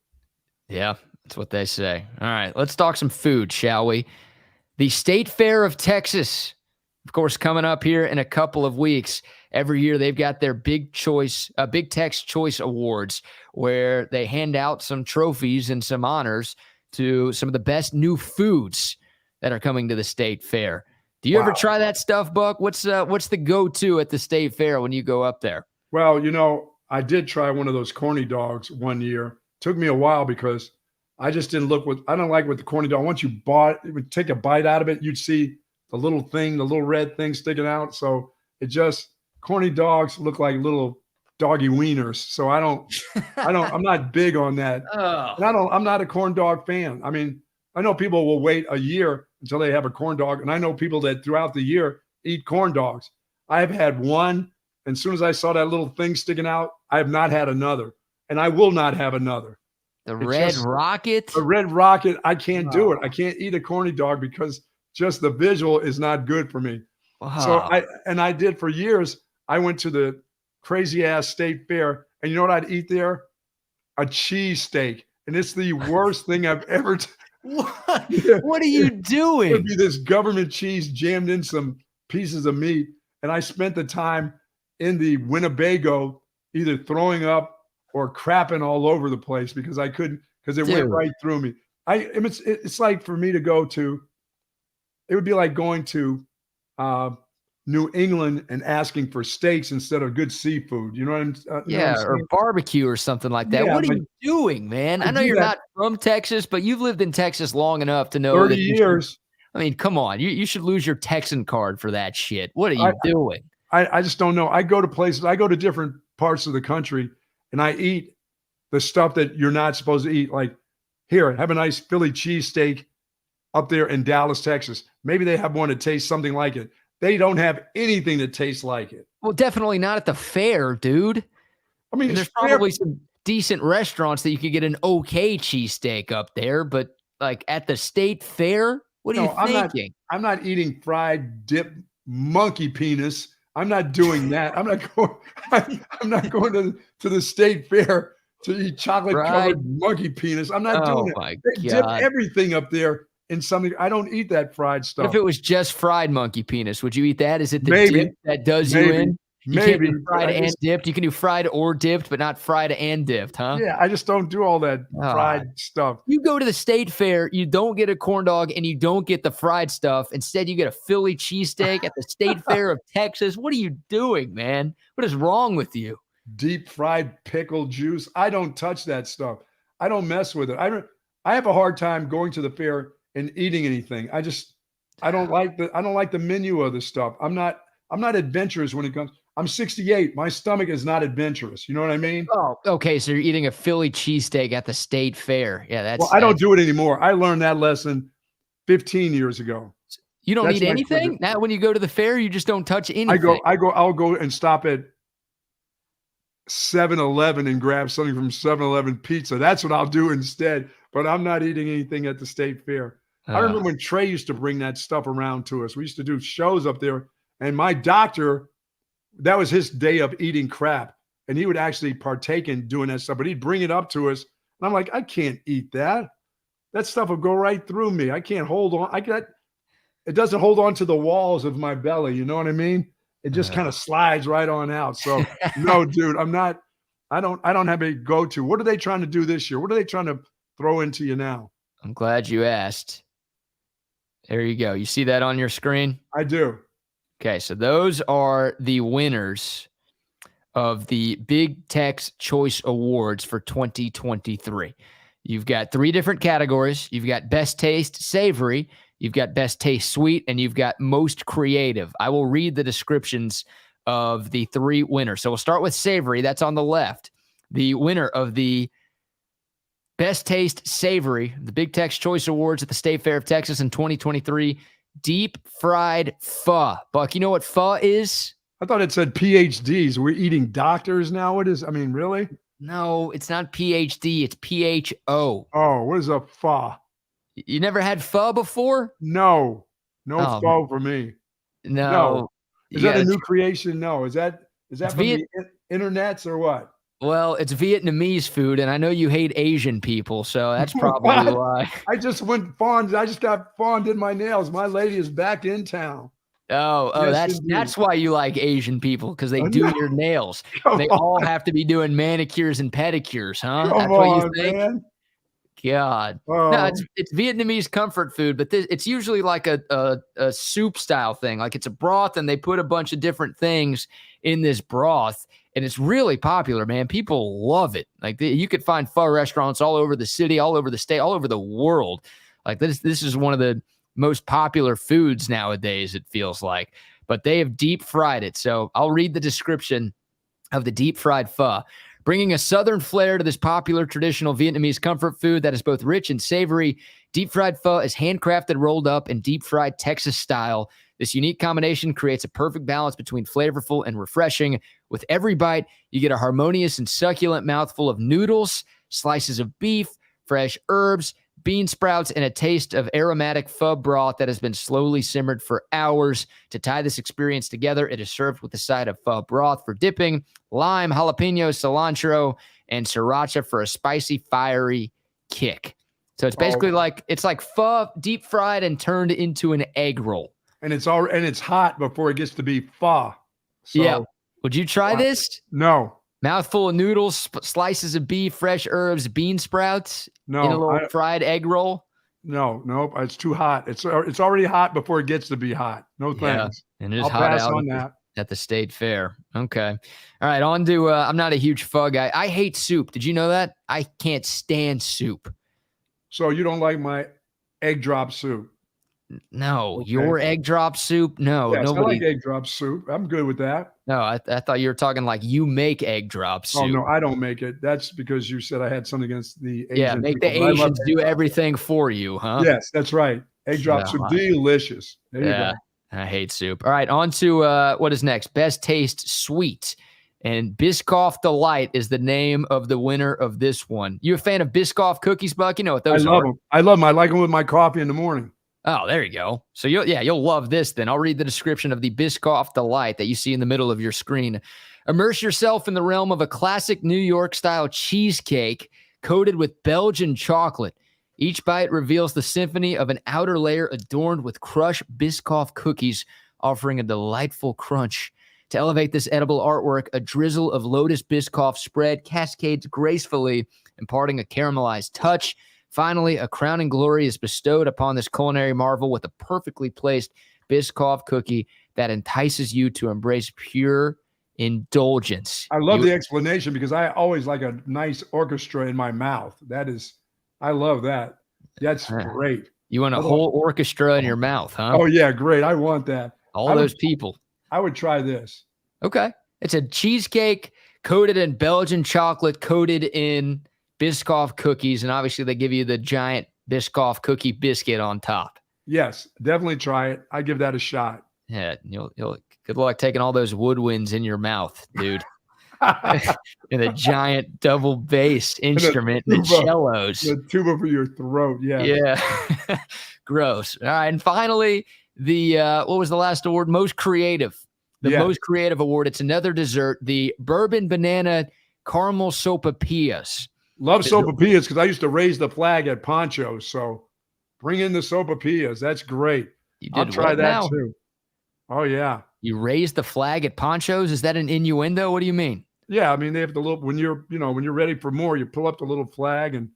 Yeah, that's what they say. All right, let's talk some food, shall we? The State Fair of Texas, of course, coming up here in a couple of weeks. Every year they've got their Big Tex Choice Awards, where they hand out some trophies and some honors to some of the best new foods that are coming to the State Fair. Do you ever try that stuff, Buck? What's the go-to at the State Fair when you go up there? Well, I did try one of those corny dogs one year. Took me a while because I just didn't I don't like what the corny dog. Once you would take a bite out of it, you'd see the little red thing sticking out. So corny dogs look like little doggy wieners. So I'm not big on that. Oh. And I'm not a corn dog fan. I mean, I know people will wait a year until they have a corn dog. And I know people that throughout the year, eat corn dogs. I have had one, and as soon as I saw that little thing sticking out, I have not had another, and I will not have another. The Red Rocket? A Red Rocket, I can't do it. I can't eat a corny dog because just the visual is not good for me. So I did for years. I went to the crazy ass state fair, and you know what I'd eat there? A cheesesteak. And it's the worst thing I've ever What? What are you doing? It would be this government cheese jammed in some pieces of meat. And I spent the time in the Winnebago either throwing up or crapping all over the place because I couldn't, because it went right through me. It's like for me to go to, it would be like going to New England and asking for steaks instead of good seafood. You know what I'm saying? Or barbecue or something like that. What are you doing, man? I know you're not from Texas, but you've lived in Texas long enough to know 30 years. I mean, come on. You should lose your Texan card for that shit. What are you doing? I just don't know. I go to places, I go to different parts of the country, and I eat the stuff that you're not supposed to eat. Like, here, have a nice Philly cheesesteak up there in Dallas, Texas. Maybe they have one that tastes something like it. They don't have anything that tastes like it. Well, definitely not at the fair, dude. I mean, there's probably some decent restaurants that you could get an okay cheesesteak up there, but like at the state fair, what are you thinking? I'm not eating fried dip monkey penis. I'm not doing that. I'm not going to the state fair to eat chocolate covered monkey penis. I'm not doing it. My they dip everything up there in something. I don't eat that fried stuff. If it was just fried monkey penis, would you eat that? Is it the dip that does you in? You can't do fried and dipped. You can do fried or dipped, but not fried and dipped, huh? Yeah, I just don't do all that fried stuff. You go to the state fair, you don't get a corn dog, and you don't get the fried stuff. Instead, you get a Philly cheesesteak at the state fair of Texas. What are you doing, man? What is wrong with you? Deep fried pickle juice. I don't touch that stuff. I don't mess with it. I have a hard time going to the fair and eating anything. I don't like the menu of the stuff. I'm not adventurous when it comes. I'm 68. My stomach is not adventurous. You know what I mean? Oh, okay. So you're eating a Philly cheesesteak at the state fair. Yeah, that's. Well, I don't do it anymore. I learned that lesson 15 years ago. You don't eat anything? Now, when you go to the fair, you just don't touch anything. I'll go and stop at 7-Eleven and grab something from 7-Eleven pizza. That's what I'll do instead. But I'm not eating anything at the state fair. I remember when Trey used to bring that stuff around to us. We used to do shows up there, and my doctor, that was his day of eating crap, and he would actually partake in doing that stuff. But he'd bring it up to us, and I'm like, I can't eat that. That stuff will go right through me. I can't hold on. It doesn't hold on to the walls of my belly. You know what I mean? It just kind of slides right on out. So no, dude, I don't have a go-to. What are they trying to do this year? What are they trying to throw into you now? I'm glad you asked. There you go. You see that on your screen? I do. Okay, so those are the winners of the Big Tex Choice Awards for 2023. You've got 3 different categories. You've got Best Taste Savory, you've got Best Taste Sweet, and you've got Most Creative. I will read the descriptions of the 3 winners. So we'll start with Savory. That's on the left. The winner of the Best Taste Savory, the Big Tex Choice Awards at the State Fair of Texas in 2023, deep fried pho. Buck, you know what pho is? I thought it said PhDs. We're eating doctors now. What is? I mean, really? No, it's not PhD. It's PHO. Oh, what is a pho? You never had pho before? No pho for me. No. Is that a new creation? No. Is that from the internets or what? Well, it's Vietnamese food, and I know you hate Asian people, so that's probably why. I just got fawned in my nails. My lady is back in town. Oh, yes, that's why you like Asian people, because they do your nails. They all have to be doing manicures and pedicures, huh? That's what you think? Man. God. No, it's Vietnamese comfort food, but it's usually like a soup style thing. Like it's a broth, and they put a bunch of different things in this broth. And it's really popular, man. People love it. Like you could find pho restaurants all over the city, all over the state, all over the world. Like this is one of the most popular foods nowadays, it feels like. But they have deep fried it. So I'll read the description of the deep fried pho. Bringing a southern flair to this popular traditional Vietnamese comfort food that is both rich and savory, deep fried pho is handcrafted, rolled up, and deep fried Texas style. This unique combination creates a perfect balance between flavorful and refreshing. With every bite, you get a harmonious and succulent mouthful of noodles, slices of beef, fresh herbs, bean sprouts, and a taste of aromatic pho broth that has been slowly simmered for hours. To tie this experience together, it is served with a side of pho broth for dipping, lime, jalapeno, cilantro, and sriracha for a spicy, fiery kick. So it's basically it's like pho deep fried and turned into an egg roll. And it's hot before it gets to be pho. So, yeah. Would you try this? No. Mouthful of noodles, slices of beef, fresh herbs, bean sprouts in a little fried egg roll. Nope. It's too hot. It's already hot before it gets to be hot. No thanks. And it's hot out at the state fair. Okay. All right. On to, I'm not a huge pho guy. I hate soup. Did you know that? I can't stand soup. So you don't like my egg drop soup? No, okay. Your egg drop soup? No, yes, nobody. I like egg drop soup. I'm good with that. No, I thought you were talking like you make egg drop soup. Oh, no, I don't make it. That's because you said I had something against the Asian Yeah, make people. the Asians do everything for you, huh? Yes, that's right. Egg drop soup, delicious. There you go. I hate soup. All right, on to what is next. Best taste sweet. And Biscoff Delight is the name of the winner of this one. You a fan of Biscoff cookies, Buck? You know what those are. I love them. I love them. I like them with my coffee in the morning. Oh, there you go. So you'll love this then. I'll read the description of the Biscoff Delight that you see in the middle of your screen. Immerse yourself in the realm of a classic New York-style cheesecake coated with Belgian chocolate. Each bite reveals the symphony of an outer layer adorned with crushed Biscoff cookies, offering a delightful crunch. To elevate this edible artwork, a drizzle of Lotus Biscoff spread cascades gracefully, imparting a caramelized touch. Finally, a crowning glory is bestowed upon this culinary marvel with a perfectly placed Biscoff cookie that entices you to embrace pure indulgence. I love the explanation because I always like a nice orchestra in my mouth. I love that. That's great. You want a whole orchestra in your mouth, huh? Oh, yeah, great. I want that. All those people. I would try this. Okay. It's a cheesecake coated in Belgian chocolate, coated in Biscoff cookies, and obviously they give you the giant Biscoff cookie biscuit on top. Yes, definitely try it. I give that a shot. Yeah, you'll good luck taking all those woodwinds in your mouth, dude. And a giant double bass instrument, the cellos. The tuba for your throat, yeah. Yeah. Gross. All right, and finally, the what was the last award? Most creative. The most creative award. It's another dessert, the bourbon banana caramel sopapillas. Love sopapillas because I used to raise the flag at Poncho's. So bring in the sopapillas. That's great. I'll try that too. Oh, yeah. You raised the flag at Poncho's? Is that an innuendo? What do you mean? Yeah, I mean, they have the little, when you're ready for more, you pull up the little flag and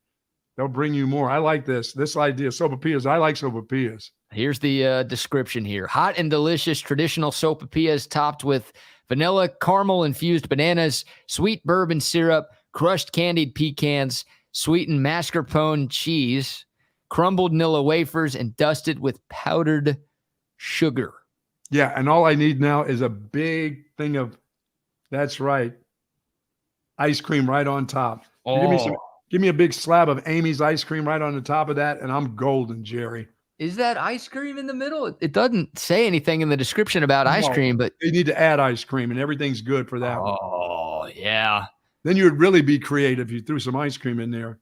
they'll bring you more. I like this idea. Sopapillas. I like sopapillas. Here's the description here. Hot and delicious traditional sopapillas topped with vanilla, caramel-infused bananas, sweet bourbon syrup, crushed candied pecans, sweetened mascarpone cheese, crumbled Nilla wafers, and dusted with powdered sugar. Yeah, and all I need now is a big thing of, that's right, ice cream right on top. Oh. Give me a big slab of Amy's ice cream right on the top of that, and I'm golden, Jerry. Is that ice cream in the middle? It doesn't say anything in the description about ice cream, but you need to add ice cream, and everything's good for that one. Oh, yeah. Then you would really be creative if you threw some ice cream in there.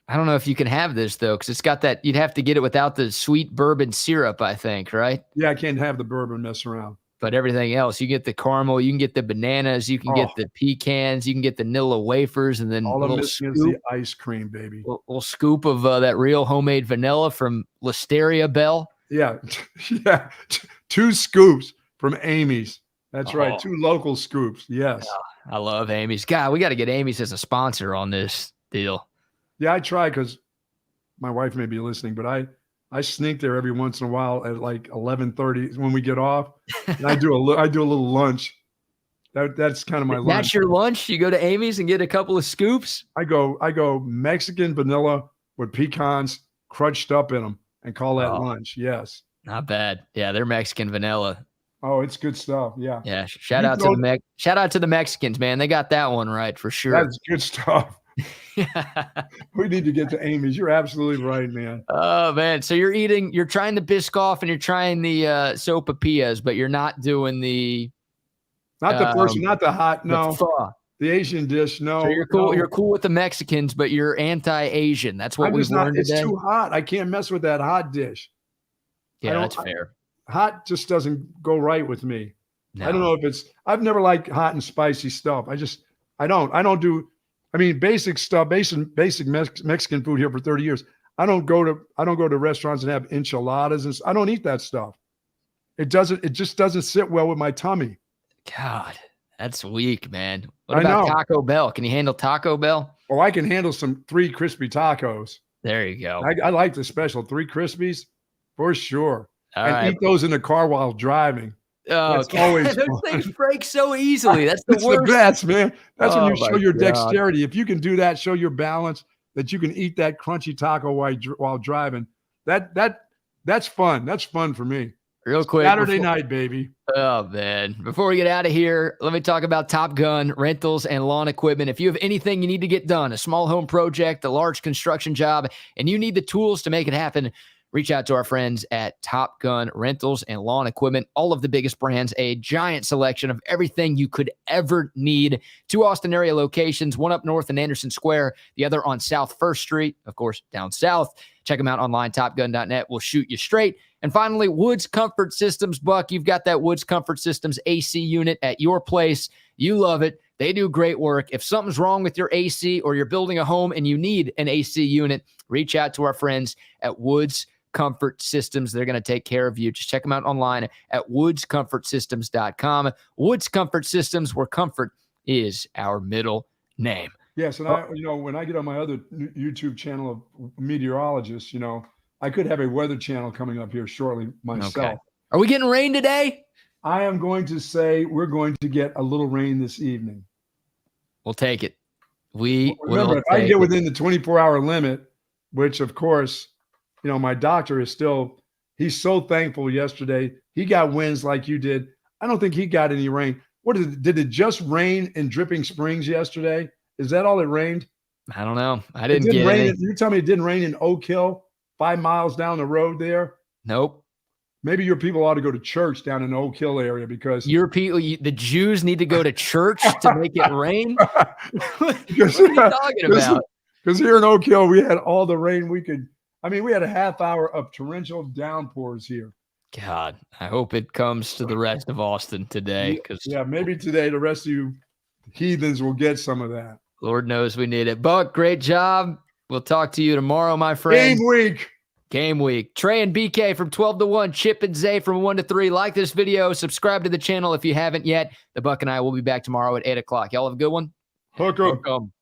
I don't know if you can have this, though, because it's got that, you'd have to get it without the sweet bourbon syrup, I think, right? Yeah, I can't have the bourbon mess around. But everything else, you get the caramel, you can get the bananas, you can get the pecans, you can get the Nilla wafers, and then all I'm missing is the ice cream, baby. Little scoop of that real homemade vanilla from Listeria Bell. Yeah, yeah, 2 scoops from Amy's. That's right, 2 local scoops. Yes, I love Amy's. God, we got to get Amy's as a sponsor on this deal. Yeah, I try because my wife may be listening, but I sneak there every once in a while at like 11:30 when we get off, and I do a little lunch. That's kind of my lunch. That's your lunch? You go to Amy's and get a couple of scoops? I go Mexican vanilla with pecans crushed up in them and call that lunch. Yes. Not bad. Yeah, they're Mexican vanilla. Oh, it's good stuff. Yeah. Yeah. Shout out to the Mexicans, man. They got that one right for sure. That's good stuff. We need to get to Amy's. You're absolutely right, man. Oh, man. So you're trying the Biscoff and you're trying the sopapillas, but you're not doing the Not the first one, not the hot, no. the pho. The Asian dish, no. So you're cool. No. You're cool with the Mexicans, but you're anti-Asian. That's what we've learned today. It's too hot. I can't mess with that hot dish. Yeah, that's fair. Hot just doesn't go right with me. No. I don't know if it's. I've never liked hot and spicy stuff. I don't do. I mean, basic stuff, basic Mexican food here for 30 years. I don't go to restaurants and have enchiladas and I don't eat that stuff. It just doesn't sit well with my tummy. God, that's weak, man. What about Taco Bell? Can you handle Taco Bell? Oh, I can handle some 3 crispy tacos. There you go. I like the special 3 Crispies for sure. All right. Eat those in the car while driving. Oh, that's always those things break so easily. That's the worst. The best, man. That's when you show your God. dexterity. If you can do that, show your balance, that you can eat that crunchy taco while driving. That's fun. That's fun for me. Real quick. Saturday night, baby. Oh, man. Before we get out of here, let me talk about Top Gun rentals and lawn equipment. If you have anything you need to get done, a small home project, a large construction job, and you need the tools to make it happen, reach out to our friends at Top Gun Rentals and Lawn Equipment. All of the biggest brands, a giant selection of everything you could ever need. 2 Austin area locations, one up north in Anderson Square, the other on South 1st Street, of course, down south. Check them out online, topgun.net. We'll shoot you straight. And finally, Woods Comfort Systems. Buck, you've got that Woods Comfort Systems AC unit at your place. You love it. They do great work. If something's wrong with your AC or you're building a home and you need an AC unit, reach out to our friends at Woods Comfort Systems. They're going to take care of you. Just check them out online at woodscomfortsystems.com. Woods Comfort Systems, where comfort is our middle name. Yes, and when I get on my other YouTube channel of meteorologists, I could have a weather channel coming up here shortly myself. Okay. Are we getting rain today? I am going to say we're going to get a little rain this evening. We'll take it. Remember, if I can get within the 24-hour limit, which of course, my doctor is he's so thankful yesterday. He got winds like you did. I don't think he got any rain. Did it just rain in Dripping Springs yesterday? Is that all it rained? I don't know. I didn't get it. You're telling me it didn't rain in Oak Hill, 5 miles down the road there? Nope. Maybe your people ought to go to church down in the Oak Hill area because your people, the Jews need to go to church to make it rain. What are you talking about? Because here in Oak Hill, we had all the rain we could. I mean, we had a half hour of torrential downpours here. God, I hope it comes to the rest of Austin today. Yeah, maybe today the rest of you heathens will get some of that. Lord knows we need it. Buck, great job. We'll talk to you tomorrow, my friend. Game week. Trey and BK from 12 to 1. Chip and Zay from 1 to 3. Like this video. Subscribe to the channel if you haven't yet. The Buck and I will be back tomorrow at 8 o'clock. Y'all have a good one. Hook 'em.